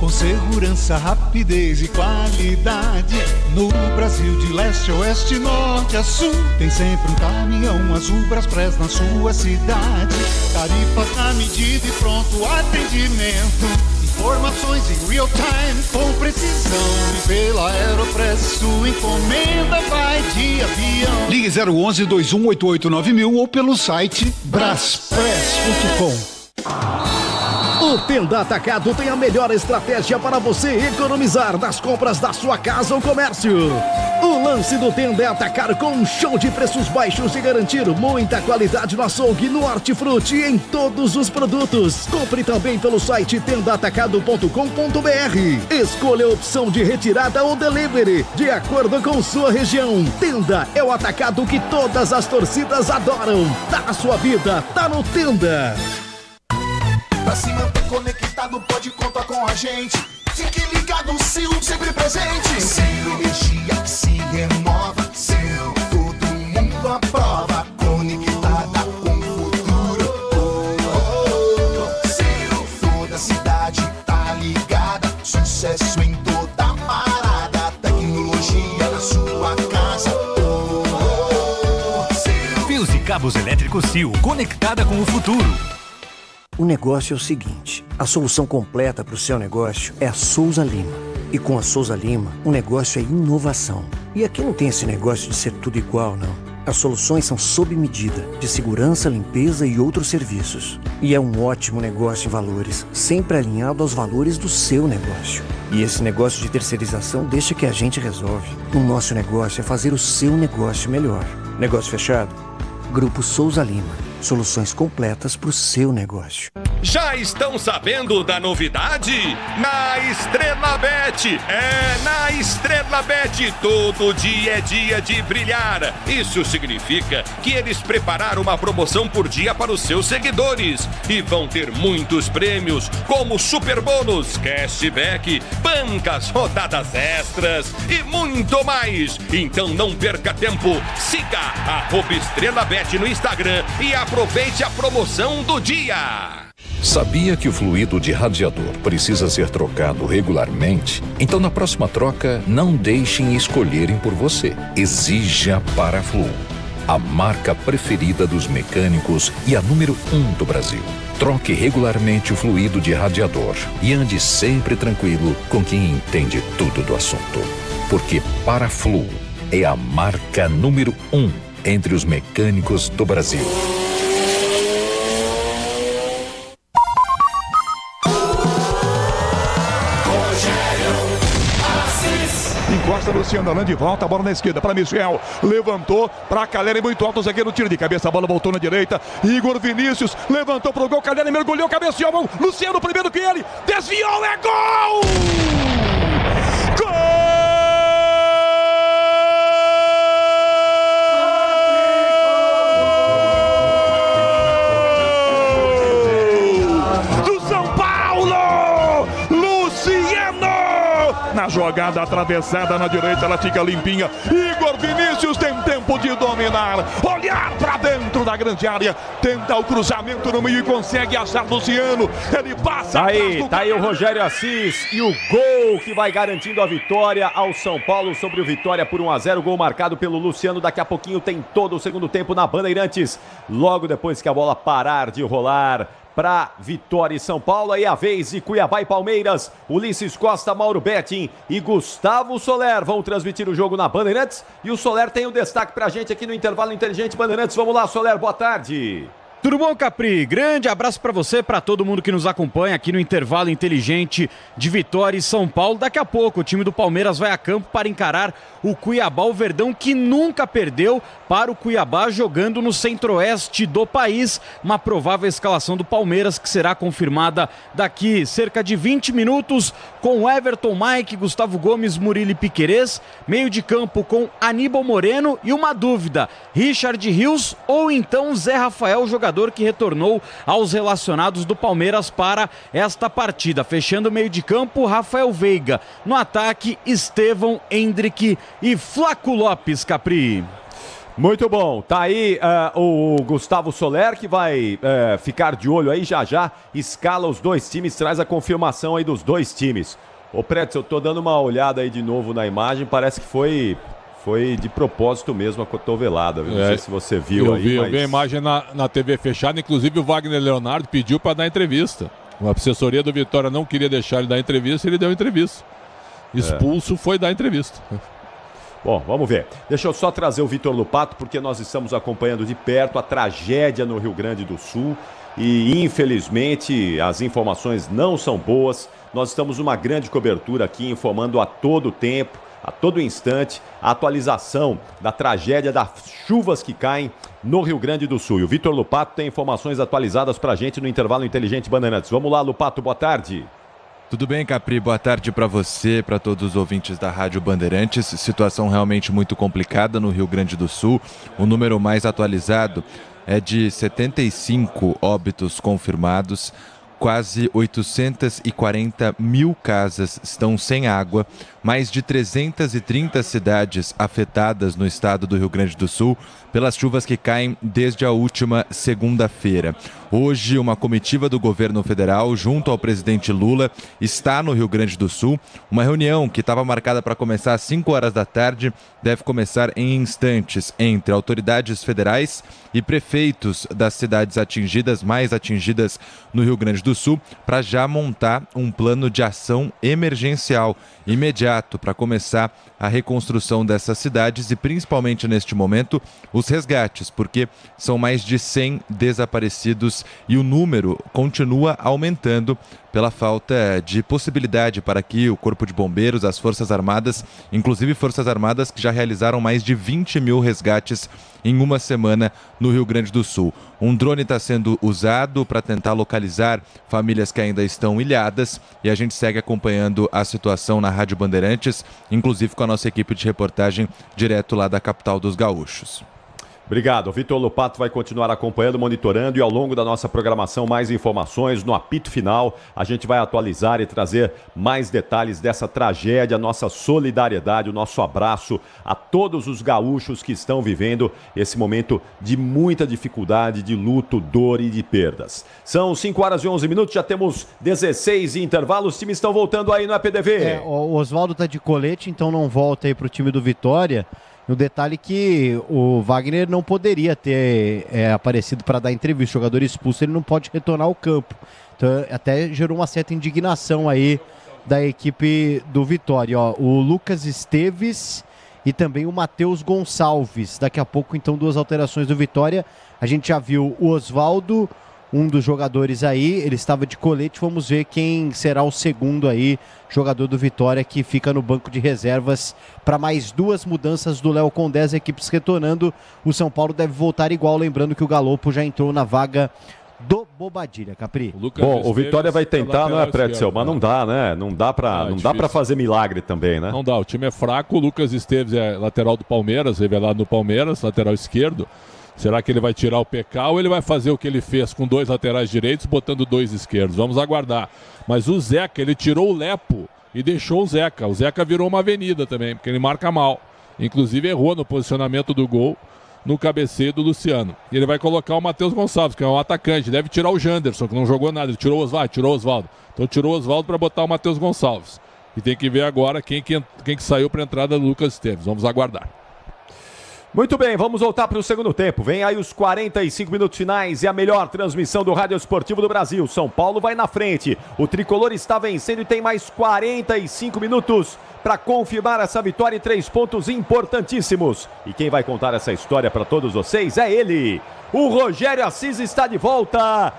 Com segurança, rapidez e qualidade. No Brasil, de leste a oeste, norte a sul, tem sempre um caminhão azul Braspress na sua cidade. Tarifas na medida e pronto atendimento. Informações em real time com precisão. E pela Aeropress sua encomenda vai de avião. Ligue 011-2188-9000 ou pelo site braspress.com. O Tenda Atacado tem a melhor estratégia para você economizar nas compras da sua casa ou comércio. O lance do Tenda é atacar com um show de preços baixos e garantir muita qualidade no açougue, no hortifruti e em todos os produtos. Compre também pelo site tendaatacado.com.br. Escolha a opção de retirada ou delivery, de acordo com sua região. Tenda é o atacado que todas as torcidas adoram. Tá na sua vida, tá no Tenda. Pra se manter conectado, pode contar com a gente. Fique ligado, Sil, sempre presente. Sil, energia que se renova. Sil, todo mundo aprova. Conectada com o futuro. Sil, toda a cidade tá ligada. Sucesso em toda parada. Tecnologia na sua casa. Fios e cabos elétricos Sil, conectada com o futuro. O negócio é o seguinte, a solução completa para o seu negócio é a Souza Lima. E com a Souza Lima, o negócio é inovação. E aqui não tem esse negócio de ser tudo igual, não. As soluções são sob medida, de segurança, limpeza e outros serviços. E é um ótimo negócio em valores, sempre alinhado aos valores do seu negócio. E esse negócio de terceirização deixa que a gente resolve. O nosso negócio é fazer o seu negócio melhor. Negócio fechado? Grupo Souza Lima. Soluções completas para o seu negócio. Já estão sabendo da novidade? Na Estrela Bet! Na Estrela Bet todo dia é dia de brilhar. Isso significa que eles prepararam uma promoção por dia para os seus seguidores. E vão ter muitos prêmios, como super bônus, cashback, bancas, rodadas extras e muito mais. Então não perca tempo. Siga @Estrela Bet no Instagram e aproveite a promoção do dia. Sabia que o fluido de radiador precisa ser trocado regularmente? Então, na próxima troca, não deixem escolherem por você. Exija Paraflu, a marca preferida dos mecânicos e a número 1 do Brasil. Troque regularmente o fluido de radiador e ande sempre tranquilo com quem entende tudo do assunto. Porque Paraflu é a marca número 1 entre os mecânicos do Brasil. Encosta Luciano Alain de volta, a bola na esquerda para Michel, levantou para Caleri, muito alto, o zagueiro tira de cabeça, a bola voltou na direita, Igor Vinícius levantou pro gol, Caleri mergulhou, cabeceou, mão, Luciano primeiro que ele, desviou, é gol! Gol! Na jogada atravessada na direita, ela fica limpinha. Igor Vinícius tem tempo de dominar, olhar para dentro da grande área, tenta o cruzamento no meio e consegue achar Luciano. Ele passa. Tá aí o Rogério Assis e o gol que vai garantindo a vitória ao São Paulo sobre o Vitória por 1-0. Gol marcado pelo Luciano. Daqui a pouquinho tem todo o segundo tempo na Bandeirantes. Logo depois que a bola parar de rolar para Vitória e São Paulo, aí a vez de Cuiabá e Palmeiras. Ulisses Costa, Mauro Betting e Gustavo Soler vão transmitir o jogo na Bandeirantes. E o Soler tem um destaque pra gente aqui no Intervalo Inteligente Bandeirantes. Vamos lá, Soler, boa tarde. Tudo bom, Capri? Grande abraço para você, para todo mundo que nos acompanha aqui no Intervalo Inteligente de Vitória e São Paulo. Daqui a pouco o time do Palmeiras vai a campo para encarar o Cuiabá, o Verdão que nunca perdeu para o Cuiabá, jogando no centro-oeste do país. Uma provável escalação do Palmeiras que será confirmada daqui cerca de 20 minutos, com Everton, Mike, Gustavo Gomes, Murilo e Piquerez. Meio de campo com Aníbal Moreno e uma dúvida, Richard Rios ou então Zé Rafael, jogador jogador que retornou aos relacionados do Palmeiras para esta partida. Fechando o meio de campo, Rafael Veiga. No ataque, Estevão, Endrick e Flaco Lopes, Capri. Muito bom, tá aí o Gustavo Soler que vai ficar de olho aí já, escala os dois times, traz a confirmação aí dos dois times. Ô Pretz, eu tô dando uma olhada aí de novo na imagem, parece que foi de propósito mesmo a cotovelada, não sei se você viu aí. Eu vi a imagem na TV fechada, inclusive o Wagner Leonardo pediu para dar entrevista. A assessoria do Vitória não queria deixar ele dar entrevista, ele deu entrevista. Expulso foi dar entrevista. Bom, vamos ver. Deixa eu só trazer o Vitor Lupato, porque nós estamos acompanhando de perto a tragédia no Rio Grande do Sul e, infelizmente, as informações não são boas. Nós estamos numa grande cobertura aqui, informando a todo tempo, a todo instante, a atualização da tragédia das chuvas que caem no Rio Grande do Sul. E o Vitor Lupato tem informações atualizadas pra gente no intervalo Inteligente Bandeirantes. Vamos lá, Lupato, boa tarde. Tudo bem, Capri? Boa tarde para você, para todos os ouvintes da Rádio Bandeirantes. Situação realmente muito complicada no Rio Grande do Sul. O número mais atualizado é de 75 óbitos confirmados. Quase 840 mil casas estão sem água, mais de 330 cidades afetadas no estado do Rio Grande do Sul pelas chuvas que caem desde a última segunda-feira. Hoje, uma comitiva do governo federal, junto ao presidente Lula, está no Rio Grande do Sul. Uma reunião que estava marcada para começar às 5 horas da tarde deve começar em instantes entre autoridades federais e prefeitos das cidades mais atingidas no Rio Grande do Sul, para já montar um plano de ação emergencial imediato para começar a reconstrução dessas cidades e, principalmente neste momento, os resgates, porque são mais de 100 desaparecidos e o número continua aumentando pela falta de possibilidade para que o Corpo de Bombeiros, as Forças Armadas, inclusive Forças Armadas que já realizaram mais de 20 mil resgates em uma semana no Rio Grande do Sul. Um drone está sendo usado para tentar localizar famílias que ainda estão ilhadas e a gente segue acompanhando a situação na Rádio Bandeirantes, inclusive com a nossa equipe de reportagem direto lá da capital dos gaúchos. Obrigado. O Vitor Lupato vai continuar acompanhando, monitorando e ao longo da nossa programação mais informações. No apito final, a gente vai atualizar e trazer mais detalhes dessa tragédia, nossa solidariedade, o nosso abraço a todos os gaúchos que estão vivendo esse momento de muita dificuldade, de luto, dor e de perdas. São 5 horas e 11 minutos, já temos 16 intervalos, os times estão voltando aí no APDV. O Oswaldo tá de colete, então não volta aí pro time do Vitória. No detalhe que o Wagner não poderia ter aparecido para dar entrevista. O jogador expulso, ele não pode retornar ao campo. Então até gerou uma certa indignação aí da equipe do Vitória. Ó, o Lucas Esteves e também o Matheus Gonçalves. Daqui a pouco, então, 2 alterações do Vitória. A gente já viu o Oswaldo, um dos jogadores aí, ele estava de colete. Vamos ver quem será o segundo aí, jogador do Vitória, que fica no banco de reservas para mais 2 mudanças do Léo Condé, as equipes retornando. O São Paulo deve voltar igual, lembrando que o Galopo já entrou na vaga do Bobadilha, Capri. Bom, o Vitória vai tentar, não é, Pretzel? Mas não dá, né? Não dá para fazer milagre também, né? Não dá, o time é fraco. O Lucas Esteves é lateral do Palmeiras, revelado no Palmeiras, lateral esquerdo. Será que ele vai tirar o PK ou ele vai fazer o que ele fez com 2 laterais direitos, botando 2 esquerdos? Vamos aguardar. Mas o Zeca, ele tirou o Lepo e deixou o Zeca. O Zeca virou uma avenida também, porque ele marca mal. Inclusive errou no posicionamento do gol, no cabeceio do Luciano. E ele vai colocar o Matheus Gonçalves, que é um atacante. Deve tirar o Janderson, que não jogou nada. Ele tirou o Oswaldo. Então tirou o Oswaldo para botar o Matheus Gonçalves. E tem que ver agora quem que saiu para a entrada do Lucas Esteves. Vamos aguardar. Muito bem, vamos voltar para o segundo tempo. Vem aí os 45 minutos finais e a melhor transmissão do Rádio Esportivo do Brasil. São Paulo vai na frente. O Tricolor está vencendo e tem mais 45 minutos para confirmar essa vitória e 3 pontos importantíssimos. E quem vai contar essa história para todos vocês é ele. O Rogério Assis está de volta.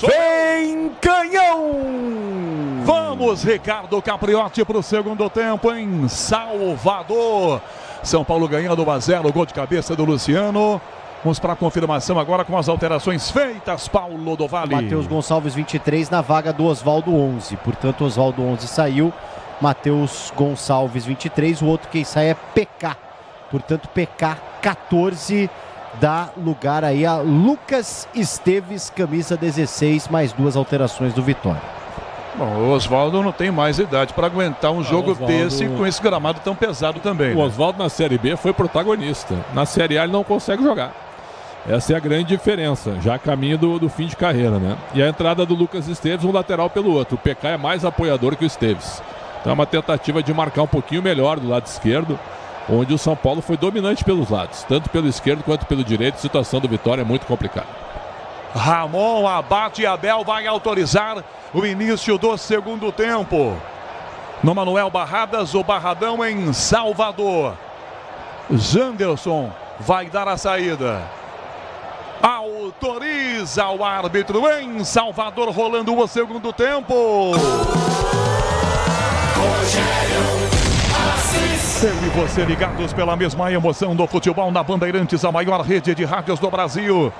Vem, canhão! Vamos, Ricardo Capriotti, para o segundo tempo em Salvador. São Paulo ganhando 1-0, gol de cabeça do Luciano. Vamos para a confirmação agora com as alterações feitas, Paulo do Vale. Matheus Gonçalves, 23, na vaga do Oswaldo, 11. Portanto, o Oswaldo, 11, saiu. Matheus Gonçalves, 23. O outro quem sai é PK. Portanto, PK, 14. dá lugar aí a Lucas Esteves, camisa 16, mais 2 alterações do Vitória. Bom, o Oswaldo não tem mais idade para aguentar um jogo desse com esse gramado tão pesado também. O Oswaldo na Série B foi protagonista. Na Série A ele não consegue jogar. Essa é a grande diferença, já caminho do fim de carreira, né? E a entrada do Lucas Esteves, um lateral pelo outro. O PK é mais apoiador que o Esteves. Então é uma tentativa de marcar um pouquinho melhor do lado esquerdo, onde o São Paulo foi dominante pelos lados, tanto pelo esquerdo quanto pelo direito. A situação do Vitória é muito complicada. Ramon Abate Abel vai autorizar o início do segundo tempo. No Manuel Barradas, o Barradão em Salvador. Janderson vai dar a saída. Autoriza o árbitro em Salvador, rolando o segundo tempo. Eu e você ligados pela mesma emoção do futebol na Bandeirantes, a maior rede de rádios do Brasil.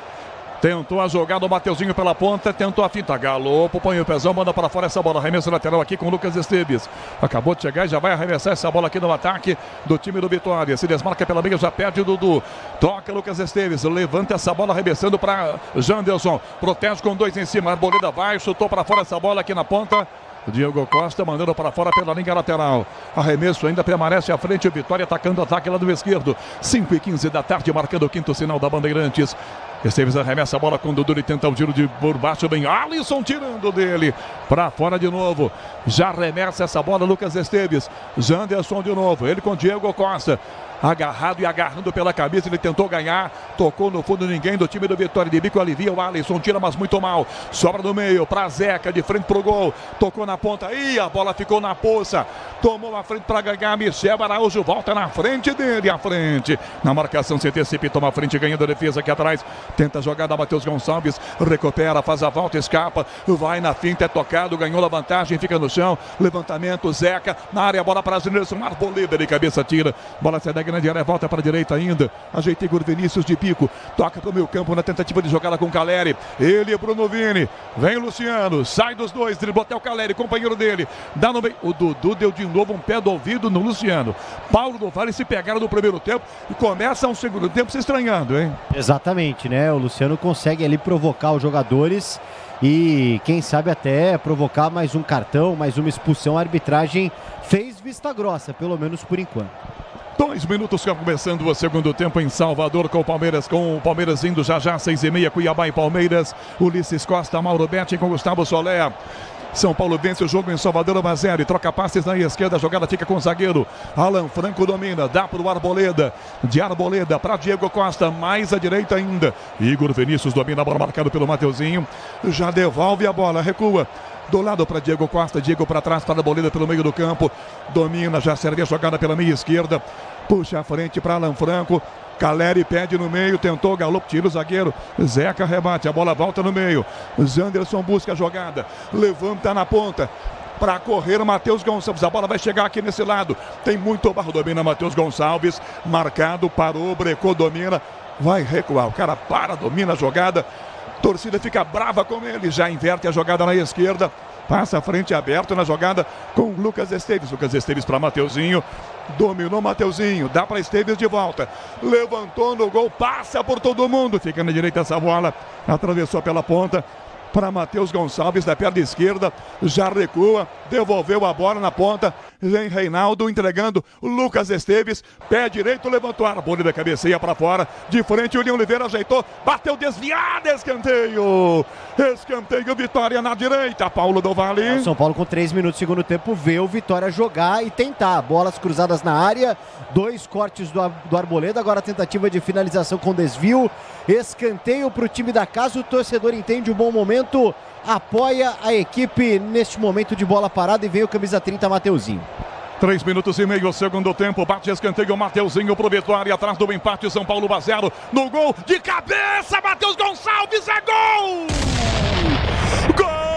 Tentou a jogada, o Mateuzinho pela ponta, tentou a finta, Galopo, põe o pezão, manda para fora essa bola, arremesso lateral aqui com o Lucas Esteves. Acabou de chegar e já vai arremessar essa bola aqui no ataque do time do Vitória. Se desmarca pela meia, já perde o Dudu. Toca Lucas Esteves, levanta essa bola arremessando para Janderson. Protege com 2 em cima, Arboleda vai, chutou para fora essa bola aqui na ponta. Diego Costa mandando para fora pela linha lateral. Arremesso ainda permanece à frente. O Vitória atacando o ataque lá do esquerdo. 5h15 da tarde, marcando o quinto sinal da Bandeirantes. Esteves arremessa a bola com o Dudu e tenta o giro de por baixo. Bem, Alisson tirando dele. Para fora de novo. Já arremessa essa bola Lucas Esteves. Janderson de novo. Ele com Diego Costa. Agarrado e agarrando pela cabeça, ele tentou ganhar, tocou no fundo, ninguém do time do Vitória de bico, alivia o Alisson, tira mas muito mal, sobra no meio, pra Zeca, de frente pro gol, tocou na ponta, e a bola ficou na poça, tomou a frente pra ganhar, Michel Araújo volta na frente dele, à frente, na marcação se antecipa e toma a frente, ganhando a defesa aqui atrás, tenta a jogada, Matheus Gonçalves, recupera, faz a volta, escapa, vai na finta, é tocado, ganhou a vantagem, fica no chão, levantamento, Zeca, na área, bola para Janderson, Arboleda de cabeça, tira, bola sai da grande área, volta para a direita ainda, ajeita Igor Vinícius de bico, toca para o meio campo na tentativa de jogada com Caleri, ele e Bruno Vini, vem Luciano, sai dos dois, driblou até o Caleri, companheiro dele, dá no meio, o Dudu deu de novo um pé do ouvido no Luciano, Paulo do Vale se pegaram no primeiro tempo e começa um segundo tempo se estranhando, hein? Exatamente, né, o Luciano consegue ali provocar os jogadores e quem sabe até provocar mais um cartão, mais uma expulsão. A arbitragem fez vista grossa, pelo menos por enquanto. 2 minutos começando o segundo tempo em Salvador com o Palmeiras indo já 6h30, Cuiabá e Palmeiras, Ulisses Costa, Mauro Betti com Gustavo Soler. São Paulo vence o jogo em Salvador, 1-0, troca passes na esquerda, a jogada fica com o zagueiro, Alan Franco domina, dá para o Arboleda, de Arboleda para Diego Costa, mais à direita ainda, Igor Vinícius domina a bola, marcado pelo Mateuzinho, já devolve a bola, recua, do lado para Diego Costa, Diego para trás, para a Arboleda pelo meio do campo, domina, já serve a jogada pela meia esquerda, puxa a frente para Alan Franco, Caleri pede no meio, tentou, Galopo, tira o zagueiro, Zeca rebate, a bola volta no meio, Janderson busca a jogada, levanta na ponta, para correr o Matheus Gonçalves, a bola vai chegar aqui nesse lado, tem muito barro, domina Matheus Gonçalves, marcado, parou, brecou, domina, vai recuar, o cara para, domina a jogada, torcida fica brava com ele, já inverte a jogada na esquerda, passa a frente aberto na jogada com o Lucas Esteves para Mateuzinho, dominou Mateuzinho, dá para Esteves de volta, levantou no gol, passa por todo mundo, fica na direita essa bola, atravessou pela ponta, para Matheus Gonçalves da perna esquerda, já recua, devolveu a bola na ponta, vem Reinaldo entregando, Lucas Esteves, pé direito, levantou a bola da cabeceia para fora, de frente o William Oliveira ajeitou, bateu desviado, escanteio, Vitória na direita, Paulo do Vale. São Paulo com 3 minutos do segundo tempo vê o Vitória jogar e tentar, bolas cruzadas na área, 2 cortes do Arboleda, agora a tentativa de finalização com desvio, escanteio para o time da casa, o torcedor entende o bom momento, apoia a equipe neste momento de bola parada e vem o camisa 30 Mateuzinho. 3 minutos e meio, segundo tempo, bate escanteio, Mateuzinho pro Vitória, atrás do empate, São Paulo 1-0, no gol, de cabeça, Matheus Gonçalves, é gol! Gol!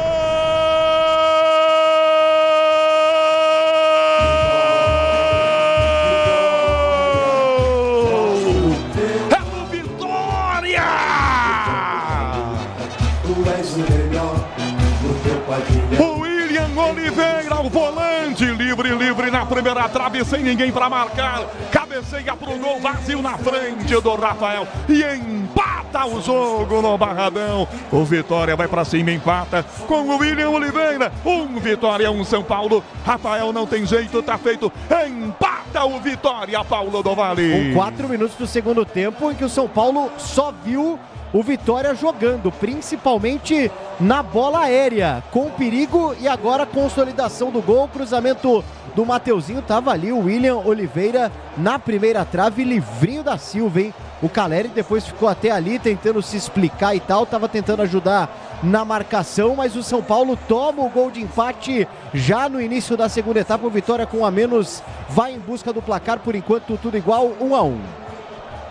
William Oliveira, o volante, livre na primeira trave, sem ninguém para marcar. Cabeceia pro gol, vazio na frente do Rafael e empata o jogo no Barradão. O Vitória vai para cima, empata com o William Oliveira. Vitória, São Paulo. Rafael não tem jeito, tá feito. Empata o Vitória, Paulo do Vale. Com 4 minutos do segundo tempo, em que o São Paulo só viu o Vitória jogando, principalmente na bola aérea, com perigo e agora consolidação do gol, cruzamento do Mateuzinho, tava ali o William Oliveira na primeira trave, livrinho da Silva, hein? O Caleri depois ficou até ali tentando se explicar e tal, tava tentando ajudar na marcação, mas o São Paulo toma o gol de empate já no início da segunda etapa. O Vitória com um a menos vai em busca do placar, por enquanto tudo igual, 1-1.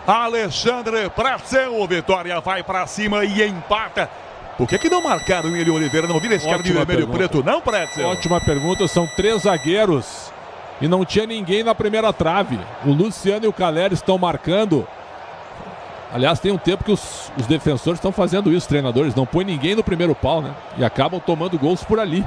Alexandre Pretzel, o Vitória vai pra cima e empata. Por que não marcaram o William Oliveira? Não vira esse cara de vermelho e preto, não, Pretzel? Ótima pergunta, são 3 zagueiros e não tinha ninguém na primeira trave. O Luciano e o Caleri estão marcando. Aliás, tem um tempo que os defensores estão fazendo isso, treinadores, não põe ninguém no primeiro pau, né? E acabam tomando gols por ali.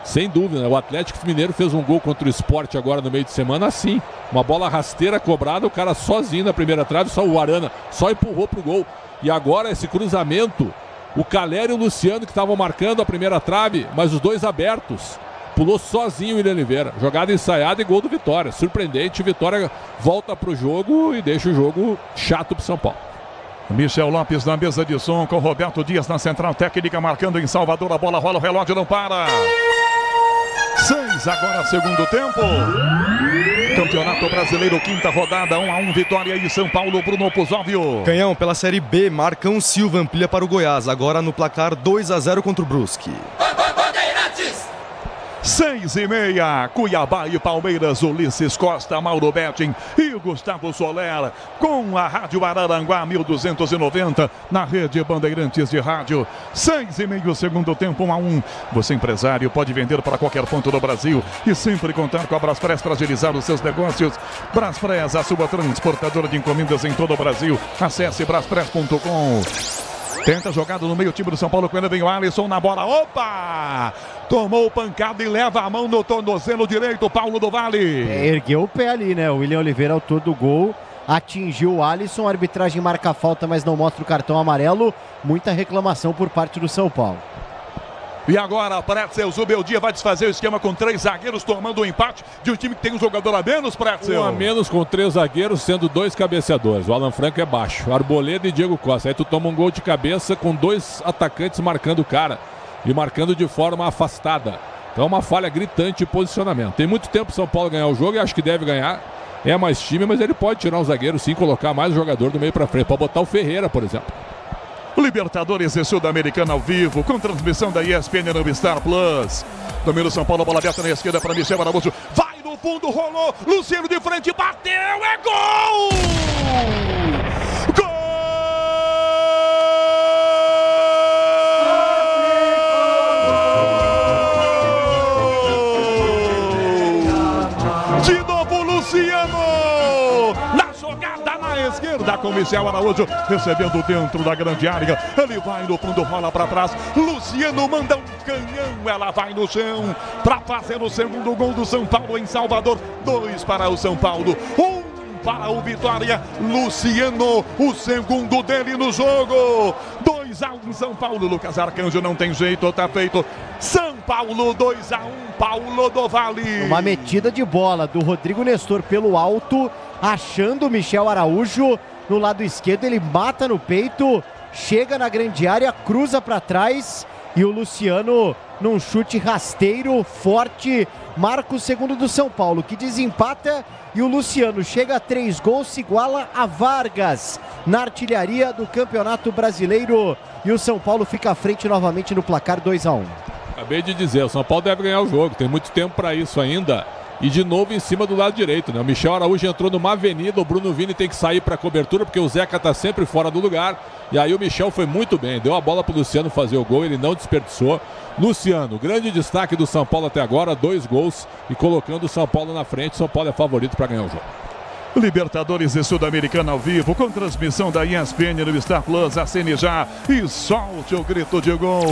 Sem dúvida, né? O Atlético Mineiro fez um gol contra o Sport agora no meio de semana assim. Uma bola rasteira cobrada, o cara sozinho na primeira trave, só o Arana só empurrou pro gol. E agora esse cruzamento, o Caleri e o Luciano que estavam marcando a primeira trave, mas os dois abertos. Pulou sozinho o William Oliveira. Jogada ensaiada e gol do Vitória. Surpreendente, Vitória volta pro jogo e deixa o jogo chato pro São Paulo. Michel Lopes na mesa de som com Roberto Dias na central técnica, marcando em Salvador. A bola rola, o relógio não para. 6 agora, segundo tempo. Campeonato Brasileiro, quinta rodada, 1-1, Vitória e São Paulo. Bruno Puzóvio. Canhão, pela Série B, Marcão Silva amplia para o Goiás, agora no placar 2-0 contra o Brusque. 6h30, Cuiabá e Palmeiras, Ulisses Costa, Mauro Betting e Gustavo Soler, com a Rádio Araranguá 1290, na rede Bandeirantes de Rádio. 6h30, segundo tempo, 1-1. Você, empresário, pode vender para qualquer ponto do Brasil e sempre contar com a Braspress para agilizar os seus negócios. Braspress, a sua transportadora de encomendas em todo o Brasil. Acesse braspress.com. Tenta jogada no meio, time do São Paulo, quando vem o Alisson na bola. Opa! Tomou pancada e leva a mão no tornozelo direito, Paulo do Vale. Ergueu o pé ali, né? O William Oliveira, autor do gol, atingiu o Alisson. A arbitragem marca a falta, mas não mostra o cartão amarelo. Muita reclamação por parte do São Paulo. E agora, Pretzel, Zubeldia vai desfazer o esquema com 3 zagueiros, tomando o empate de um time que tem um jogador a menos, Pretzel. 1 a menos com 3 zagueiros, sendo 2 cabeceadores. O Alan Franco é baixo, Arboleda e Diego Costa. Aí tu toma um gol de cabeça com 2 atacantes marcando o cara. E marcando de forma afastada. Então uma falha gritante de posicionamento. Tem muito tempo o São Paulo ganhar o jogo e acho que deve ganhar. É mais time, mas ele pode tirar um zagueiro sim, colocar mais um jogador do meio pra frente. Pode botar o Ferreira, por exemplo. Libertadores e Sul-Americana ao vivo, com transmissão da ESPN no Star Plus. Domínio São Paulo, bola aberta na esquerda para Michel Araújo. Vai no fundo, rolou. Luciano de frente, bateu, é gol! Gol! De novo, Luciano! Na jogada na esquerda com Michel Araújo, recebendo dentro da grande área. Ele vai no fundo, rola para trás. Luciano manda um canhão, ela vai no chão para fazer o segundo gol do São Paulo em Salvador. 2 para o São Paulo, 1 para o Vitória. Luciano, o segundo dele no jogo. 2-1 São Paulo. Lucas Arcanjo não tem jeito, tá feito. São Paulo 2-1, Paulo do Vale. Uma metida de bola do Rodrigo Nestor pelo alto, achando o Michel Araújo no lado esquerdo. Ele mata no peito, chega na grande área, cruza para trás e o Luciano, num chute rasteiro, forte, marca o segundo do São Paulo, que desempata. E o Luciano chega a 3 gols, se iguala a Vargas na artilharia do Campeonato Brasileiro. E o São Paulo fica à frente novamente no placar 2-1. Acabei de dizer, o São Paulo deve ganhar o jogo, tem muito tempo para isso ainda. E de novo em cima do lado direito, né? O Michel Araújo entrou numa avenida, o Bruno Vini tem que sair para cobertura, porque o Zeca tá sempre fora do lugar. E aí o Michel foi muito bem, deu a bola pro Luciano fazer o gol, ele não desperdiçou. Luciano, grande destaque do São Paulo até agora, 2 gols e colocando o São Paulo na frente. São Paulo é favorito para ganhar o jogo. Libertadores e Sul-Americana ao vivo, com transmissão da ESPN no Star Plus. Acene já e solte o grito de gol.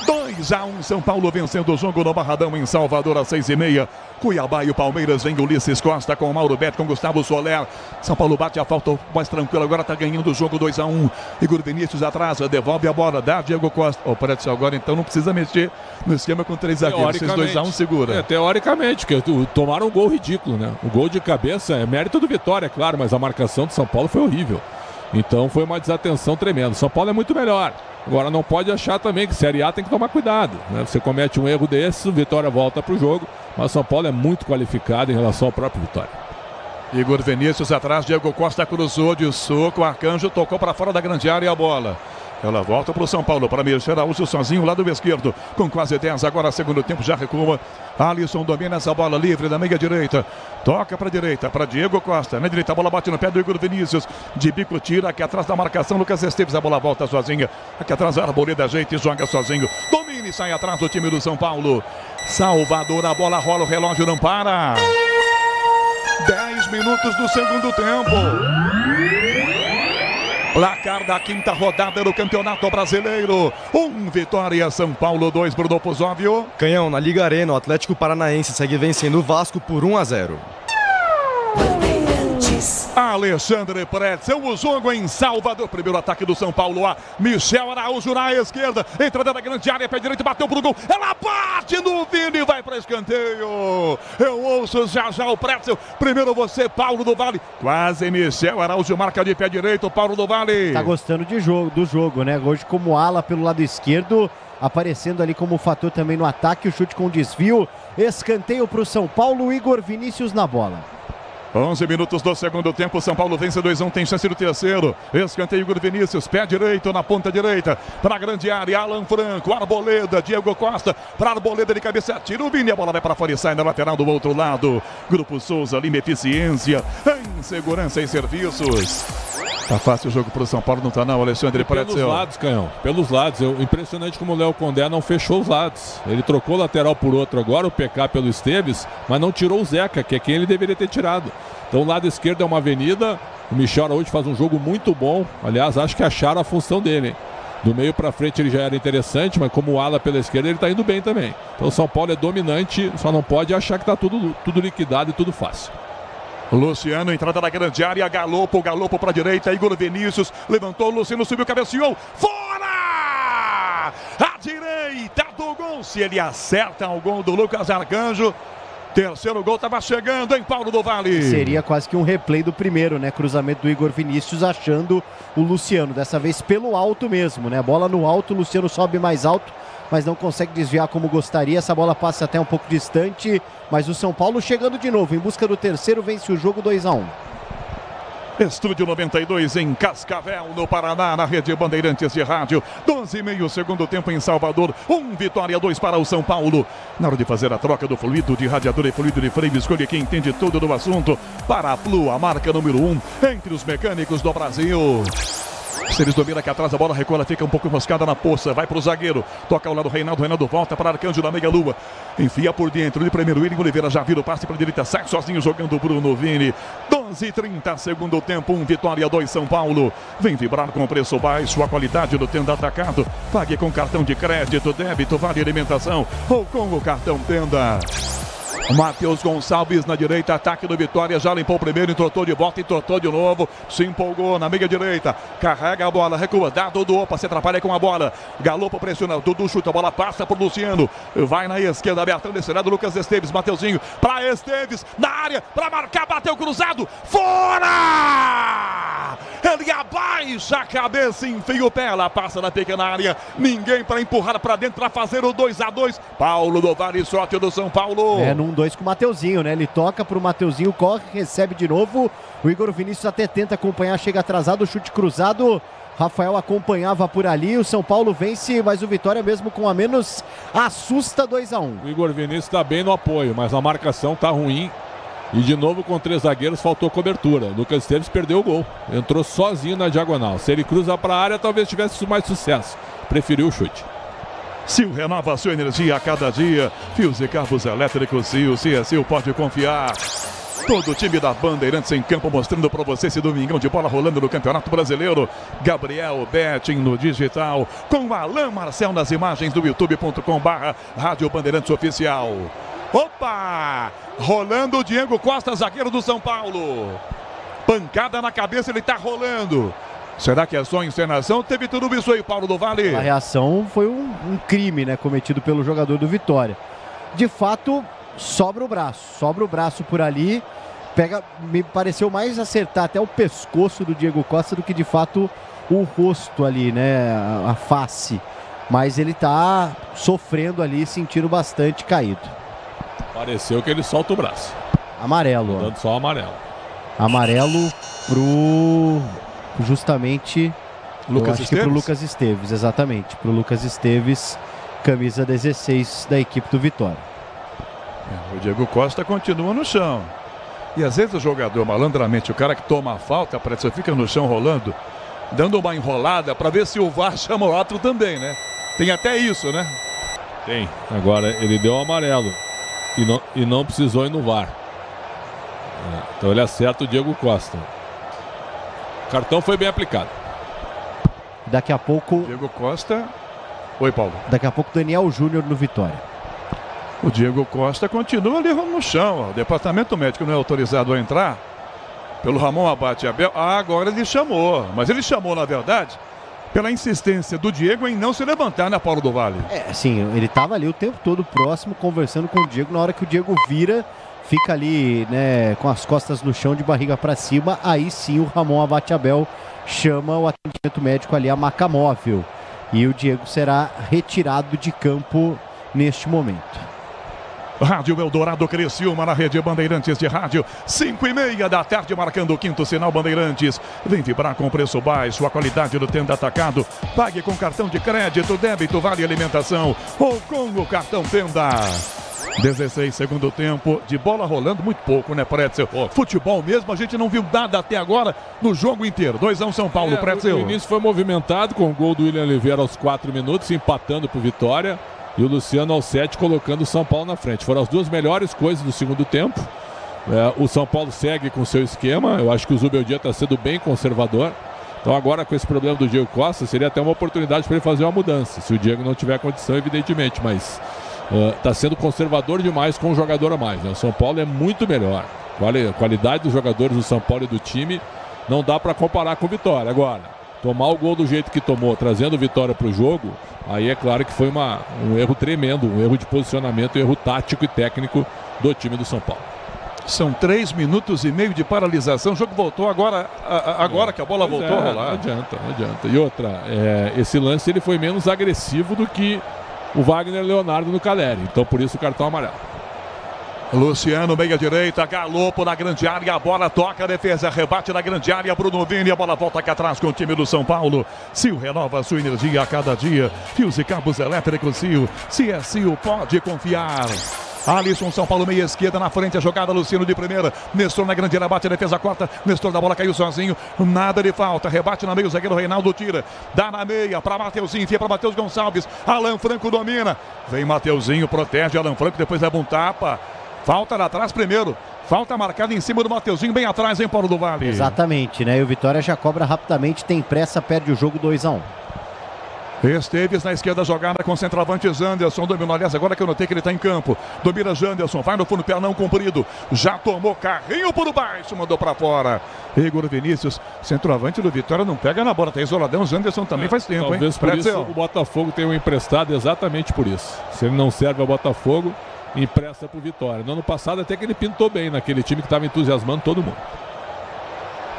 2-1, São Paulo vencendo o jogo no Barradão em Salvador às 6h30. Cuiabá e o Palmeiras vem Ulisses Costa com o Mauro Beto, com Gustavo Soler. São Paulo bate a falta mais tranquilo, agora tá ganhando o jogo 2-1. Igor Vinícius atrasa, devolve a bola, dá Diego Costa. O Pretzel agora então não precisa mexer no esquema com 3 zagueiros. Esses 2-1 segura. Teoricamente, porque tomaram um gol ridículo, né? O gol de cabeça é mérito do Vitória, é claro, mas a marcação do São Paulo foi horrível. Então foi uma desatenção tremenda. São Paulo é muito melhor. Agora não pode achar também que Série A tem que tomar cuidado, né? Você comete um erro desse, o Vitória volta para o jogo, mas o São Paulo é muito qualificado em relação ao próprio Vitória. Igor Vinícius atrás, Diego Costa cruzou de soco, Arcanjo tocou para fora da grande área a bola. Ela volta para o São Paulo, para Mircea Araújo sozinho, lado esquerdo, com quase 10, agora segundo tempo, já recua. Alisson domina essa bola livre da meia direita, toca para a direita, para Diego Costa, na direita a bola bate no pé do Igor Vinícius, de bico tira, aqui atrás da marcação, Lucas Esteves, a bola volta sozinha, aqui atrás a Arboleda ajeita e joga sozinho, domina e sai atrás do time do São Paulo. Salvador, a bola rola, o relógio não para. 10 minutos do segundo tempo. Placar da quinta rodada do Campeonato Brasileiro. 1 Vitória, São Paulo 2, Bruno Pozóvio. Canhão, na Liga Arena, o Atlético Paranaense segue vencendo o Vasco por 1-0. Alexandre Pretzel, o jogo em Salvador. Primeiro ataque do São Paulo, a Michel Araújo na esquerda. Entrada da grande área, pé direito, bateu pro gol. Ela bate no Vini e vai para escanteio. Eu ouço já o Pretzel. Primeiro você, Paulo do Vale. Quase Michel Araújo marca de pé direito, Paulo do Vale. Tá gostando do jogo, né? Hoje como ala pelo lado esquerdo, aparecendo ali como fator também no ataque. O chute com desvio. Escanteio para o São Paulo, Igor Vinícius na bola. 11 minutos do segundo tempo, São Paulo vence 2-1, tem chance do terceiro. Escanteio, Igor Vinícius, pé direito na ponta direita, para a grande área, Alan Franco, Arboleda, Diego Costa, para Arboleda de cabeça, tira o Vini, a bola vai para fora e sai na lateral do outro lado. Grupo Souza, Lima Eficiência, em segurança e serviços. Tá fácil o jogo para o São Paulo, não tá não, Alexandre Pretzel. Pelos lados, Canhão, pelos lados. Impressionante como o Léo Condé não fechou os lados. Ele trocou o lateral por outro agora, o PK pelo Esteves, mas não tirou o Zeca, que é quem ele deveria ter tirado. Então o lado esquerdo é uma avenida. O Michel Araújo faz um jogo muito bom. Aliás, acho que acharam a função dele, hein? Do meio para frente ele já era interessante, mas como ala pela esquerda ele tá indo bem também. Então o São Paulo é dominante, só não pode achar que tá tudo liquidado e tudo fácil. Luciano, entrada na grande área, Galopo para a direita, Igor Vinícius, levantou, Luciano subiu, cabeceou, fora! A direita do gol, se ele acerta o gol do Lucas Arcanjo, terceiro gol estava chegando em Paulo do Vale. Seria quase que um replay do primeiro, né? Cruzamento do Igor Vinícius achando o Luciano, dessa vez pelo alto mesmo, né? Bola no alto, o Luciano sobe mais alto, mas não consegue desviar como gostaria. Essa bola passa até um pouco distante, mas o São Paulo chegando de novo, em busca do terceiro, vence o jogo 2-1. Estúdio 92 em Cascavel, no Paraná, na rede Bandeirantes de Rádio. 12,5 segundo tempo em Salvador. 1 Vitória, 2 para o São Paulo. Na hora de fazer a troca do fluido de radiador e fluido de freio, escolha quem entende tudo do assunto. Para a Flu, a marca número 1 entre os mecânicos do Brasil. Eles dominam aqui atrás, a bola recua, fica um pouco enroscada na poça, vai para o zagueiro, toca ao lado do Reinaldo volta para Arcanjo da meia lua, enfia por dentro, de primeiro William Oliveira já vira o passe para a direita, sai sozinho jogando Bruno Vini. 12:30 segundo tempo, 1 Vitória, 2 São Paulo. Vem vibrar com o preço baixo, a qualidade do Tenda Atacado. Pague com cartão de crédito, débito, vale alimentação ou com o cartão Tenda. Matheus Gonçalves na direita, ataque do Vitória, já limpou o primeiro, entortou de volta, entortou de novo, se empolgou na meia direita, carrega a bola, recua, dá Dudu, opa, se atrapalha com a bola, Galopo pressiona, Dudu chuta, a bola passa por Luciano, vai na esquerda, aberta, descerado, Lucas Esteves, Mateuzinho, para Esteves, na área, para marcar, bateu cruzado, fora! Ele abaixa a cabeça, enfia o pé, ela passa na pequena área, ninguém para empurrar para dentro, para fazer o 2-2, Paulo do Vale, sorte do São Paulo. É, num 2 com o Mateuzinho, né? Ele toca pro Mateuzinho, corre, recebe de novo. O Igor Vinícius até tenta acompanhar, chega atrasado, chute cruzado. Rafael acompanhava por ali. O São Paulo vence, mas o Vitória, mesmo com a menos, assusta 2-1. O Igor Vinícius tá bem no apoio, mas a marcação tá ruim. E de novo com 3 zagueiros faltou cobertura. Lucas Esteves perdeu o gol. Entrou sozinho na diagonal. Se ele cruza para a área, talvez tivesse mais sucesso. Preferiu o chute. Sil renova a sua energia a cada dia. Fios e cabos elétricos Sil, se é Sil, pode confiar. Todo o time da Bandeirantes em campo mostrando para você esse domingão de bola rolando no Campeonato Brasileiro. Gabriel Betting no digital, com Alain Marcel nas imagens do youtube.com/Rádio Bandeirantes Oficial. Opa! Rolando o Diego Costa, zagueiro do São Paulo. Pancada na cabeça, ele tá rolando. Será que é só encenação? Teve tudo isso aí, Paulo do Vale. A reação foi um crime, né, cometido pelo jogador do Vitória. De fato, sobra o braço por ali. Me pareceu mais acertar até o pescoço do Diego Costa do que de fato o rosto ali, né, a face. Mas ele tá sofrendo ali, sentindo bastante caído. Pareceu que ele solta o braço. Amarelo. Dando só amarelo. Amarelo pro justamente Lucas Esteves? Pro Lucas Esteves, exatamente. Pro Lucas Esteves, camisa 16 da equipe do Vitória. O Diego Costa continua no chão. E às vezes o jogador, malandramente, o cara que toma a falta, parece que fica no chão rolando, dando uma enrolada para ver se o VAR chama o outro também, né? Tem até isso, né? Tem. Agora ele deu amarelo e não precisou ir no VAR. Então ele acerta o Diego Costa. O cartão foi bem aplicado. Daqui a pouco... Diego Costa... Oi, Paulo. Daqui a pouco Daniel Júnior no Vitória. O Diego Costa continua ali no chão. O departamento médico não é autorizado a entrar. Pelo Ramon Abate Abel. Agora ele chamou. Mas ele chamou, na verdade, pela insistência do Diego em não se levantar, né, Paulo do Vale? Sim, ele estava ali o tempo todo próximo, conversando com o Diego. Na hora que o Diego vira, fica ali, né, com as costas no chão, de barriga para cima. Aí sim o Ramon Abate Abel chama o atendimento médico ali, a maca móvel. E o Diego será retirado de campo neste momento. Rádio Eldorado Criciúma na rede Bandeirantes de rádio, 5:30 da tarde, marcando o quinto sinal Bandeirantes. Vem vibrar com preço baixo, a qualidade do Tenda Atacado. Pague com cartão de crédito, débito, vale alimentação ou com o cartão Tenda. 16 segundo tempo, de bola rolando muito pouco, né, Pretzel? Futebol mesmo, a gente não viu nada até agora no jogo inteiro. 2-1 São Paulo, Pretzel. O início foi movimentado com o gol do William Oliveira aos 4 minutos, empatando pro Vitória. E o Luciano aos 7 colocando o São Paulo na frente. Foram as duas melhores coisas do segundo tempo. O São Paulo segue com seu esquema. Eu acho que o Zubeldia está sendo bem conservador. Então agora com esse problema do Diego Costa, seria até uma oportunidade para ele fazer uma mudança. Se o Diego não tiver condição, evidentemente. Mas está sendo conservador demais com um jogador a mais, né? O São Paulo é muito melhor. A qualidade dos jogadores do São Paulo e do time não dá para comparar com o Vitória. Agora, tomar o gol do jeito que tomou, trazendo o Vitória para o jogo, aí é claro que foi um erro tremendo, um erro de posicionamento, um erro tático e técnico do time do São Paulo. São 3 minutos e meio de paralisação, o jogo voltou agora que a bola voltou a rolar. Não adianta. E outra, esse lance ele foi menos agressivo do que o Wagner Leonardo no Caleri, então por isso o cartão amarelo. Luciano, meia direita, Galopo na grande área, a bola toca, a defesa rebate na grande área, Bruno Vini, a bola volta aqui atrás com o time do São Paulo. Sil renova sua energia a cada dia, fios e cabos elétricos Sil, se é Sil, pode confiar. Alisson, São Paulo, meia esquerda, na frente a jogada, Luciano de primeira, Nestor na grande área, bate a defesa, corta, Nestor da bola caiu sozinho, nada de falta, rebate na meia, o zagueiro Reinaldo tira, dá na meia, para Mateuzinho, enfia para Matheus Gonçalves, Alan Franco domina, vem Mateuzinho, protege Alan Franco, depois leva um tapa. Falta lá atrás primeiro. Falta marcada em cima do Mateuzinho, bem atrás, hein, Paulo do Vale? Exatamente, né? E o Vitória já cobra rapidamente, tem pressa, perde o jogo 2-1. Esteves na esquerda, jogada com o centroavante Janderson. Dominou, aliás, agora que eu notei que ele está em campo. Domina Janderson, vai no fundo, pé não comprido. Já tomou carrinho por baixo, mandou para fora. Igor Vinícius, centroavante do Vitória, não pega na bola, tá isoladão. Janderson também faz tempo, talvez hein? Por isso o Botafogo tenha emprestado exatamente por isso. Se ele não serve ao Botafogo, empresta pro Vitória. No ano passado até que ele pintou bem naquele time que estava entusiasmando todo mundo.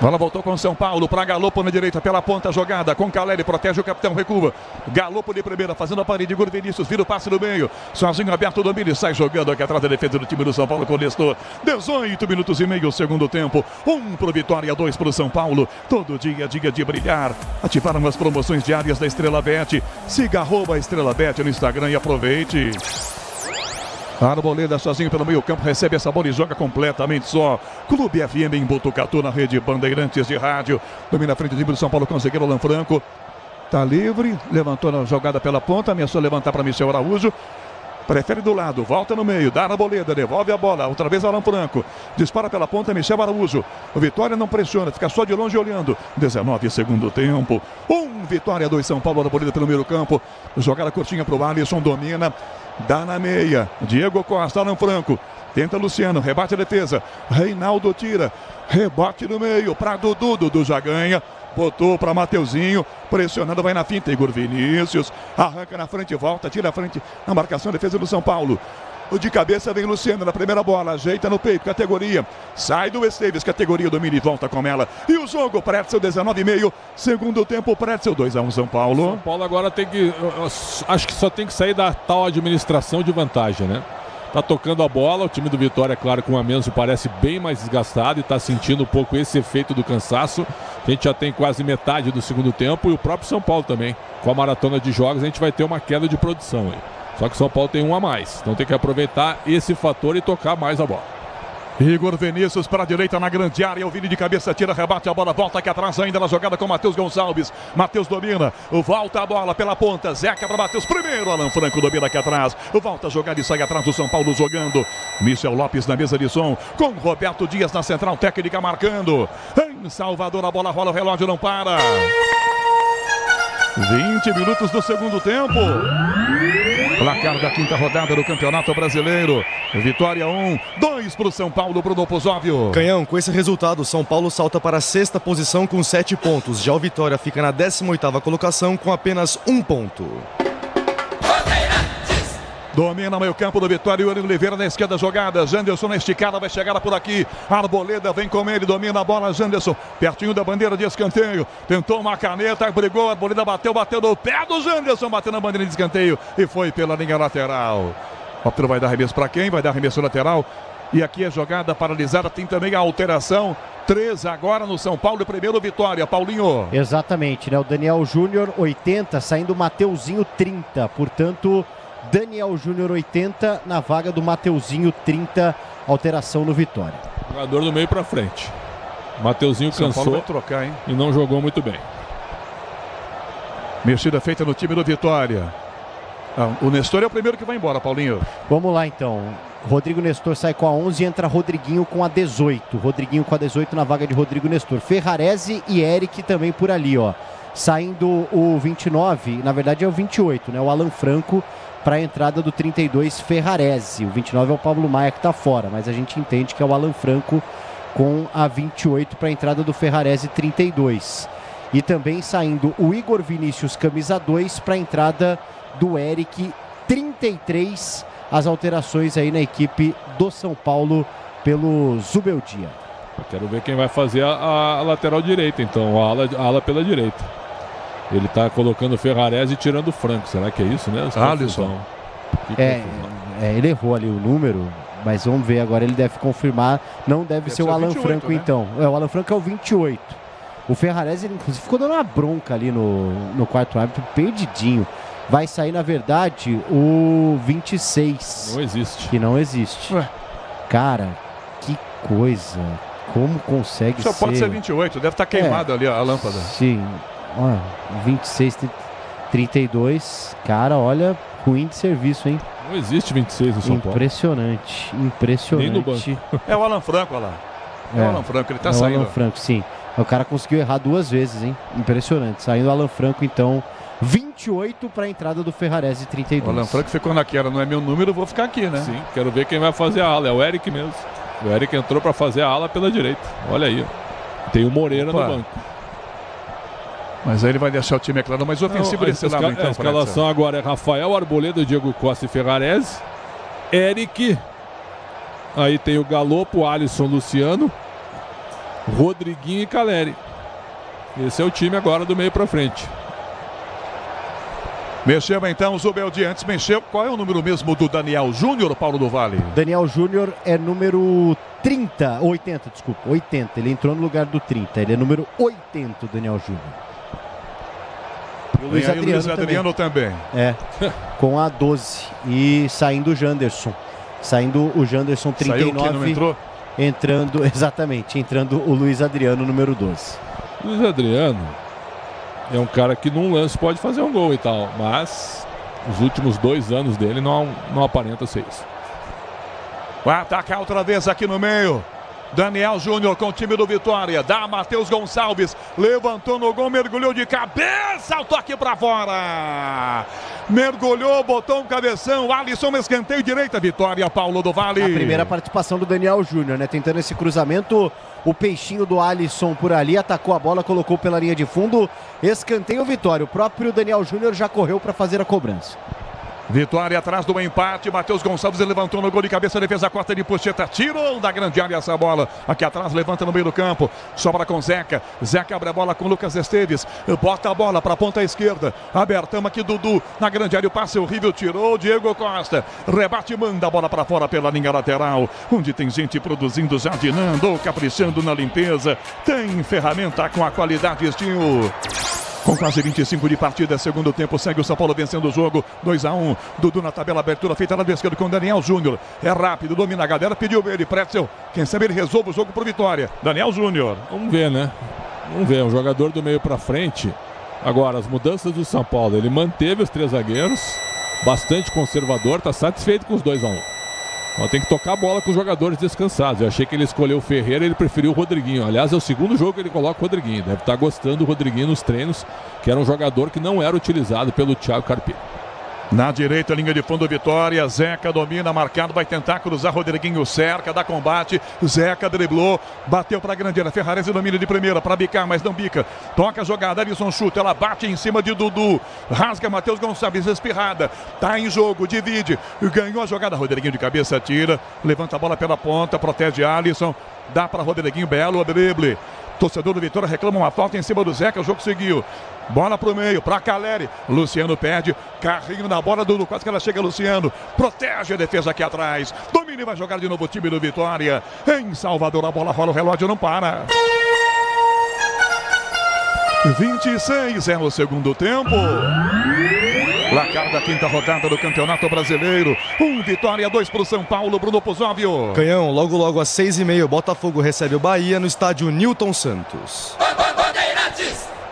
Bola voltou com o São Paulo para Galopo na direita, pela ponta jogada com Caleri, protege o capitão, recua. Galopo de primeira, fazendo a parede, Igor Vinícius, vira o passe no meio, sozinho aberto, domina e sai jogando aqui atrás da defesa do time do São Paulo com o Nestor. 18 minutos e meio, segundo tempo, 1 pro Vitória, 2 pro São Paulo. Todo dia é dia de brilhar. Ativaram as promoções diárias da Estrela Bet. Siga @Estrela Bet no Instagram e aproveite. Arboleda sozinho pelo meio campo, recebe essa bola e joga completamente só. Clube FM em Botucatu, na rede Bandeirantes de rádio. Domina a frente do time do São Paulo, conseguiu o Alan Franco. Tá livre, levantou na jogada pela ponta, ameaçou levantar para Michel Araújo. Prefere do lado, volta no meio, dá na Arboleda, devolve a bola, outra vez Alan Franco. Dispara pela ponta, Michel Araújo. O Vitória não pressiona, fica só de longe olhando. 19 segundo tempo. Vitória, 2 São Paulo, Arboleda pelo meio campo. Jogada curtinha pro Alisson, domina. Dá na meia. Diego Costa, Alan Franco. Tenta Luciano, rebate a defesa. Reinaldo tira. Rebate no meio para Dudu. Dudu já ganha. Botou para Mateuzinho, pressionando, vai na finta, Igor Vinícius, arranca na frente, volta, tira a frente, na marcação, defesa do São Paulo. O de cabeça vem Luciano na primeira bola, ajeita no peito, categoria, sai do Esteves, categoria, domina e volta com ela. E o jogo, Pretzel 19,5, segundo tempo, Pretzel 2-1 São Paulo. São Paulo agora tem que, acho que só tem que sair da tal administração de vantagem, né? Tá tocando a bola, o time do Vitória, claro, com a menos parece bem mais desgastado e tá sentindo um pouco esse efeito do cansaço. A gente já tem quase metade do segundo tempo e o próprio São Paulo também. Com a maratona de jogos a gente vai ter uma queda de produção aí. Só que o São Paulo tem um a mais, então tem que aproveitar esse fator e tocar mais a bola. Igor Vinícius para a direita na grande área, o Vini de cabeça tira, rebate a bola, volta aqui atrás ainda na jogada com Matheus Gonçalves. Matheus domina, volta a bola pela ponta, Zeca para Matheus, primeiro Alan Franco domina aqui atrás, volta a jogada e sai atrás do São Paulo jogando. Michel Lopes na mesa de som, com Roberto Dias na central técnica marcando. Em Salvador a bola rola, o relógio não para. 20 minutos do segundo tempo. Placar da quinta rodada do Campeonato Brasileiro. Vitória 1, 2 para o São Paulo, Bruno Pozóvio. Canhão, com esse resultado, o São Paulo salta para a 6ª posição com 7 pontos. Já o Vitória fica na 18ª colocação com apenas 1 ponto. Domina meio campo do Vitória, Yuri Oliveira na esquerda jogada, Janderson na esticada, vai chegar por aqui, Arboleda vem com ele, domina a bola, Janderson, pertinho da bandeira de escanteio, tentou uma caneta, brigou, Arboleda bateu no pé do Janderson, bateu na bandeira de escanteio e foi pela linha lateral. O árbitro vai dar arremesso para quem? Vai dar arremesso lateral. E aqui a jogada paralisada, tem também a alteração. 3 agora no São Paulo, primeiro Vitória, Paulinho. Exatamente, né? O Daniel Júnior 80, saindo o Mateuzinho 30, portanto... Daniel Júnior 80 na vaga do Mateuzinho 30, alteração no Vitória. Jogador do meio para frente. Mateuzinho cansou vai trocar, hein? E não jogou muito bem. Mexida feita no time do Vitória. O Nestor é o primeiro que vai embora, Paulinho. Vamos lá então. Rodrigo Nestor sai com a 11 e entra Rodriguinho com a 18. Rodriguinho com a 18 na vaga de Rodrigo Nestor. Ferrarese e Eric também por ali, ó. Saindo o 29, na verdade é o 28, né? O Alan Franco para a entrada do 32, Ferrarese. O 29 é o Pablo Maia que está fora, mas a gente entende que é o Alan Franco com a 28 para a entrada do Ferrarese 32. E também saindo o Igor Vinícius, camisa 2, para a entrada do Eric 33. As alterações aí na equipe do São Paulo pelo Zubeldia. Quero ver quem vai fazer a lateral direita, então, a ala pela direita. Ele está colocando o Ferrarese e tirando o Franco. Será que é isso mesmo? Alisson. Ele errou ali o número, mas vamos ver agora. Ele deve confirmar. Não deve ser o Alan 28, Franco, né? Então. O Alan Franco é o 28. O Ferrarese, ele, inclusive, ficou dando uma bronca ali no quarto árbitro, perdidinho. Vai sair, na verdade, o 26. Não existe. Que não existe. Ué. Cara, que coisa. Como consegue Só ser... pode ser 28, deve estar queimado ali a lâmpada. Sim. Olha, 26, 32. Cara, olha, ruim de serviço, hein? Não existe 26 no São Paulo. Impressionante, impressionante. Nem no banco. É o Alan Franco, olha lá. É o Alan Franco, ele tá saindo. É o Alan Franco, sim. O cara conseguiu errar 2 vezes, hein? Impressionante. Saindo o Alan Franco, então, 28 para a entrada do Ferrarese 32. O Alan Franco ficou naquela, não é meu número, eu vou ficar aqui, né? Sim, quero ver quem vai fazer a ala. É o Eric mesmo. O Eric entrou para fazer a ala pela direita. Olha aí, ó. Tem o Moreira no banco. Mas aí ele vai deixar o time, é claro, mais ofensivo desse lado, então. A escalação agora é Rafael, Arboleda, Diego Costa e Ferrarese. Eric. Aí tem o Galopo, Alisson, Luciano, Rodriguinho e Caleri. Esse é o time agora do meio para frente. Mexeu então o Zubeldia, antes mexeu. Qual é o número mesmo do Daniel Júnior, Paulo do Vale? Daniel Júnior é número 30, 80, desculpa, 80. Ele entrou no lugar do 30, ele é número 80, o Daniel Júnior. E o Luiz Adriano também. É, com a 12. E saindo o Janderson. Saindo o Janderson 39. Saiu, que não entrou? Entrando, exatamente, entrando o Luiz Adriano, número 12. Luiz Adriano é um cara que num lance pode fazer um gol e tal, mas Os últimos 2 anos dele não aparenta ser isso. Vai atacar outra vez aqui no meio. Daniel Júnior com o time do Vitória. Dá Matheus Gonçalves. Levantou no gol, mergulhou de cabeça. O toque pra fora. Mergulhou, botou um cabeção. Alisson, escanteio direita. Vitória, Paulo do Vale. A primeira participação do Daniel Júnior, né? Tentando esse cruzamento. O peixinho do Alisson por ali. Atacou a bola, colocou pela linha de fundo. Escanteio, Vitória. O próprio Daniel Júnior já correu para fazer a cobrança. Vitória atrás do empate, Matheus Gonçalves levantou no gol de cabeça, defesa corta de Pucheta, tirou da grande área essa bola, aqui atrás levanta no meio do campo, sobra com Zeca, Zeca abre a bola com Lucas Esteves, bota a bola para a ponta esquerda, abertamos aqui Dudu, na grande área o passe horrível, tirou Diego Costa, rebate, manda a bola para fora pela linha lateral, onde tem gente produzindo, jardinando, caprichando na limpeza, tem ferramenta com a qualidade estilo. Com quase 25 de partida, segundo tempo, segue o São Paulo vencendo o jogo, 2-1. Dudu na tabela, abertura feita na esquerda com Daniel Júnior. É rápido, domina a galera, pediu ele, Pretzel. Quem sabe ele resolve o jogo por Vitória. Daniel Júnior. Vamos ver, né? Vamos ver, um jogador do meio para frente. Agora, as mudanças do São Paulo, ele manteve os 3 zagueiros, bastante conservador, tá satisfeito com os 2-1. Então, tem que tocar a bola com os jogadores descansados. Eu achei que ele escolheu o Ferreira, ele preferiu o Rodriguinho. Aliás, é o segundo jogo que ele coloca o Rodriguinho. Deve estar gostando do Rodriguinho nos treinos, que era um jogador que não era utilizado pelo Thiago Carpini. Na direita, linha de fundo, Vitória. Zeca domina, marcado, vai tentar cruzar. Rodriguinho cerca, dá combate. Zeca driblou, bateu para a grande área. Ferrarese domina de primeira para bicar, mas não bica. Toca a jogada, Alisson chuta, ela bate em cima de Dudu. Rasga Matheus Gonçalves, espirrada. Tá em jogo, divide. Ganhou a jogada, Rodriguinho de cabeça, tira. Levanta a bola pela ponta, protege Alisson. Dá para Rodriguinho, belo drible. Torcedor do Vitória reclama uma falta em cima do Zeca, o jogo seguiu. Bola pro meio, pra Caleri. Luciano perde, carrinho na bola, Dudu, quase que ela chega, Luciano. Protege a defesa aqui atrás. Domina e vai jogar de novo o time do Vitória. Em Salvador, a bola rola, o relógio não para. 26 é o segundo tempo. Placar da 5ª rodada do Campeonato Brasileiro. 1 Vitória, 2 para o São Paulo, Bruno Pozóvio. Canhão, logo às 6h30, o Botafogo recebe o Bahia no estádio Newton Santos.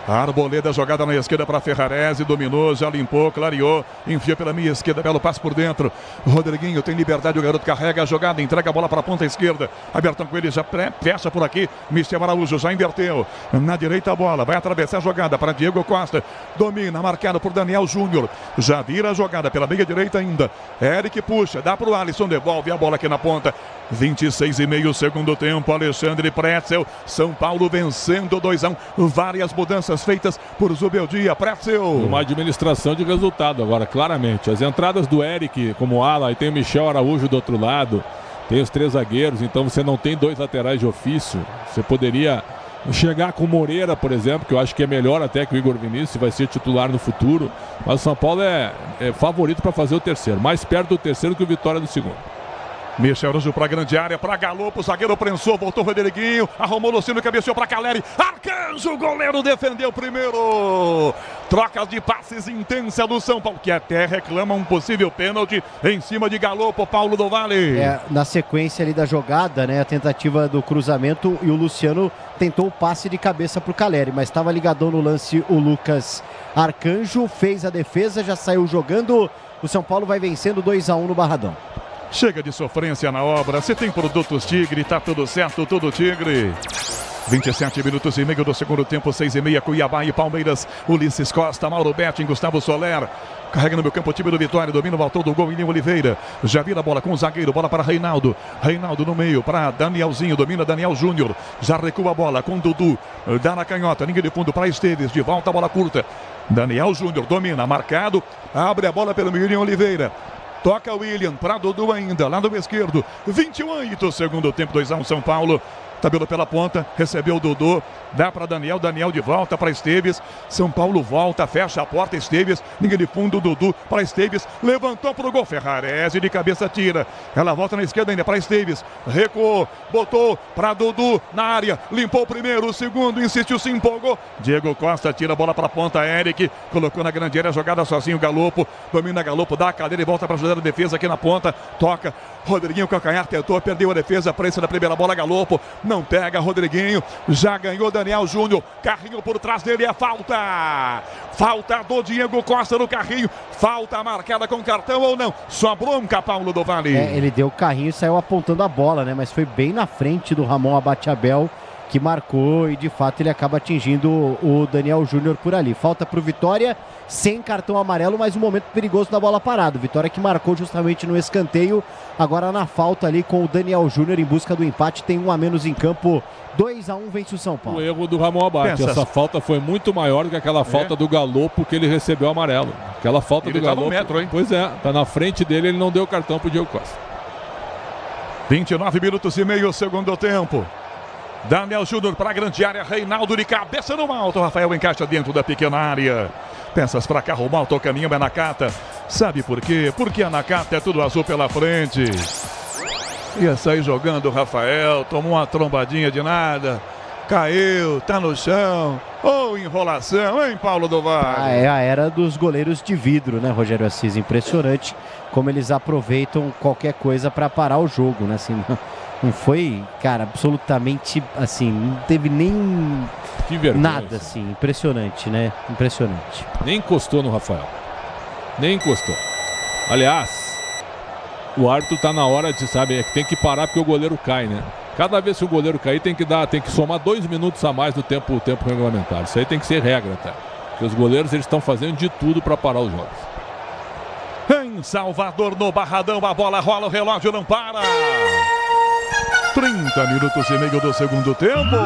Arboleda, jogada na esquerda para Ferrarese, dominou, já limpou, clareou, enfia pela minha esquerda, belo passe por dentro. Rodriguinho tem liberdade, o garoto carrega a jogada, entrega a bola para a ponta esquerda. Abertão com ele, já fecha por aqui. Michel Araújo já inverteu. Na direita a bola, vai atravessar a jogada para Diego Costa. Domina, marcado por Daniel Júnior. Já vira a jogada pela meia direita ainda. Eric puxa, dá para o Alisson, devolve a bola aqui na ponta. 26,5 segundo tempo, Alexandre Pretzel. São Paulo vencendo 2-1. Várias mudanças feitas por Zubeldia, Pretzel. Uma administração de resultado agora, claramente. As entradas do Eric como ala, e tem o Michel Araújo do outro lado, tem os 3 zagueiros, então você não tem 2 laterais de ofício. Você poderia chegar com o Moreira, por exemplo, que eu acho que é melhor até que o Igor Vinícius, vai ser titular no futuro. Mas o São Paulo é favorito para fazer o terceiro, mais perto do terceiro que o Vitória do segundo. Michel Araújo para a grande área, para Galopo, o zagueiro prensou, voltou o Rodriguinho, arrumou o Luciano, cabeceou para Caleri, Arcanjo, o goleiro defendeu primeiro. Trocas de passes intensa do São Paulo, que até reclama um possível pênalti em cima de Galopo, Paulo do Vale. Na sequência ali da jogada, né, a tentativa do cruzamento, e o Luciano tentou o passe de cabeça para o Caleri, mas estava ligadão no lance o Lucas Arcanjo, fez a defesa, já saiu jogando. O São Paulo vai vencendo 2-1 no Barradão. Chega de sofrência na obra. Se tem produtos Tigre, tá tudo certo, tudo Tigre. 27 minutos e meio do segundo tempo, 6h30, Cuiabá e Palmeiras. Ulisses Costa, Mauro Betting, Gustavo Soler. Carrega no meu campo o time do Vitória, domina o voltou do gol, William Oliveira. Já vira a bola com o zagueiro, bola para Reinaldo. Reinaldo no meio para Danielzinho, domina Daniel Júnior. Já recua a bola com Dudu. Dá na canhota, linha de fundo para Esteves, de volta a bola curta. Daniel Júnior domina, marcado. Abre a bola pelo William Oliveira. Toca William para Dudu ainda, lado esquerdo. 28 segundo tempo, 2-1 São Paulo. Tabelou pela ponta, recebeu o Dudu, dá para Daniel, Daniel de volta para Esteves, São Paulo volta, fecha a porta, Esteves, linha de fundo, Dudu para Esteves, levantou para o gol, Ferrarese de cabeça tira, ela volta na esquerda ainda para Esteves, recuou, botou para Dudu na área, limpou o primeiro, o segundo, insistiu, se empolgou, Diego Costa tira a bola para a ponta, Eric, colocou na grande área, jogada sozinho, Galopo, domina Galopo, dá a cadeira e volta para ajudar a defesa aqui na ponta, toca, Rodriguinho, calcanhar, tentou, perdeu a defesa, prensa da primeira bola, Galopo, não pega, Rodriguinho, já ganhou Daniel Júnior, Carrinho por trás dele, é falta. Falta do Diego Costa no Carrinho, falta marcada com cartão ou não? Só bronca, Paulo do Vale. Ele deu o carrinho e saiu apontando a bola, né? Mas foi bem na frente do Ramon Abate-Abel, que marcou e de fato ele acaba atingindo o Daniel Júnior por ali. Falta para o Vitória, sem cartão amarelo, mas um momento perigoso da bola parada. Vitória que marcou justamente no escanteio, agora na falta ali com o Daniel Júnior em busca do empate, tem um a menos em campo, 2-1 vence o São Paulo. O erro do Ramon Abate, essa falta foi muito maior do que aquela falta do Galopo que ele recebeu amarelo. Aquela falta do Galopo, metro, hein? Pois é, tá na frente dele, ele não deu cartão pro Diego Costa. 29 minutos e meio, segundo tempo. Daniel Júnior para a grande área, Reinaldo de cabeça no alto, Rafael encaixa dentro da pequena área. Peças para carro malto, o caminho é Nakata. Sabe por quê? Porque a Nakata é tudo azul pela frente. Ia sair jogando o Rafael, tomou uma trombadinha de nada, caiu, tá no chão. Ou enrolação, hein, Paulo do Vale? É a era dos goleiros de vidro, né, Rogério Assis? Impressionante como eles aproveitam qualquer coisa para parar o jogo, né? Assim, não foi, cara, absolutamente assim, não teve nem nada assim, impressionante, né? Impressionante. Nem encostou no Rafael. Nem encostou. Aliás, o árbitro tá na hora de, sabe, é que tem que parar porque o goleiro cai, né? Cada vez que o goleiro cair tem que somar 2 minutos a mais no tempo regulamentar. Isso aí tem que ser regra até. Porque os goleiros eles estão fazendo de tudo para parar os jogos. Em Salvador, no Barradão, a bola rola, o relógio não para. 30 minutos e meio do segundo tempo.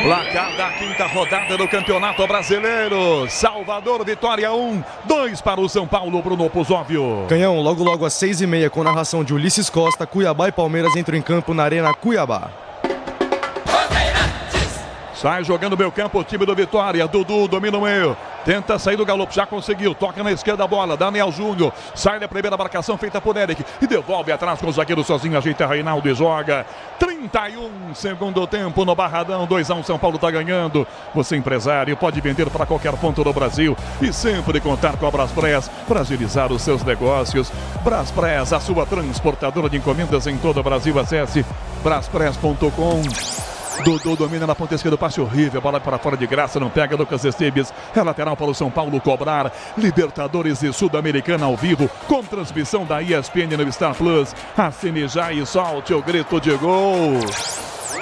Placar da quinta rodada do Campeonato Brasileiro. Salvador, Vitória 1, 2 para o São Paulo, Bruno Puzóvio. Canhão, logo às 6h30, com narração de Ulisses Costa, Cuiabá e Palmeiras entram em campo na Arena Cuiabá. Sai jogando o meio campo o time do Vitória. Dudu domina o meio. Tenta sair do Galopo, já conseguiu. Toca na esquerda a bola. Daniel Júnior. Sai da primeira marcação feita por Eric. E devolve atrás com o zagueiro sozinho. Ajeita Reinaldo e joga. 31 segundo tempo no Barradão. 2-1, São Paulo está ganhando. Você, empresário, pode vender para qualquer ponto do Brasil. E sempre contar com a Braspress para agilizar os seus negócios. Braspress, a sua transportadora de encomendas em todo o Brasil. Acesse braspress.com. Dudu domina na ponta esquerda, passe horrível, bola para fora de graça, não pega. Lucas Esteves, é lateral para o São Paulo cobrar. Libertadores e Sul-Americana ao vivo, com transmissão da ESPN no Star Plus. Assine já e solte o grito de gol.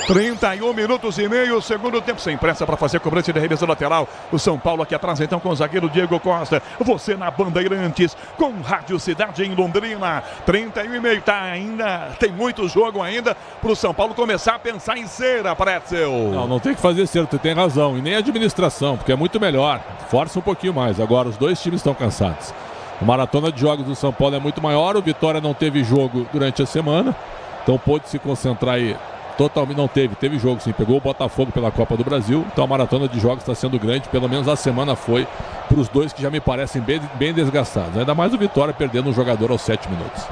31 minutos e meio, segundo tempo, sem pressa para fazer a cobrança de arremesso lateral. O São Paulo aqui atrás, então, com o zagueiro Diego Costa. Você na Bandeirantes, com Rádio Cidade em Londrina. 31 e meio, tá ainda, tem muito jogo ainda para o São Paulo começar a pensar em cera, Pretzel. Não tem que fazer cera, tu tem razão. E nem a administração, porque é muito melhor. Força um pouquinho mais. Agora os dois times estão cansados. A maratona de jogos do São Paulo é muito maior. O Vitória não teve jogo durante a semana, então pôde se concentrar aí. Totalmente não teve jogo sim, pegou o Botafogo pela Copa do Brasil, então a maratona de jogos está sendo grande, pelo menos a semana foi para os dois que já me parecem bem desgastados, ainda mais o Vitória perdendo um jogador aos 7 minutos.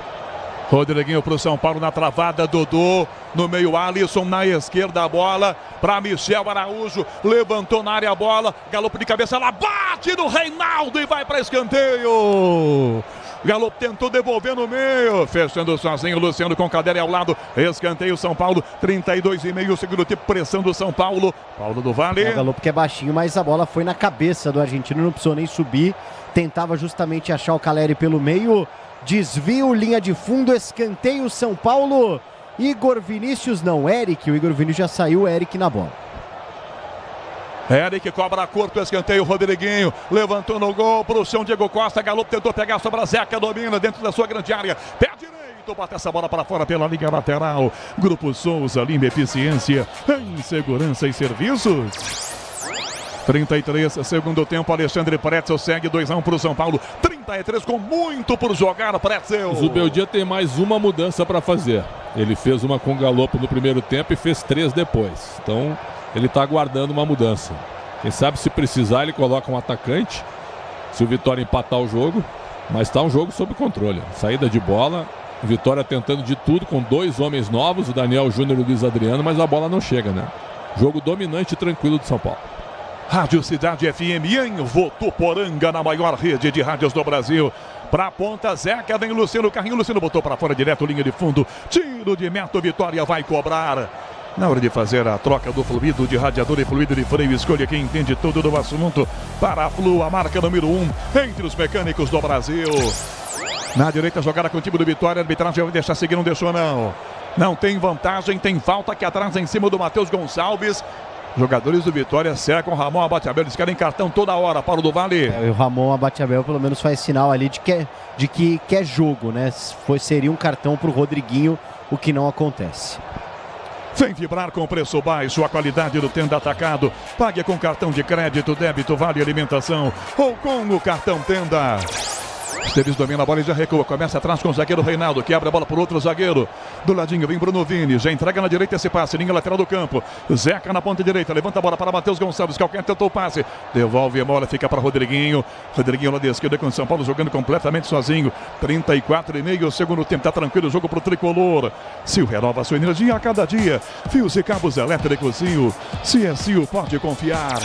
Rodriguinho para o São Paulo na travada, Dodô no meio, Alisson na esquerda, a bola para Michel Araújo, levantou na área a bola, Galopo de cabeça, ela bate no Reinaldo e vai para escanteio. Galopo tentou devolver no meio, fechando sozinho, Luciano com Cadeira ao lado, escanteio São Paulo, 32,5, segundo tempo, pressão do São Paulo, Paulo do Vale. O Galopo que é baixinho, mas a bola foi na cabeça do argentino, não precisou nem subir, tentava justamente achar o Caleri pelo meio, desvio, linha de fundo, escanteio São Paulo, Igor Vinícius não, Eric, o Igor Vinícius já saiu, Eric na bola. Eric cobra curto, escanteio, Rodriguinho levantou no gol pro chão, Diego Costa, Galopo tentou pegar sobre a Zeca, domina dentro da sua grande área, pé direito, bate essa bola para fora pela linha lateral. Grupo Souza, Lima Eficiência em segurança e serviços. 33, segundo tempo, Alexandre Pretzel segue 2-1 para o São Paulo. 33 com muito por jogar, Pretzel. O Zubeldia tem mais uma mudança para fazer. Ele fez uma com o Galopo no primeiro tempo e fez 3 depois. Então ele está aguardando uma mudança. Quem sabe se precisar ele coloca um atacante, se o Vitória empatar o jogo. Mas está um jogo sob controle. Saída de bola, Vitória tentando de tudo com 2 homens novos, o Daniel Júnior e o Luiz Adriano, mas a bola não chega, né? Jogo dominante e tranquilo de São Paulo. Rádio Cidade FM em Votuporanga, na maior rede de rádios do Brasil. Pra ponta, Zeca, vem Luciano, carrinho, Luciano botou para fora direto, linha de fundo. Tiro de meta, Vitória vai cobrar. Na hora de fazer a troca do fluido de radiador e fluido de freio, escolha quem entende tudo do assunto. Para a Flu, a marca número 1 entre os mecânicos do Brasil. Na direita, jogada com o time do Vitória. A arbitragem vai deixar seguir, não deixou não. Não tem vantagem, tem falta aqui atrás em cima do Matheus Gonçalves. Jogadores do Vitória cercam o Ramon Abateabel. Eles querem cartão toda hora. Paulo do Vale. O Ramon Abateabel pelo menos faz sinal ali de que quer jogo, né? Seria um cartão para o Rodriguinho, o que não acontece. Vem vibrar com preço baixo, a qualidade do Tenda Atacado. Pague com cartão de crédito, débito, vale alimentação ou com o cartão Tenda. Esteves domina a bola e já recua. Começa atrás com o zagueiro Reinaldo, que abre a bola por outro zagueiro. Do ladinho vem Bruno Vini, já entrega na direita esse passe, linha lateral do campo. Zeca na ponta direita, levanta a bola para Matheus Gonçalves, qualquer tentou o passe. Devolve a bola, fica para Rodriguinho. Rodriguinho lá de esquerda com o São Paulo jogando completamente sozinho. 34,5 o segundo tempo, tá tranquilo o jogo pro tricolor. Sil renova sua energia a cada dia. Fios e cabos elétricos Sil. Se é Sil, pode confiar.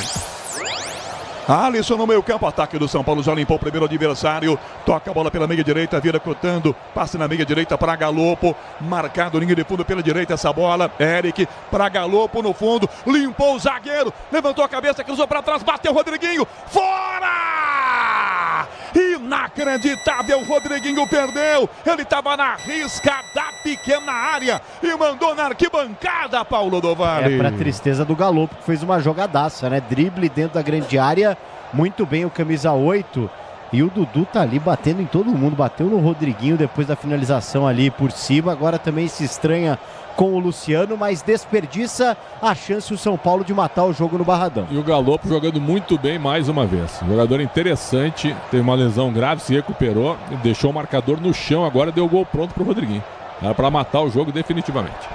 Alisson no meio campo, ataque do São Paulo, já limpou o primeiro adversário, toca a bola pela meia direita, vira cortando, passe na meia direita para Galopo, marcado linha de fundo pela direita essa bola, Eric para Galopo no fundo, limpou o zagueiro, levantou a cabeça, cruzou para trás, bateu o Rodriguinho, fora! Inacreditável, o Rodriguinho perdeu, ele estava na risca da pequena área e mandou na arquibancada, Paulo do Vale. É para tristeza do Galopo, que fez uma jogadaça, né? Drible dentro da grande área, muito bem o camisa 8. E o Dudu tá ali batendo em todo mundo, bateu no Rodriguinho depois da finalização ali por cima, agora também se estranha com o Luciano, mas desperdiça a chance o São Paulo de matar o jogo no Barradão. E o Galopo jogando muito bem mais uma vez. Jogador interessante, teve uma lesão grave, se recuperou, deixou o marcador no chão, agora deu o gol pronto pro Rodriguinho. Era para matar o jogo definitivamente.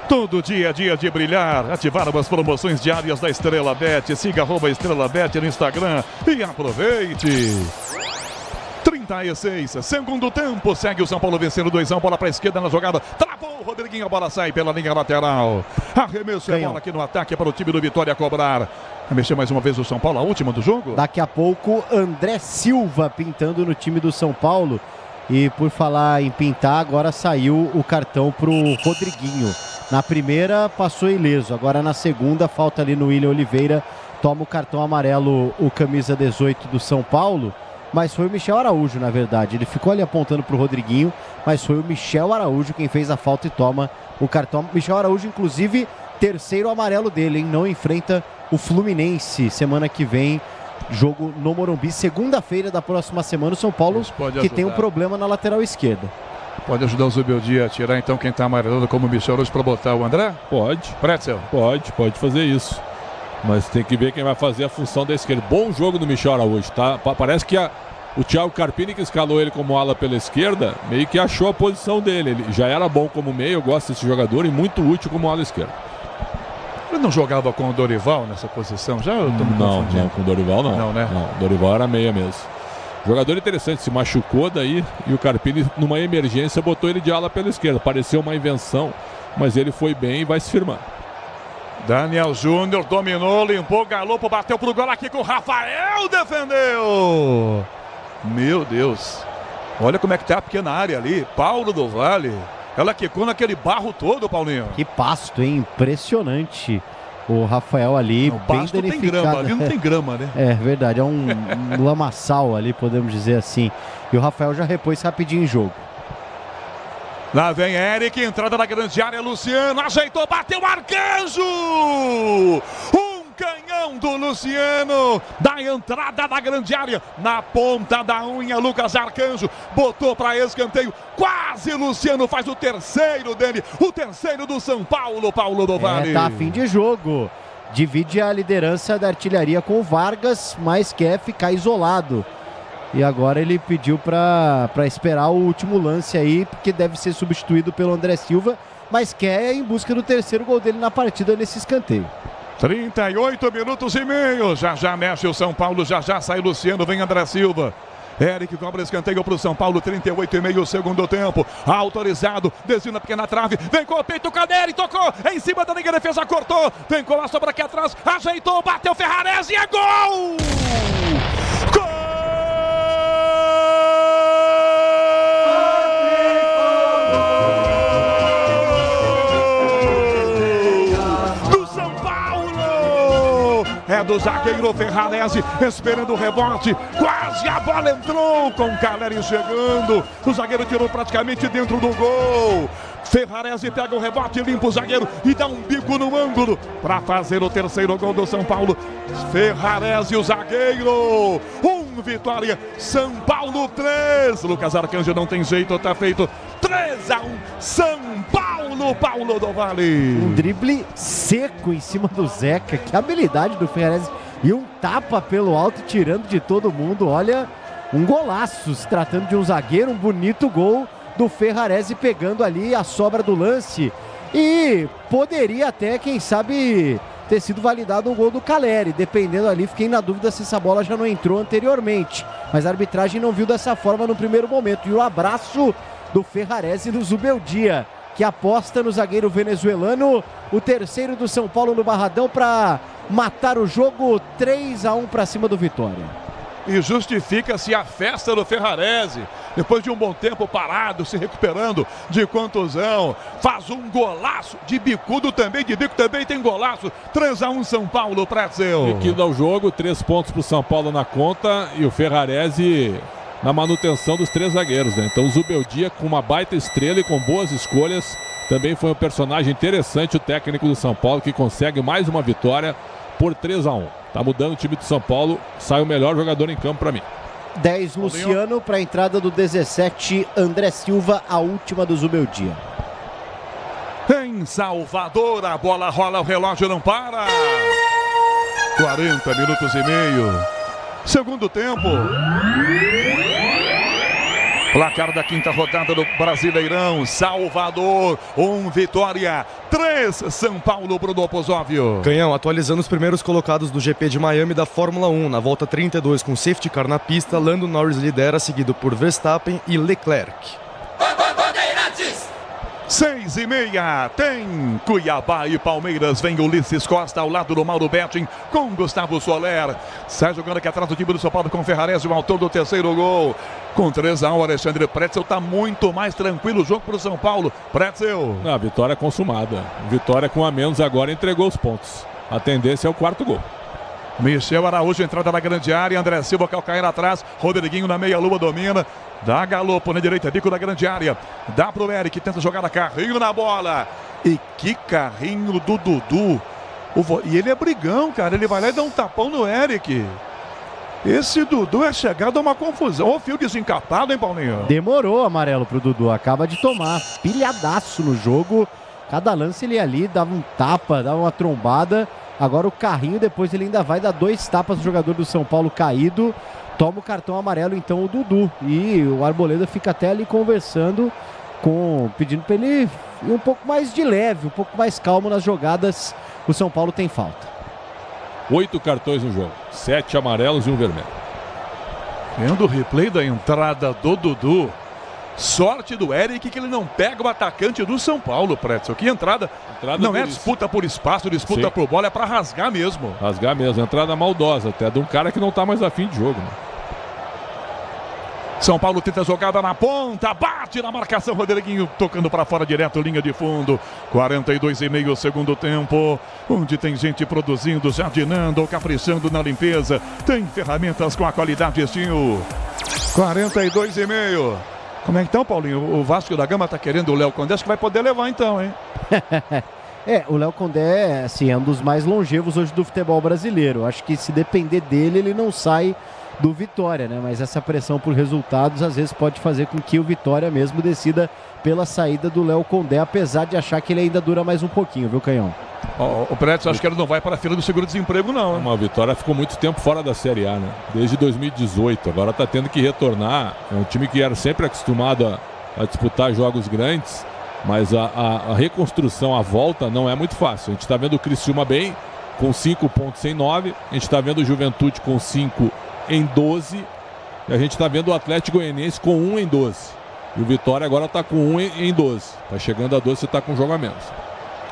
Todo dia é dia de brilhar. Ativaram as promoções diárias da Estrela Bet. Siga @Estrela Bet no Instagram e aproveite. 36, segundo tempo, segue o São Paulo vencendo 2-1, bola para a esquerda na jogada, travou o Rodriguinho, a bola sai pela linha lateral, arremesso a bola aqui no ataque para o time do Vitória cobrar. Vai mexer mais uma vez o São Paulo, a última do jogo? Daqui a pouco, André Silva pintando no time do São Paulo, e por falar em pintar, agora saiu o cartão pro Rodriguinho. Na primeira passou ileso, agora na segunda falta ali no William Oliveira, toma o cartão amarelo o camisa 18 do São Paulo, mas foi o Michel Araújo na verdade, ele ficou ali apontando pro Rodriguinho, mas foi o Michel Araújo quem fez a falta e toma o cartão. Michel Araújo inclusive terceiro amarelo dele, hein? Não enfrenta o Fluminense semana que vem, jogo no Morumbi, segunda-feira da próxima semana, o São Paulo que tem um problema na lateral esquerda. Pode ajudar o Zubeldia a tirar então quem está amarelando como o Michel hoje para botar o André? Pode. Pretzel? Pode fazer isso. Mas tem que ver quem vai fazer a função da esquerda. Bom jogo do Michel Araújo, tá? Parece que o Thiago Carpini, que escalou ele como ala pela esquerda, meio que achou a posição dele. Ele já era bom como meio, eu gosto desse jogador e muito útil como ala esquerda. Ele não jogava com o Dorival nessa posição? Já eu tô me Não, com o Dorival não. Não, né? Não, Dorival era meia mesmo. Jogador interessante, se machucou daí e o Carpini, numa emergência, botou ele de ala pela esquerda. Pareceu uma invenção, mas ele foi bem e vai se firmar. Daniel Júnior dominou, limpou, Galopo, bateu pro gol aqui com o Rafael, defendeu! Meu Deus! Olha como é que tá a pequena área ali, Paulo do Vale. Ela quicou naquele barro todo, Paulinho. Que pasto, hein? Impressionante. O Rafael ali, não, bem danificado. Tem grama, ali não tem grama, né? É verdade, é um lamaçal ali, podemos dizer assim. E o Rafael já repôs rapidinho em jogo. Lá vem Eric, entrada na grande área, Luciano, ajeitou, bateu, Arcanjo! Canhão do Luciano, da entrada da grande área, na ponta da unha, Lucas Arcanjo, botou para escanteio, quase Luciano faz o terceiro dele, o terceiro do São Paulo, Paulo do Vale. Tá a fim de jogo, divide a liderança da artilharia com o Vargas, mas quer ficar isolado. E agora ele pediu para esperar o último lance aí, porque deve ser substituído pelo André Silva, mas quer ir em busca do terceiro gol dele na partida nesse escanteio. 38 minutos e meio, já mexe o São Paulo, já sai Luciano, vem André Silva. Eric cobra escanteio para o São Paulo, 38,5 segundo tempo, autorizado, desvio na pequena trave, vem com o peito, Caneiri, tocou, em cima da linha, defesa cortou, vem com a sobra aqui atrás, ajeitou, bateu Ferrarese e é gol! Gol! é do zagueiro Ferrarese, esperando o rebote, quase a bola entrou com o Caleri chegando, o zagueiro tirou praticamente dentro do gol. Ferrarese pega o rebote, limpa o zagueiro e dá um bico no ângulo para fazer o terceiro gol do São Paulo. Ferrarese, o zagueiro. Vitória, São Paulo 3. Lucas Arcanjo não tem jeito, tá feito 3-1. São Paulo, Paulo do Vale. Um drible seco em cima do Zeca. Que habilidade do Ferrarese. E um tapa pelo alto, tirando de todo mundo. Olha, um golaço. Se tratando de um zagueiro, um bonito gol do Ferrarese, pegando ali a sobra do lance. E poderia até, quem sabe, ter sido validado um gol do Caleri, dependendo ali, fiquei na dúvida se essa bola já não entrou anteriormente, mas a arbitragem não viu dessa forma no primeiro momento. E o abraço do Ferrarese no Zubeldia, que aposta no zagueiro venezuelano, o terceiro do São Paulo no Barradão para matar o jogo, 3-1 para cima do Vitória. E justifica-se a festa do Ferrarese, depois de um bom tempo parado, se recuperando de contusão, faz um golaço de bicudo também, de bico também tem golaço, 3-1 São Paulo, Pretzel. Liquida o jogo, 3 pontos para o São Paulo na conta e o Ferrarese na manutenção dos 3 zagueiros, né? Então o Zubeldia com uma baita estrela e com boas escolhas, também foi um personagem interessante, o técnico do São Paulo, que consegue mais uma vitória por 3-1. Tá mudando o time do São Paulo, sai o melhor jogador em campo para mim. 10 Luciano para a entrada do 17 André Silva, a última do Zubeldia. Em Salvador, a bola rola, o relógio não para. 40 minutos e meio. Segundo tempo. Placar da quinta rodada do Brasileirão. Salvador, 1 Vitória, 3 São Paulo, Bruno Pozóvio. Canhão, atualizando os primeiros colocados do GP de Miami da Fórmula 1. Na volta 32, com safety car na pista, Lando Norris lidera, seguido por Verstappen e Leclerc. 6:30, tem Cuiabá e Palmeiras, vem Ulisses Costa ao lado do Mauro Betting com Gustavo Soler, sai jogando aqui atrás do time do São Paulo com Ferrarese, o autor do terceiro gol, com 3-1, Alexandre Pretzel, tá muito mais tranquilo o jogo pro São Paulo, Pretzel. A vitória consumada, vitória com a menos agora, entregou os pontos, a tendência é o 4º gol. Michel Araújo, entrada na grande área, André Silva, calcair atrás, Rodriguinho na meia-lua domina, dá galopo na direita, bico da grande área, dá pro Eric, tenta jogar na carrinho na bola, e que carrinho do Dudu, e ele é brigão, cara, ele vai lá e dá um tapão no Eric. Esse Dudu é chegado a uma confusão, o fio desencapado, hein, Paulinho? Demorou amarelo pro Dudu, acaba de tomar, pilhadaço no jogo, cada lance ele ali dava um tapa, dava uma trombada. Agora o carrinho, depois ele ainda vai dar 2 tapas no jogador do São Paulo caído. Toma o cartão amarelo então o Dudu. E o Arboleda fica até ali conversando, pedindo para ele ir um pouco mais de leve, um pouco mais calmo nas jogadas. O São Paulo tem falta. 8 cartões no jogo, 7 amarelos e 1 vermelho. Vendo o replay da entrada do Dudu. Sorte do Eric que ele não pega o atacante do São Paulo, Pretzel. Que entrada não é disputa por espaço, disputa por bola, é para rasgar mesmo. Rasgar mesmo, entrada maldosa até de um cara que não tá mais afim de jogo, né? São Paulo tenta jogada na ponta, bate na marcação, Rodriguinho tocando para fora direto, linha de fundo. 42,5 segundo tempo, onde tem gente produzindo, jardinando, caprichando na limpeza. Tem ferramentas com a qualidade Steel. 42,5. Como é que então, Paulinho? O Vasco da Gama tá querendo o Léo Condé, acho que vai poder levar então, hein? O Léo Condé, assim, é um dos mais longevos hoje do futebol brasileiro. Acho que se depender dele, ele não sai do Vitória, né? Mas essa pressão por resultados, às vezes, pode fazer com que o Vitória mesmo decida pela saída do Léo Condé, apesar de achar que ele ainda dura mais um pouquinho, viu, Canhão? O Pretzel, acho que ele não vai para a fila do seguro-desemprego, não. Uma Vitória ficou muito tempo fora da Série A, né? Desde 2018. Agora está tendo que retornar. É um time que era sempre acostumado a disputar jogos grandes, mas a reconstrução, a volta, não é muito fácil. A gente está vendo o Criciúma bem, com 5 pontos em 9. A gente está vendo o Juventude com 5 em 12. E a gente está vendo o Atlético Goianiense com 1 em 12. E o Vitória agora está com 1 em 12. Está chegando a 12 e está com um jogo a menos.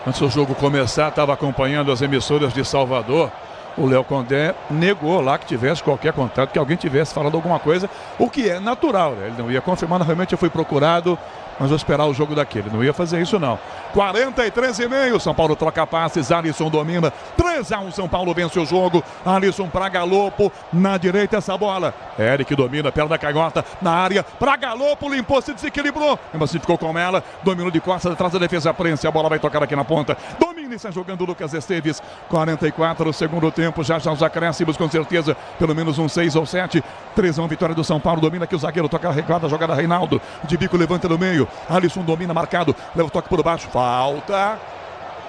Antes do jogo começar, estava acompanhando as emissoras de Salvador. O Léo Condé negou lá que tivesse qualquer contato, que alguém tivesse falado alguma coisa, o que é natural, né? Ele não ia confirmar, realmente eu fui procurado, mas vou esperar o jogo daquele. Não ia fazer isso, não. 43,5. São Paulo troca passes. Alisson domina. 3-1. São Paulo vence o jogo. Alisson para Galopo. Na direita essa bola. Eric domina. Perna canhota na área. Para Galopo. Limpou, se desequilibrou. Mesmo assim ficou com ela. Dominou de costas atrás da defesa. Prense. A bola vai tocar aqui na ponta. Domina e está jogando o Lucas Esteves. 44, segundo tempo. Já os acréscimos, com certeza. Pelo menos um 6 ou 7. 3-1. Vitória do São Paulo. Domina aqui o zagueiro. Toca a recuada. Jogada Reinaldo. De bico levanta no meio. Alisson domina, marcado. Leva o toque por baixo. Falta.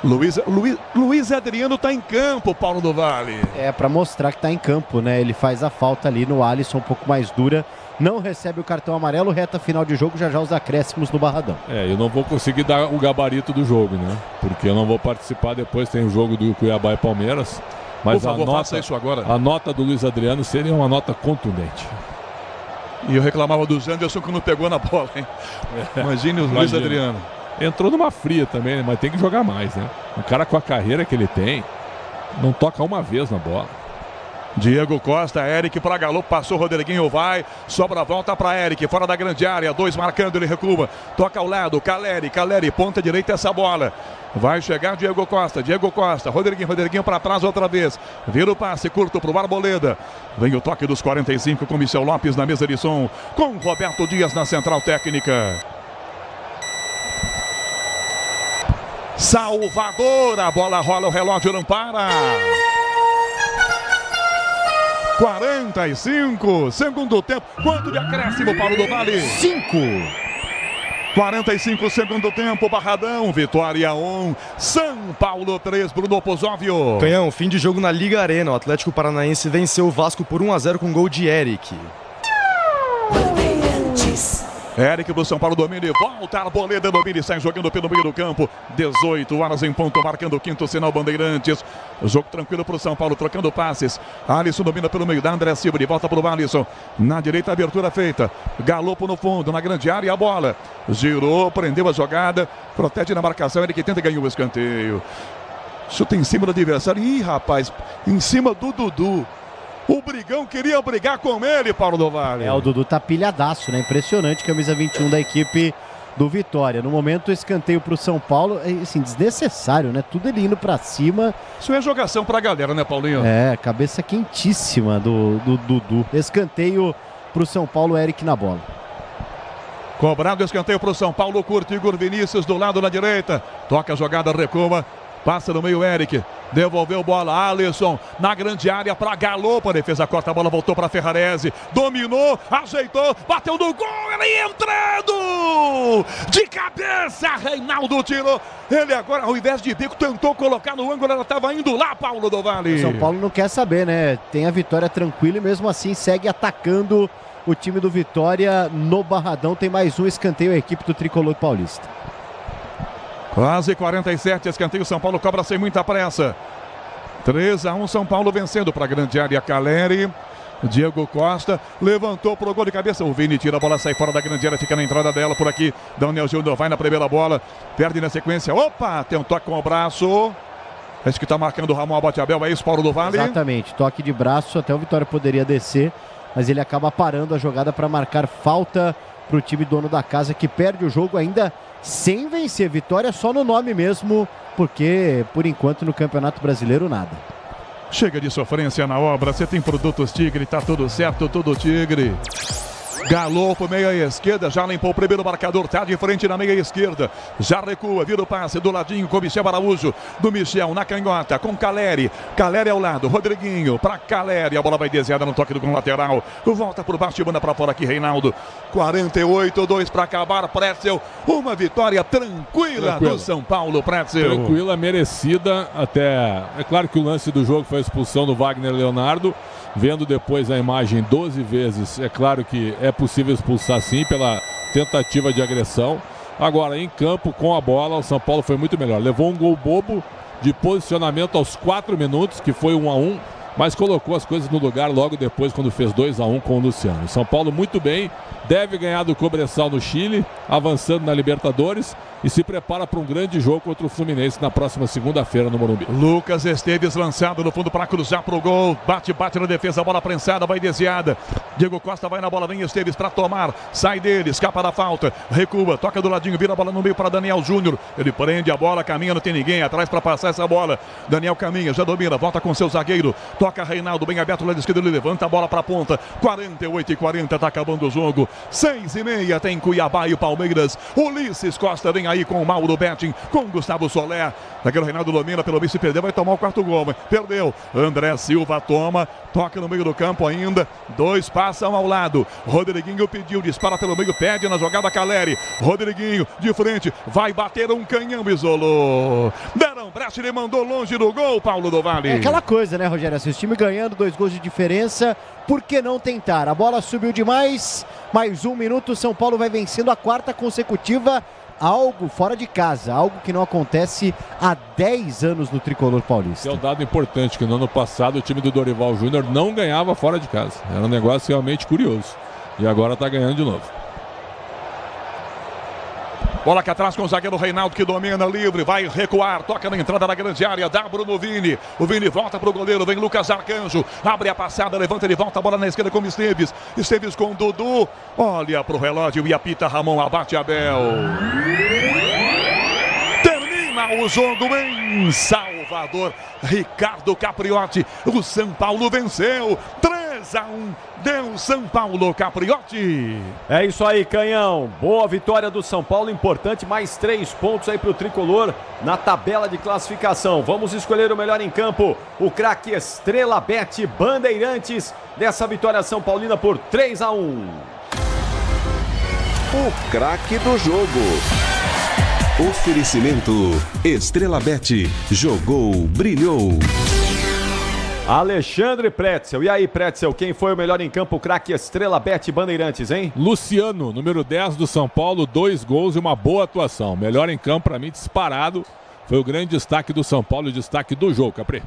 Luiz Adriano está em campo, Paulo do Vale. É, para mostrar que está em campo, né? Ele faz a falta ali no Alisson, um pouco mais dura. Não recebe o cartão amarelo, reta final de jogo, já os acréscimos no Barradão. Eu não vou conseguir dar o gabarito do jogo, né? Porque eu não vou participar depois, tem o jogo do Cuiabá e Palmeiras. Mas por favor, faça isso agora. A nota do Luiz Adriano seria uma nota contundente. E eu reclamava do Janderson que não pegou na bola, hein? Imagine o Luiz Adriano. Entrou numa fria também, né? Mas tem que jogar mais, né? Um cara com a carreira que ele tem, não toca uma vez na bola. Diego Costa, Eric para Galopo, passou, Rodriguinho vai, sobra a volta para Eric, fora da grande área, 2 marcando, ele recua, toca ao lado, Caleri, ponta direita essa bola. Vai chegar Diego Costa, Rodriguinho para trás outra vez. Vira o passe curto para o Arboleda. Vem o toque dos 45 com Michel Lopes na mesa de som, com Roberto Dias na central técnica. Salvador, a bola rola, o relógio não para. 45, segundo tempo. Quanto de acréscimo, Paulo do Vale? 5. 45, segundo tempo, Barradão, Vitória 1, São Paulo 3, Bruno Pozóvio. Canhão, fim de jogo na Liga Arena. O Atlético Paranaense venceu o Vasco por 1-0 com gol de Eric. Eric pro São Paulo, domina e volta. Arboleda domina e sai jogando pelo meio do campo. 18 horas em ponto, marcando o quinto sinal Bandeirantes. Jogo tranquilo pro São Paulo, trocando passes. Alisson domina pelo meio, dá André Silva, de volta pro Alisson. Na direita, abertura feita. Galopo no fundo, na grande área, a bola. Girou, prendeu a jogada. Protege na marcação, Eric tenta ganhar o escanteio. Chuta em cima do adversário. Ih, rapaz, em cima do Dudu. O Brigão queria brigar com ele, Paulo do Vale. O Dudu tá pilhadaço, né? Impressionante, camisa 21 da equipe do Vitória. No momento, o escanteio pro São Paulo, assim, desnecessário, né? Tudo ele indo pra cima. Isso é jogação pra galera, né, Paulinho? Cabeça quentíssima do Dudu. Escanteio pro São Paulo, Eric na bola. Cobrado escanteio pro São Paulo, curte Igor Vinícius do lado na direita. Toca a jogada, recua. Passa no meio, Eric. Devolveu bola, Alisson. Na grande área para Galopo. A defesa corta a bola, voltou para Ferrarese. Dominou, ajeitou, bateu no gol. Ele entrando! De cabeça, Reinaldo tirou. Ele agora, ao invés de bico, tentou colocar no ângulo. Ela estava indo lá, Paulo do Vale. O São Paulo não quer saber, né? Tem a vitória tranquila e mesmo assim segue atacando o time do Vitória no Barradão. Tem mais um escanteio a equipe do Tricolor Paulista. Quase 47, escanteio, São Paulo cobra sem muita pressa. 3-1, São Paulo vencendo para a grande área, Caleri. Diego Costa levantou para o gol de cabeça. O Vini tira a bola, sai fora da grande área, fica na entrada dela por aqui. Daniel Júnior vai na primeira bola, perde na sequência. Opa, tem um toque com o braço. Esse que está marcando o Ramon Abate-Abel, é isso, Paulo do Vale? Exatamente, toque de braço, até o Vitória poderia descer, mas ele acaba parando a jogada para marcar falta para o time dono da casa, que perde o jogo ainda sem vencer. Vitória só no nome mesmo, porque por enquanto no Campeonato Brasileiro nada. Chega de sofrência na obra, você tem produtos Tigre, tá tudo certo, tudo Tigre. Galopo, meia esquerda, já limpou o primeiro marcador, tá de frente na meia esquerda, já recua, vira o passe do ladinho com Michel Araújo, do Michel na canhota, com Caleri ao lado, Rodriguinho para Caleri, a bola vai desviada no toque do gol lateral, volta por baixo e manda para fora aqui, Reinaldo. 48-2 para acabar, Pretzel, uma vitória tranquila do São Paulo, Pretzel. Tranquila, merecida, até, é claro que o lance do jogo foi a expulsão do Wagner Leonardo. Vendo depois a imagem 12 vezes, é claro que é possível expulsar sim pela tentativa de agressão. Agora, em campo, com a bola, o São Paulo foi muito melhor. Levou um gol bobo de posicionamento aos 4 minutos, que foi 1-1. mas colocou as coisas no lugar logo depois quando fez 2-1 com o Luciano. São Paulo muito bem, deve ganhar do Cobresal no Chile, avançando na Libertadores e se prepara para um grande jogo contra o Fluminense na próxima segunda-feira no Morumbi. Lucas Esteves lançado no fundo para cruzar para o gol, bate na defesa, a bola prensada, vai desviada. Diego Costa vai na bola, vem Esteves para tomar, sai dele, escapa da falta, recua, toca do ladinho, vira a bola no meio para Daniel Júnior, ele prende a bola, caminha, não tem ninguém atrás para passar essa bola. Daniel caminha, já domina, volta com seu zagueiro, toca Reinaldo, bem aberto, lado esquerdo, ele levanta a bola para a ponta, 48-40, tá acabando o jogo, 6:30 tem Cuiabá e Palmeiras. Ulisses Costa vem aí com o Mauro Betting, com Gustavo Soler, daquele Reinaldo domina, pelo menos se perder, vai tomar o quarto gol, mas perdeu, André Silva toma, toca no meio do campo ainda, 2 passam ao lado, Rodriguinho pediu, dispara pelo meio, pede na jogada Caleri, Rodriguinho de frente, vai bater um canhão, isolou, deram brecha, ele mandou longe do gol, Paulo do Vale. É aquela coisa, né, Rogério? Se o time ganhando 2 gols de diferença, por que não tentar? A bola subiu demais, mais 1 minuto, São Paulo vai vencendo a 4ª consecutiva, algo fora de casa, algo que não acontece há 10 anos no tricolor paulista. É um dado importante, que no ano passado o time do Dorival Júnior não ganhava fora de casa. Era um negócio realmente curioso. E agora está ganhando de novo. Bola aqui atrás com o zagueiro Reinaldo, que domina livre, vai recuar, toca na entrada da grande área, dá Bruno Vini. O Vini volta pro goleiro, vem Lucas Arcanjo, abre a passada, levanta, ele volta a bola na esquerda com Esteves. Esteves com Dudu, olha pro relógio e apita Ramon, abate Abel. Termina o jogo em Salvador. Ricardo Capriotti, o São Paulo venceu, 3-1. Deu São Paulo, Capriotti. É isso aí, Canhão. Boa vitória do São Paulo, importante, mais 3 pontos aí para o Tricolor na tabela de classificação. Vamos escolher o melhor em campo, o craque Estrela Bet Bandeirantes, dessa vitória São Paulina por 3-1. O craque do jogo. Oferecimento Estrela Bet. Jogou, brilhou. Alexandre Pretzel. E aí, Pretzel, quem foi o melhor em campo, o craque Estrela Bet Bandeirantes, hein? Luciano, número 10 do São Paulo, 2 gols e uma boa atuação. Melhor em campo, para mim, disparado. Foi o grande destaque do São Paulo, o destaque do jogo, Capri.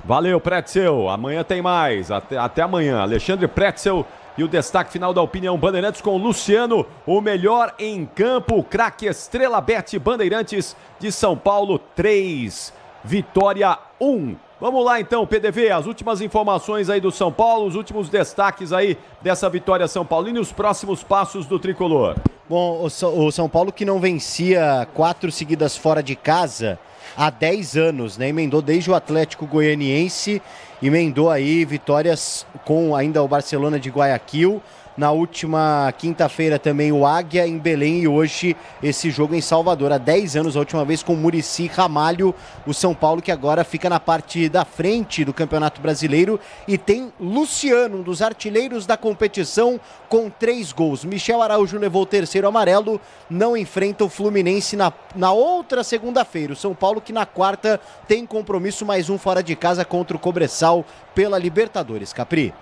Valeu, Pretzel. Amanhã tem mais. Até amanhã. Alexandre Pretzel e o destaque final da Opinião Bandeirantes com o Luciano, o melhor em campo, o craque Estrela Bet Bandeirantes de São Paulo, 3, vitória 1. Vamos lá então, PDV, as últimas informações aí do São Paulo, os últimos destaques aí dessa vitória São Paulina e os próximos passos do Tricolor. Bom, o São Paulo que não vencia 4 seguidas fora de casa há 10 anos, né? Emendou desde o Atlético Goianiense, emendou aí vitórias com ainda o Barcelona de Guayaquil. Na última quinta-feira também o Águia em Belém e hoje esse jogo em Salvador. Há 10 anos, a última vez com Muricy Ramalho, o São Paulo que agora fica na parte da frente do Campeonato Brasileiro e tem Luciano, um dos artilheiros da competição, com 3 gols. Michel Araújo levou o 3º amarelo, não enfrenta o Fluminense na outra segunda-feira. O São Paulo que na 4ª tem compromisso, mais um fora de casa contra o Cobresal pela Libertadores. Capri.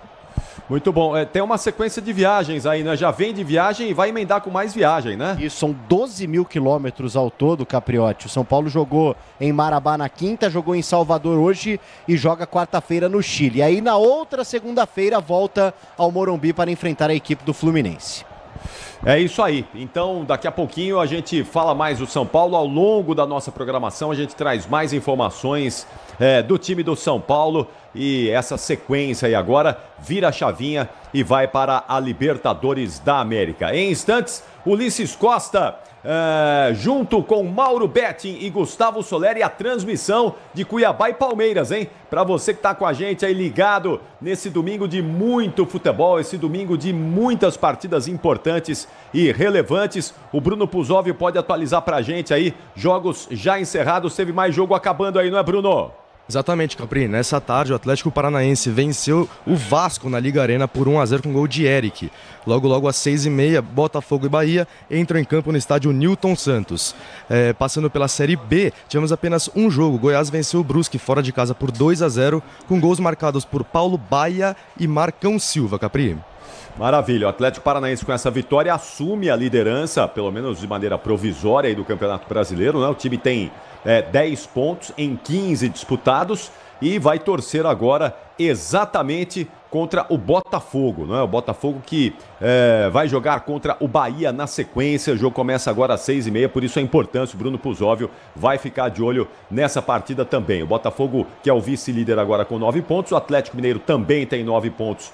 Muito bom. Tem uma sequência de viagens aí, né? Já vem de viagem e vai emendar com mais viagem, né? Isso, são 12 mil quilômetros ao todo, Capriotti. O São Paulo jogou em Marabá na quinta, jogou em Salvador hoje e joga quarta-feira no Chile. E aí na outra segunda-feira volta ao Morumbi para enfrentar a equipe do Fluminense. É isso aí. Então, daqui a pouquinho a gente fala mais do São Paulo. Ao longo da nossa programação, a gente traz mais informações do time do São Paulo. E essa sequência aí agora vira a chavinha e vai para a Libertadores da América. Em instantes, Ulisses Costa, junto com Mauro Betting e Gustavo Soler, e a transmissão de Cuiabá e Palmeiras, hein? Para você que tá com a gente aí ligado nesse domingo de muito futebol, esse domingo de muitas partidas importantes e relevantes, o Bruno Puzov pode atualizar pra gente aí, jogos já encerrados, teve mais jogo acabando aí, não é, Bruno? Exatamente, Capri. Nessa tarde, o Atlético Paranaense venceu o Vasco na Liga Arena por 1-0 com gol de Eric. Logo às 6h30, Botafogo e Bahia entram em campo no estádio Newton Santos. Passando pela Série B, tivemos apenas um jogo. Goiás venceu o Brusque fora de casa por 2-0, com gols marcados por Paulo Baia e Marcão Silva, Capri. Maravilha, o Atlético Paranaense com essa vitória assume a liderança, pelo menos de maneira provisória aí do Campeonato Brasileiro, né? O time tem 10 pontos em 15 disputados e vai torcer agora exatamente contra o Botafogo, não é? O Botafogo que vai jogar contra o Bahia na sequência. O jogo começa agora às 6h30, por isso a importância. O Bruno Puzóvio vai ficar de olho nessa partida também. O Botafogo, que é o vice-líder agora com 9 pontos. O Atlético Mineiro também tem 9 pontos,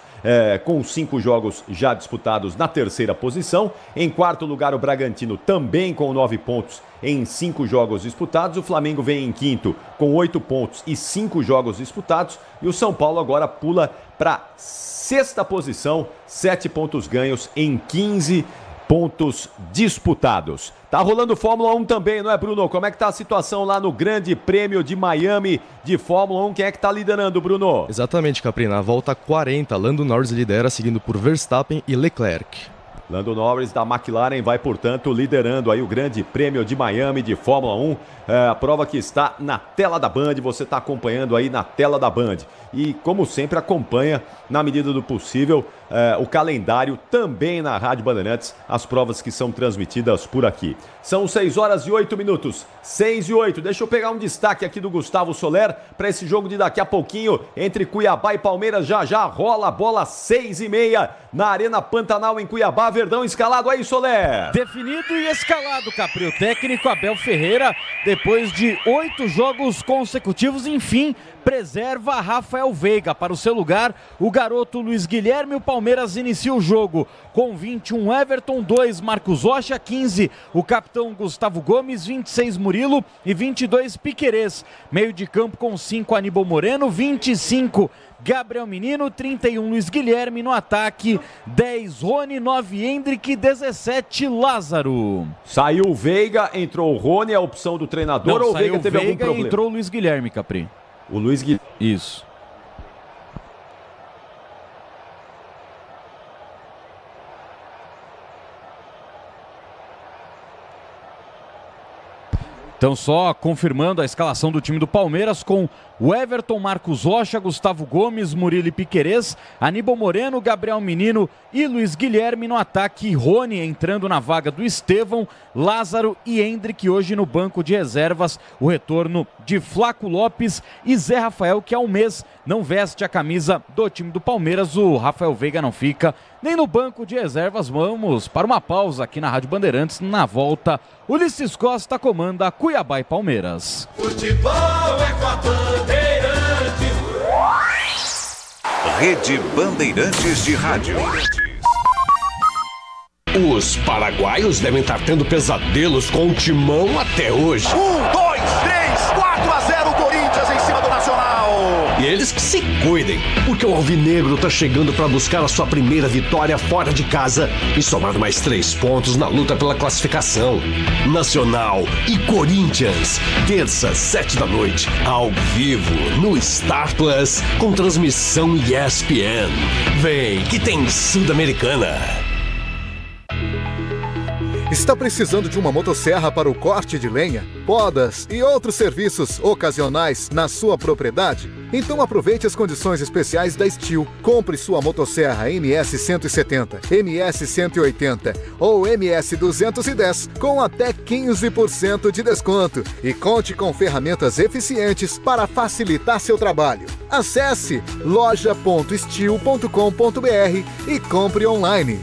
com 5 jogos já disputados na terceira posição. Em quarto lugar, o Bragantino também com 9 pontos em 5 jogos disputados. O Flamengo vem em quinto com 8 pontos e 5 jogos disputados. E o São Paulo agora pula para sexta posição, 7 pontos ganhos em 15 pontos disputados. Tá rolando Fórmula 1 também, não é, Bruno? Como é que tá a situação lá no Grande Prêmio de Miami de Fórmula 1? Quem é que tá liderando, Bruno? Exatamente, Capri. Na volta 40, Lando Norris lidera, seguindo por Verstappen e Leclerc. Lando Norris da McLaren vai, portanto, liderando aí o Grande Prêmio de Miami de Fórmula 1. A prova que está na tela da Band, você está acompanhando aí na tela da Band. E, como sempre, acompanha, na medida do possível, o calendário também na Rádio Bandeirantes, as provas que são transmitidas por aqui. São 6h08, 6h08. Deixa eu pegar um destaque aqui do Gustavo Soler para esse jogo de daqui a pouquinho entre Cuiabá e Palmeiras. Já rola a bola, 6h30 na Arena Pantanal em Cuiabá. Verdão escalado aí, Soler. Definido e escalado, Capri. O técnico Abel Ferreira, depois de 8 jogos consecutivos, enfim, preserva Rafael Veiga. Para o seu lugar, o garoto Luiz Guilherme. O Palmeiras inicia o jogo com 21 Everton, 2 Marcos Rocha, 15 o capitão Gustavo Gomes, 26 Murilo e 22 Piquerez. Meio de campo com 5 Aníbal Moreno, 25 Gabriel Menino, 31 Luiz Guilherme. No ataque, 10 Rony, 9 Hendrick, 17 Lázaro. Saiu o Veiga, entrou o Rony, a opção do treinador. Não, ou o Veiga teve algum problema? Entrou o Luiz Guilherme, Capri. O Luiz Guilherme. Isso. Então, só confirmando a escalação do time do Palmeiras com o Everton, Marcos Rocha, Gustavo Gomes, Murilo e Piquerez, Aníbal Moreno, Gabriel Menino e Luiz Guilherme. No ataque, Rony entrando na vaga do Estevão, Lázaro e Hendrick hoje no banco de reservas. O retorno de Flaco Lopes e Zé Rafael, que há um mês não veste a camisa do time do Palmeiras. O Rafael Veiga não fica nem no banco de reservas. Vamos para uma pausa aqui na Rádio Bandeirantes. Na volta, Ulisses Costa comanda Cuiabá e Palmeiras. Futebol é com a Bandeirantes. Rede Bandeirantes de Rádio. Os paraguaios devem estar tendo pesadelos com o Timão até hoje. 1, 2, 3, 4-0 Corinthians em cima do Nacional. E eles que se cuidem, porque o Alvinegro tá chegando para buscar a sua primeira vitória fora de casa e somar mais 3 pontos na luta pela classificação. Nacional e Corinthians, terça, 7 da noite, ao vivo, no Star Plus, com transmissão ESPN. Vem, que tem Sul-Americana. Está precisando de uma motosserra para o corte de lenha, podas e outros serviços ocasionais na sua propriedade? Então aproveite as condições especiais da Steel. Compre sua motosserra MS 170, MS 180 ou MS 210 com até 15% de desconto e conte com ferramentas eficientes para facilitar seu trabalho. Acesse loja.steel.com.br e compre online.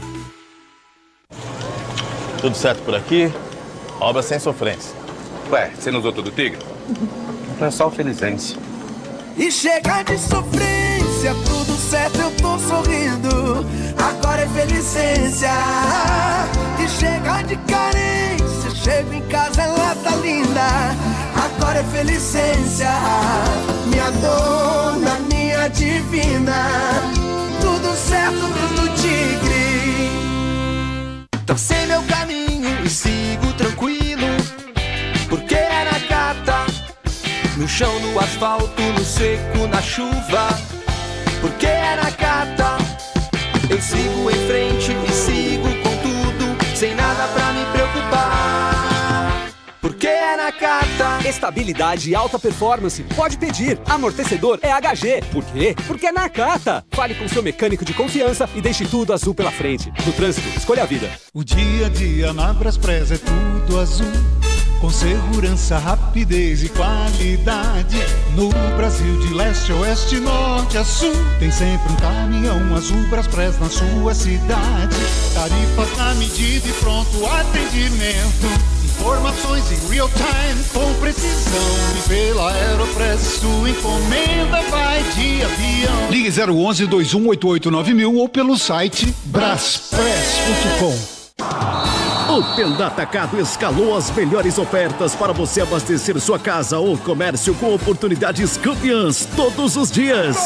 Tudo certo por aqui? Obra sem sofrência. Ué, você não usou todo o Tigre? É só o Felizense. E chega de sofrência, tudo certo, eu tô sorrindo. Agora é felicência. E chega de carência, chego em casa, ela tá linda. Agora é felicência. Minha dona, minha divina. Tudo certo, tudo Tigre. Tracei meu caminho e sigo tranquilo, porque é na gata, no chão, no asfalto, no seco, na chuva, porque é na gata. Eu sigo em frente e sigo com tudo, sem nada pra me preocupar, porque é na Nakata. Estabilidade e alta performance. Pode pedir. Amortecedor é HG. Por quê? Porque é Nakata. Fale com seu mecânico de confiança e deixe tudo azul pela frente. No trânsito, escolha a vida. O dia a dia na Braspress é tudo azul. com segurança, rapidez e qualidade. No Brasil de leste a oeste, norte a sul, tem sempre um caminhão azul Braspress na sua cidade. Tarifas na medida e pronto atendimento. Informações em real time com precisão. E pela Aeropress sua encomenda vai de avião. Ligue 011 2188 9000 ou pelo site braspress.com. O Tenda Atacado escalou as melhores ofertas para você abastecer sua casa ou comércio com oportunidades campeãs todos os dias.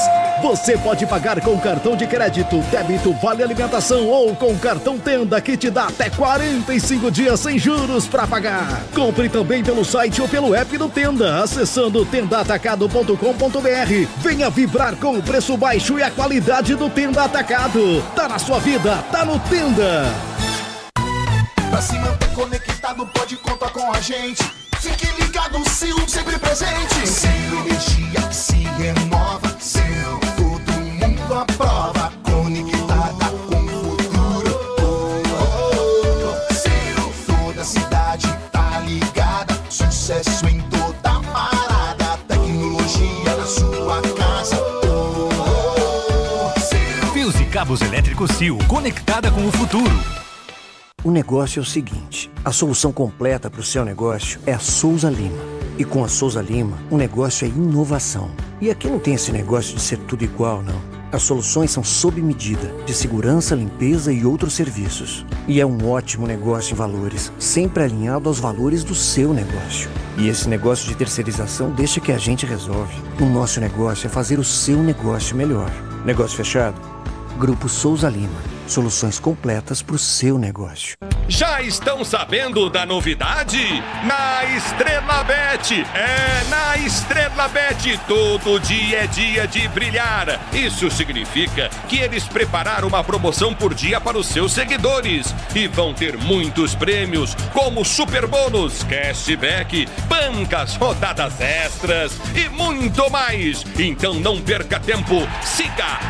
Você pode pagar com cartão de crédito, débito, vale alimentação ou com cartão Tenda que te dá até 45 dias sem juros para pagar. Compre também pelo site ou pelo app do Tenda, acessando tendaatacado.com.br. Venha vibrar com o preço baixo e a qualidade do Tenda Atacado. Tá na sua vida, tá no Tenda. Pra se manter conectado, pode contar com a gente. Fique ligado, Sil, sempre presente. Sil, energia que se renova. Sil, todo mundo aprova. Conectada com o futuro. Sil, toda a cidade tá ligada. Sucesso em toda parada. Tecnologia na sua casa. Fios e cabos elétricos Sil, conectada com o futuro. O negócio é o seguinte, a solução completa para o seu negócio é a Souza Lima. E com a Souza Lima, o negócio é inovação. E aqui não tem esse negócio de ser tudo igual, não. As soluções são sob medida, de segurança, limpeza e outros serviços. E é um ótimo negócio em valores, sempre alinhado aos valores do seu negócio. E esse negócio de terceirização deixa que a gente resolve. O nosso negócio é fazer o seu negócio melhor. Negócio fechado? Grupo Souza Lima. Soluções completas para o seu negócio. Já estão sabendo da novidade? Na Estrela Bet! Na Estrela Bet todo dia é dia de brilhar. Isso significa que eles prepararam uma promoção por dia para os seus seguidores. E vão ter muitos prêmios, como super bônus, cashback, bancas, rodadas extras e muito mais. Então não perca tempo. Siga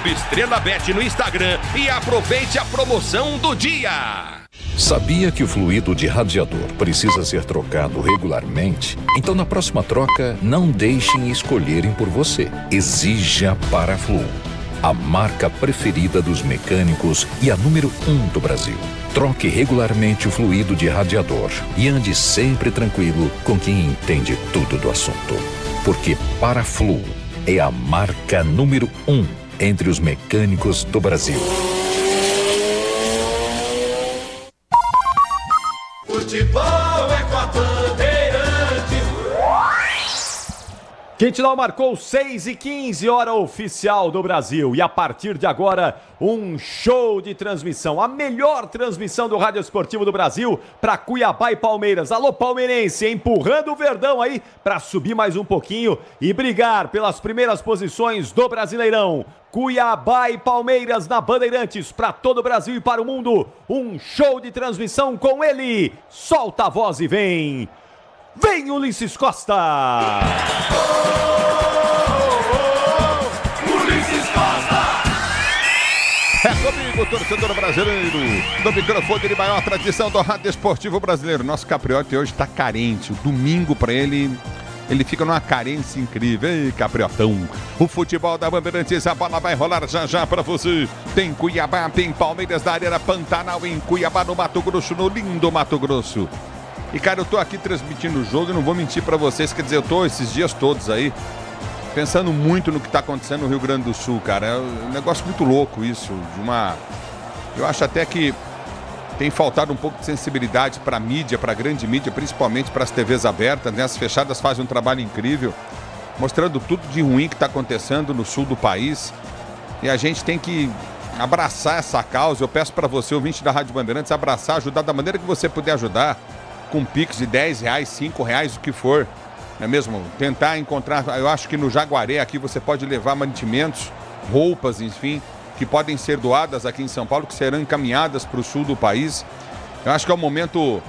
@Estrela Bet no Instagram e aproveite a promoção do dia. Sabia que o fluido de radiador precisa ser trocado regularmente? Então na próxima troca, não deixem escolherem por você. Exija Paraflu, a marca preferida dos mecânicos e a número 1 do Brasil. Troque regularmente o fluido de radiador e ande sempre tranquilo com quem entende tudo do assunto. Porque Paraflu é a marca número 1 entre os mecânicos do Brasil. Futebol é com a Bandeirantes. Quintilal marcou 6h15, hora oficial do Brasil. E a partir de agora, um show de transmissão. A melhor transmissão do Rádio Esportivo do Brasil para Cuiabá e Palmeiras. Alô, palmeirense, empurrando o Verdão aí para subir mais um pouquinho e brigar pelas primeiras posições do Brasileirão. Cuiabá e Palmeiras na Bandeirantes para todo o Brasil e para o mundo. Um show de transmissão com ele. Solta a voz e vem. Vem Ulisses Costa. Ulisses Costa. É comigo, torcedor brasileiro, no microfone de maior tradição do Rádio Esportivo Brasileiro. Nosso Capriote hoje está carente. O domingo para ele fica numa carência incrível. Ei, Capriotão. O futebol da Bandeirantes, a bola vai rolar já já para você. Tem Cuiabá, tem Palmeiras da Arena Pantanal em Cuiabá, no Mato Grosso, no lindo Mato Grosso. E, cara, eu tô aqui transmitindo o jogo e não vou mentir pra vocês, quer dizer, eu tô esses dias todos aí pensando muito no que tá acontecendo no Rio Grande do Sul, cara. É um negócio muito louco isso, eu acho até que tem faltado um pouco de sensibilidade pra mídia, pra grande mídia, principalmente pras TVs abertas, né? As fechadas fazem um trabalho incrível, mostrando tudo de ruim que tá acontecendo no sul do país. E a gente tem que abraçar essa causa. Eu peço pra você, ouvinte da Rádio Bandeirantes, abraçar, ajudar da maneira que você puder ajudar, com Pix de R$10, R$5, o que for, não é mesmo? Tentar encontrar, eu acho que no Jaguaré aqui você pode levar mantimentos, roupas, enfim, que podem ser doadas aqui em São Paulo, que serão encaminhadas para o sul do país. Eu acho que é o momento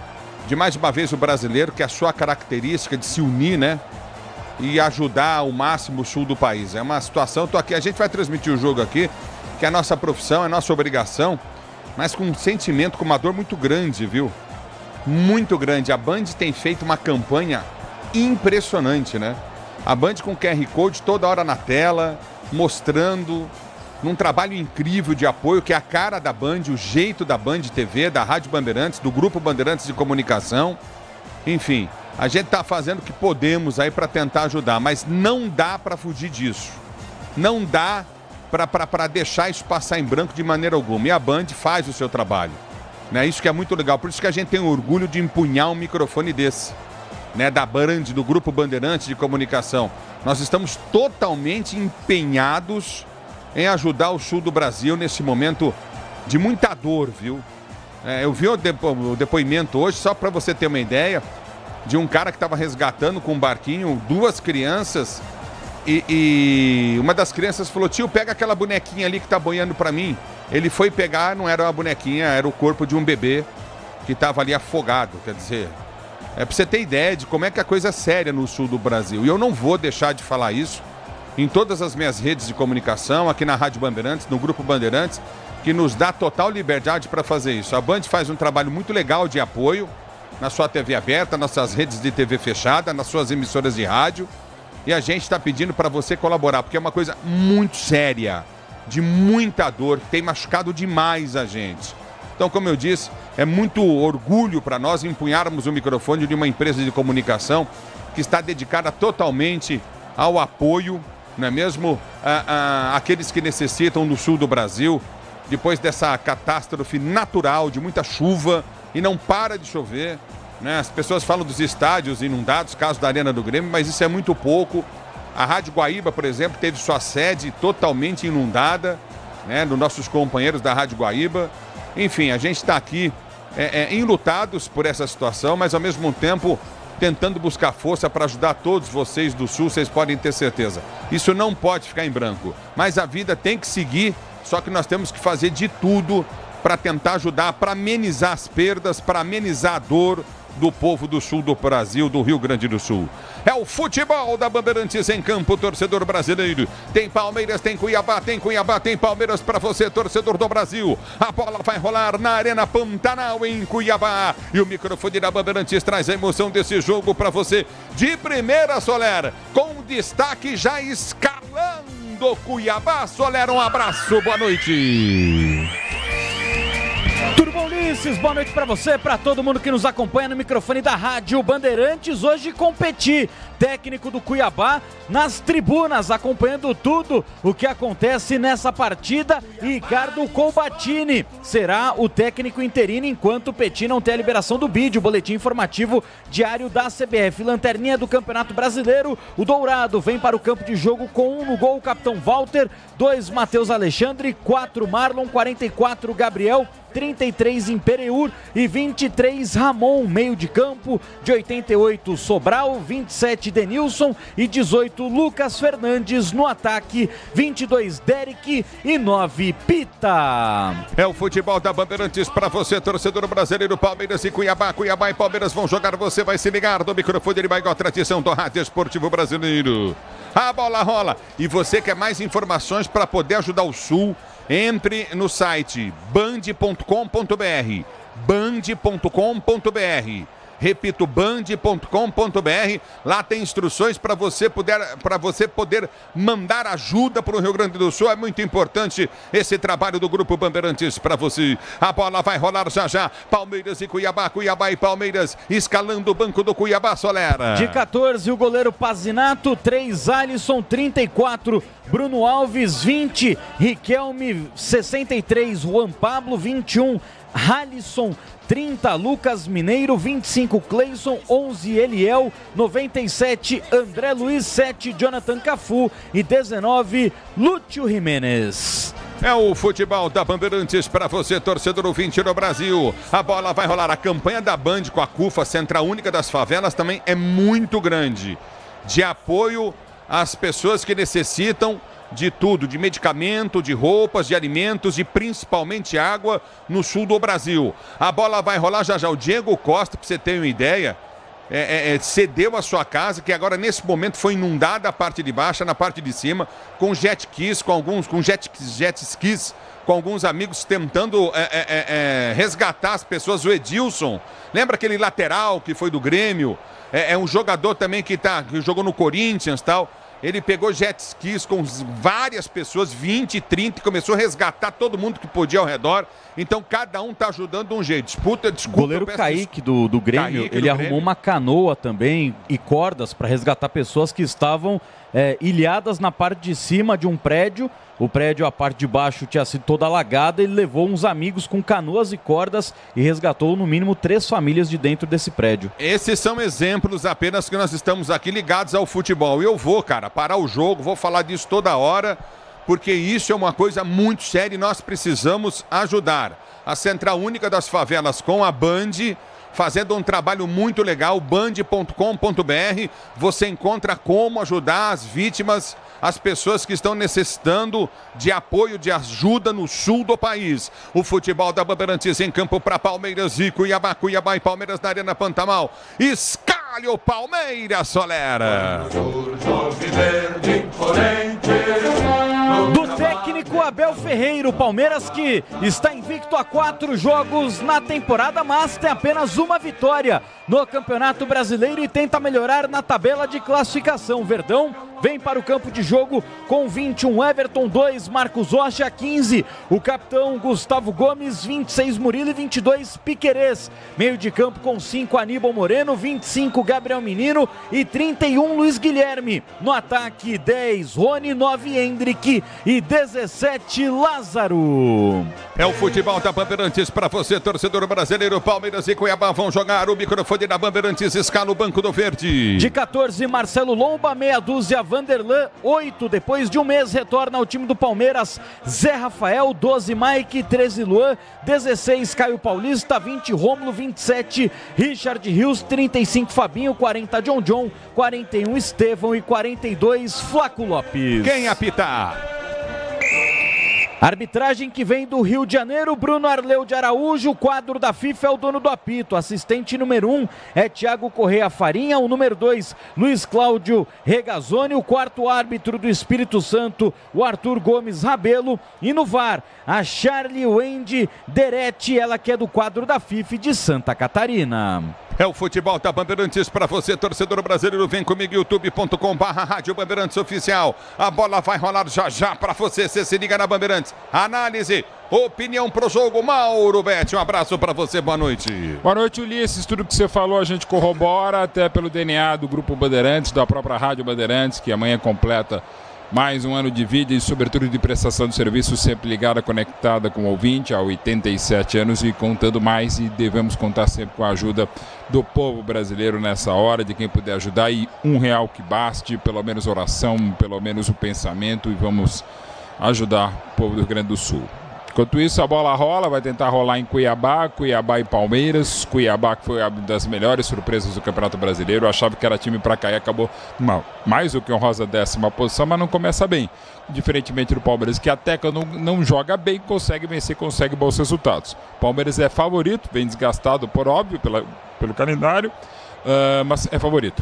de, mais uma vez, o brasileiro, que é a sua característica de se unir, né? E ajudar ao máximo o sul do país. É uma situação, tô aqui, a gente vai transmitir o jogo aqui, que é a nossa profissão, é a nossa obrigação, mas com um sentimento, com uma dor muito grande, viu? muito grande. A Band tem feito uma campanha impressionante, né? A Band com QR Code toda hora na tela, mostrando num trabalho incrível de apoio, que é a cara da Band, o jeito da Band TV, da Rádio Bandeirantes, do Grupo Bandeirantes de Comunicação. Enfim, a gente está fazendo o que podemos aí para tentar ajudar, mas não dá para fugir disso. Não dá para deixar isso passar em branco de maneira alguma. E a Band faz o seu trabalho. Né? Isso que é muito legal. Por isso que a gente tem orgulho de empunhar um microfone desse. Né? Da Band, do Grupo Bandeirantes de Comunicação. Nós estamos totalmente empenhados em ajudar o sul do Brasil nesse momento de muita dor, viu? Eu vi o depoimento hoje, só para você ter uma ideia, de um cara que estava resgatando com um barquinho 2 crianças e uma das crianças falou: tio, pega aquela bonequinha ali que tá boiando para mim. Ele foi pegar, não era uma bonequinha, era o corpo de um bebê que estava ali afogado. Quer dizer, é para você ter ideia de como é que a coisa é séria no sul do Brasil. E eu não vou deixar de falar isso em todas as minhas redes de comunicação, aqui na Rádio Bandeirantes, no Grupo Bandeirantes, que nos dá total liberdade para fazer isso. A Band faz um trabalho muito legal de apoio na sua TV aberta, nas suas redes de TV fechada, nas suas emissoras de rádio. E a gente está pedindo para você colaborar, porque é uma coisa muito séria, de muita dor, que tem machucado demais a gente. Então, como eu disse, é muito orgulho para nós empunharmos o microfone de uma empresa de comunicação que está dedicada totalmente ao apoio, não é mesmo, aqueles que necessitam no sul do Brasil, depois dessa catástrofe natural de muita chuva e não para de chover, né? As pessoas falam dos estádios inundados, caso da Arena do Grêmio, mas isso é muito pouco. A Rádio Guaíba, por exemplo, teve sua sede totalmente inundada, né, dos nossos companheiros da Rádio Guaíba. Enfim, a gente está aqui enlutados por essa situação, mas ao mesmo tempo tentando buscar força para ajudar todos vocês do Sul, vocês podem ter certeza. Isso não pode ficar em branco, mas a vida tem que seguir, só que nós temos que fazer de tudo para tentar ajudar, para amenizar as perdas, para amenizar a dor do povo do sul do Brasil, do Rio Grande do Sul. É o futebol da Bandeirantes em campo, torcedor brasileiro. Tem Palmeiras, tem Cuiabá, tem Palmeiras para você, torcedor do Brasil. A bola vai rolar na Arena Pantanal em Cuiabá. E o microfone da Bandeirantes traz a emoção desse jogo para você. De primeira, Soler, com destaque já escalando Cuiabá. Soler, um abraço, boa noite. Tudo bom, Ulisses? Boa noite pra você, pra todo mundo que nos acompanha no microfone da Rádio Bandeirantes. Hoje competir, técnico do Cuiabá nas tribunas, acompanhando tudo o que acontece nessa partida. E Ricardo Colbatini será o técnico interino enquanto o Petit não tem a liberação do BID, o boletim informativo diário da CBF. Lanterninha do Campeonato Brasileiro, o Dourado vem para o campo de jogo com 1 no gol, o capitão Walter, 2 Matheus Alexandre, 4 Marlon, 44 Gabriel, 33 Imperiur e 23 Ramon, meio de campo, de 88 Sobral, 27 Denilson e 18 Lucas Fernandes no ataque, 22 Derek e 9 Pita. É o futebol da Bandeirantes para você, torcedor brasileiro. Palmeiras e Cuiabá, Cuiabá e Palmeiras vão jogar, você vai se ligar do microfone de maior tradição do rádio esportivo brasileiro. A bola rola e você quer mais informações para poder ajudar o Sul? Entre no site band.com.br, band.com.br. Repito, band.com.br. Lá tem instruções para você poder mandar ajuda para o Rio Grande do Sul. É muito importante esse trabalho do Grupo Bandeirantes para você. A bola vai rolar já já. Palmeiras e Cuiabá, Cuiabá e Palmeiras escalando o banco do Cuiabá, Solera. De 14, o goleiro Pazinato, 3 Alisson, 34 Bruno Alves, 20 Riquelme, 63 Juan Pablo, 21 Alisson, 30 Lucas Mineiro, 25 Cleison, 11 Eliel, 97 André Luiz, 7 Jonathan Cafu e 19 Lúcio Jimenez. É o futebol da Bandeirantes para você, torcedor ouvinte no Brasil. A bola vai rolar. A campanha da Band com a CUFA, Central Única das Favelas, também é muito grande. De apoio às pessoas que necessitam de tudo, de medicamento, de roupas, de alimentos e principalmente água no sul do Brasil. A bola vai rolar já já. O Diego Costa, para você ter uma ideia, cedeu a sua casa, que agora nesse momento foi inundada a parte de baixo, na parte de cima, com jet skis, com jet skis com alguns amigos tentando resgatar as pessoas. O Edilson, lembra aquele lateral que foi do Grêmio? É um jogador também que jogou no Corinthians e tal. Ele pegou jet skis com várias pessoas, 20, 30, e começou a resgatar todo mundo que podia ao redor. Então cada um tá ajudando de um jeito. Desculpa. O goleiro Kaique do Grêmio, ele arrumou uma canoa também e cordas para resgatar pessoas que estavam ilhadas na parte de cima de um prédio. O prédio, a parte de baixo, tinha sido toda alagada. Ele levou uns amigos com canoas e cordas e resgatou no mínimo 3 famílias de dentro desse prédio. Esses são exemplos apenas que nós estamos aqui ligados ao futebol. E eu vou, cara, parar o jogo, vou falar disso toda hora, porque isso é uma coisa muito séria e nós precisamos ajudar. A Central Única das Favelas com a Band, fazendo um trabalho muito legal, band.com.br, você encontra como ajudar as vítimas, as pessoas que estão necessitando de apoio, de ajuda no sul do país. O futebol da Bandeirantes em campo para Palmeiras e Cuiabá. Cuiabá e Palmeiras na Arena Pantanal. Escalhe o Palmeiras, Solera. Do técnico Abel Ferreira, o Palmeiras que está invicto a 4 jogos na temporada, mas tem apenas uma vitória no Campeonato Brasileiro e tenta melhorar na tabela de classificação. Verdão vem para o campo de jogo com 21, Everton 2, Marcos Rocha 15, o capitão Gustavo Gomes 26, Murilo e 22, Piquerez. Meio de campo com 5, Aníbal Moreno, 25, Gabriel Menino e 31, Luiz Guilherme. No ataque 10, Rony, 9, Hendrick e 17, Lázaro. É o futebol da Bandeirantes para você, torcedor brasileiro. Palmeiras e Cuiabá vão jogar. O microfone da Bandeirantes escala o Banco do Verde. De 14, Marcelo Lomba, meia dúzia, Vanderlan, 8, depois de um mês retorna ao time do Palmeiras, Zé Rafael, 12, Mike, 13, Luan, 16, Caio Paulista, 20, Rômulo, 27, Richard Rios, 35, Fabinho, 40, John, 41, Estevão e 42, Flaco Lopes. Quem apita? Arbitragem que vem do Rio de Janeiro, Bruno Arleu de Araújo, o quadro da FIFA é o dono do apito, assistente número 1 é Thiago Correia Farinha, o número 2, Luiz Cláudio Regazzoni, o quarto árbitro do Espírito Santo, o Arthur Gomes Rabelo, e no VAR, a Charlie Wendy Deretti, ela que é do quadro da FIFA de Santa Catarina. É o futebol da Bandeirantes para você, torcedor brasileiro. Vem comigo, youtube.com/Rádio Bandeirantes Oficial. A bola vai rolar já para você. Você se liga na Bandeirantes. Análise, opinião pro jogo. Mauro Betti, um abraço para você. Boa noite. Boa noite, Ulisses. Tudo que você falou a gente corrobora, até pelo DNA do Grupo Bandeirantes, da própria Rádio Bandeirantes, que amanhã completa mais um ano de vida e sobretudo de prestação de serviço, sempre ligada, conectada com o ouvinte há 87 anos e contando mais, e devemos contar sempre com a ajuda do povo brasileiro nessa hora, de quem puder ajudar, e R$1 que baste, pelo menos oração, pelo menos o pensamento, e vamos ajudar o povo do Rio Grande do Sul. Enquanto isso, a bola rola, vai tentar rolar em Cuiabá e Palmeiras. Cuiabá, que foi uma das melhores surpresas do Campeonato Brasileiro. Eu achava que era time para cair, acabou mais do que honrosa 10ª posição, mas não começa bem. Diferentemente do Palmeiras, que até quando não joga bem, consegue vencer, consegue bons resultados. Palmeiras é favorito, vem desgastado, por óbvio, pelo calendário, mas é favorito.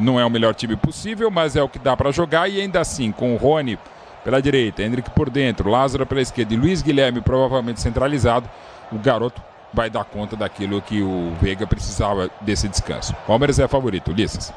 Não é o melhor time possível, mas é o que dá para jogar, e ainda assim, com o Rony pela direita, Hendrick por dentro, Lázaro pela esquerda e Luiz Guilherme provavelmente centralizado, o garoto vai dar conta daquilo que o Veiga precisava desse descanso. Palmeiras é favorito, Ulisses.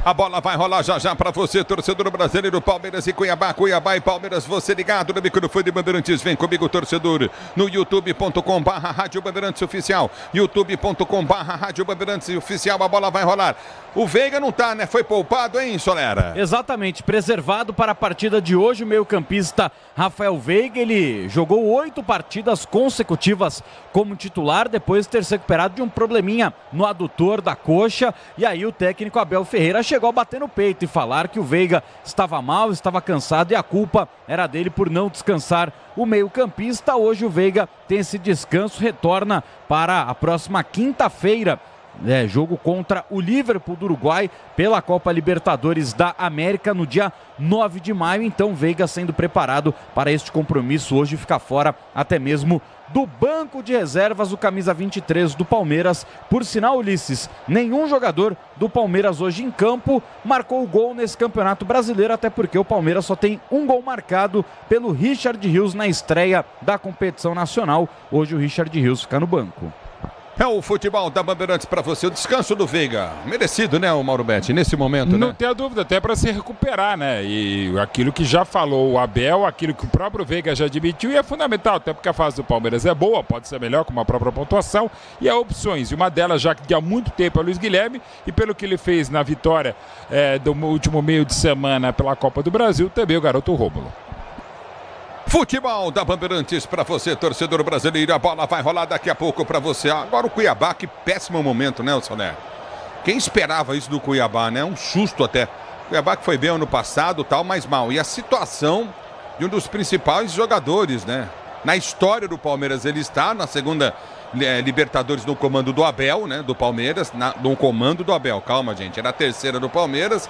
A bola vai rolar já para você, torcedor brasileiro. Palmeiras e Cuiabá e Palmeiras, você ligado no microfone de Bandeirantes. Vem comigo, torcedor, no youtube.com/Rádio Bandeirantes Oficial, youtube.com/Rádio Bandeirantes Oficial. A bola vai rolar. O Veiga não tá, né? Foi poupado, hein, Solera? Exatamente, preservado para a partida de hoje, o meio-campista Rafael Veiga. Ele jogou 8 partidas consecutivas como titular, depois de ter se recuperado de um probleminha no adutor da coxa. E aí o técnico Abel Ferreira chegou a bater no peito e falar que o Veiga estava mal, estava cansado, e a culpa era dele por não descansar o meio-campista. Hoje o Veiga tem esse descanso, retorna para a próxima quinta-feira jogo contra o Liverpool do Uruguai pela Copa Libertadores da América no dia 9 de maio. Então Veiga sendo preparado para este compromisso hoje, fica fora até mesmo do banco de reservas, o camisa 23 do Palmeiras. Por sinal, Ulisses, nenhum jogador do Palmeiras hoje em campo marcou gol nesse Campeonato Brasileiro, até porque o Palmeiras só tem um gol marcado pelo Richard Rios na estreia da competição nacional. Hoje o Richard Rios fica no banco. É o futebol da Bandeirantes para você, o descanso do Veiga. Merecido, né, o Mauro Betti, nesse momento, né? Não tenha dúvida, até para se recuperar, né? E aquilo que já falou o Abel, aquilo que o próprio Veiga já admitiu, e é fundamental, até porque a fase do Palmeiras é boa, pode ser melhor com uma própria pontuação, e há opções. E uma delas, já que há muito tempo, é o Luiz Guilherme, e pelo que ele fez na vitória do último meio de semana pela Copa do Brasil, também o garoto Rômulo. Futebol da Bandeirantes para você, torcedor brasileiro. A bola vai rolar daqui a pouco para você. Agora o Cuiabá, que péssimo momento, né, Soné? Quem esperava isso do Cuiabá, né? Um susto até. O Cuiabá que foi bem ano passado, tal, mas mal. E a situação de um dos principais jogadores, né? Na história do Palmeiras, ele está na segunda Libertadores no comando do Abel, né? Do Palmeiras, no comando do Abel. Calma, gente. Era a terceira do Palmeiras.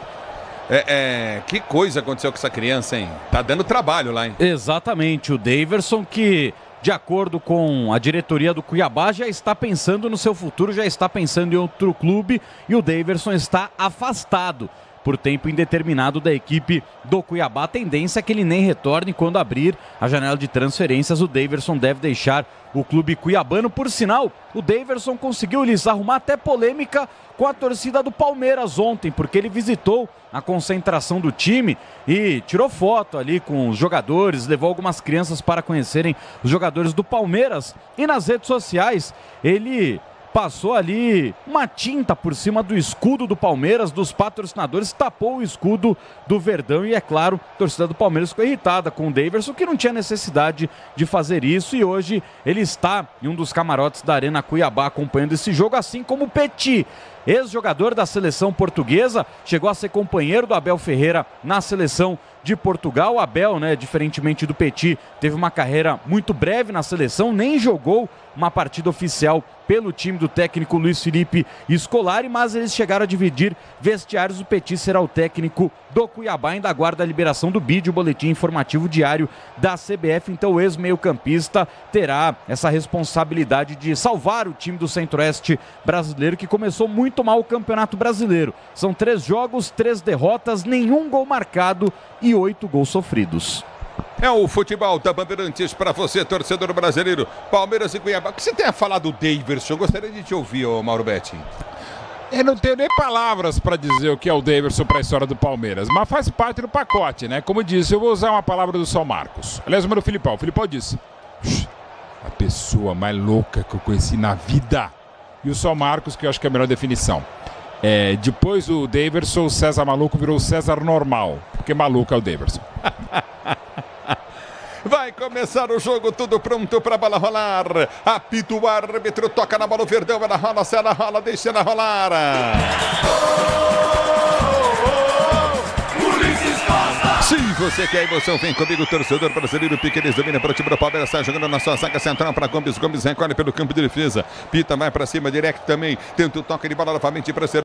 Que coisa aconteceu com essa criança, hein? Tá dando trabalho lá, hein? Exatamente, o Daverson, que de acordo com a diretoria do Cuiabá já está pensando no seu futuro, já está pensando em outro clube, e o Daverson está afastado por tempo indeterminado da equipe do Cuiabá. A tendência é que ele nem retorne quando abrir a janela de transferências. O Daverson deve deixar o clube cuiabano. Por sinal, o Daverson conseguiu lhes arrumar até polêmica com a torcida do Palmeiras ontem, porque ele visitou a concentração do time e tirou foto ali com os jogadores, levou algumas crianças para conhecerem os jogadores do Palmeiras, e nas redes sociais ele passou ali uma tinta por cima do escudo do Palmeiras, dos patrocinadores, tapou o escudo do Verdão, e é claro, a torcida do Palmeiras ficou irritada com o Daverson, que não tinha necessidade de fazer isso, e hoje ele está em um dos camarotes da Arena Cuiabá acompanhando esse jogo, assim como o Petit, ex-jogador da seleção portuguesa, chegou a ser companheiro do Abel Ferreira na seleção de Portugal. O Abel, né, diferentemente do Petit, teve uma carreira muito breve na seleção, nem jogou uma partida oficial pelo time do técnico Luiz Felipe Scolari, mas eles chegaram a dividir vestiários. O Petit será o técnico do Cuiabá, ainda aguarda a liberação do BID, o boletim informativo diário da CBF. Então o ex-meio-campista terá essa responsabilidade de salvar o time do Centro-Oeste brasileiro, que começou muito mal o Campeonato Brasileiro. São 3 jogos, 3 derrotas, nenhum gol marcado e 8 gols sofridos. É o futebol da Bandeirantes para você, torcedor brasileiro. Palmeiras e Cuiabá. O que você tem a falar do Daverson? Eu gostaria de te ouvir, Mauro Betti. Eu não tenho nem palavras para dizer o que é o Daverson para a história do Palmeiras, mas faz parte do pacote, né? Como disse, eu vou usar uma palavra do São Marcos. Aliás, o meu Filipão. O Filipão disse: a pessoa mais louca que eu conheci na vida. E o São Marcos, que eu acho que é a melhor definição. Depois do Daverson, o César Maluco virou o César Normal, porque maluco é o Daverson. Vai começar o jogo, tudo pronto para a bola rolar. Apita o árbitro, toca na bola o Verdão, ela rola, se ela rola, deixa ela rolar. Se você quer emoção, vem comigo, torcedor brasileiro. Piqueires domina para o time do Palmeiras, está jogando na sua zaga central para Gomes. Gomes recolhe pelo campo de defesa. Pita vai para cima, direto também. Tenta o toque de bola novamente para ser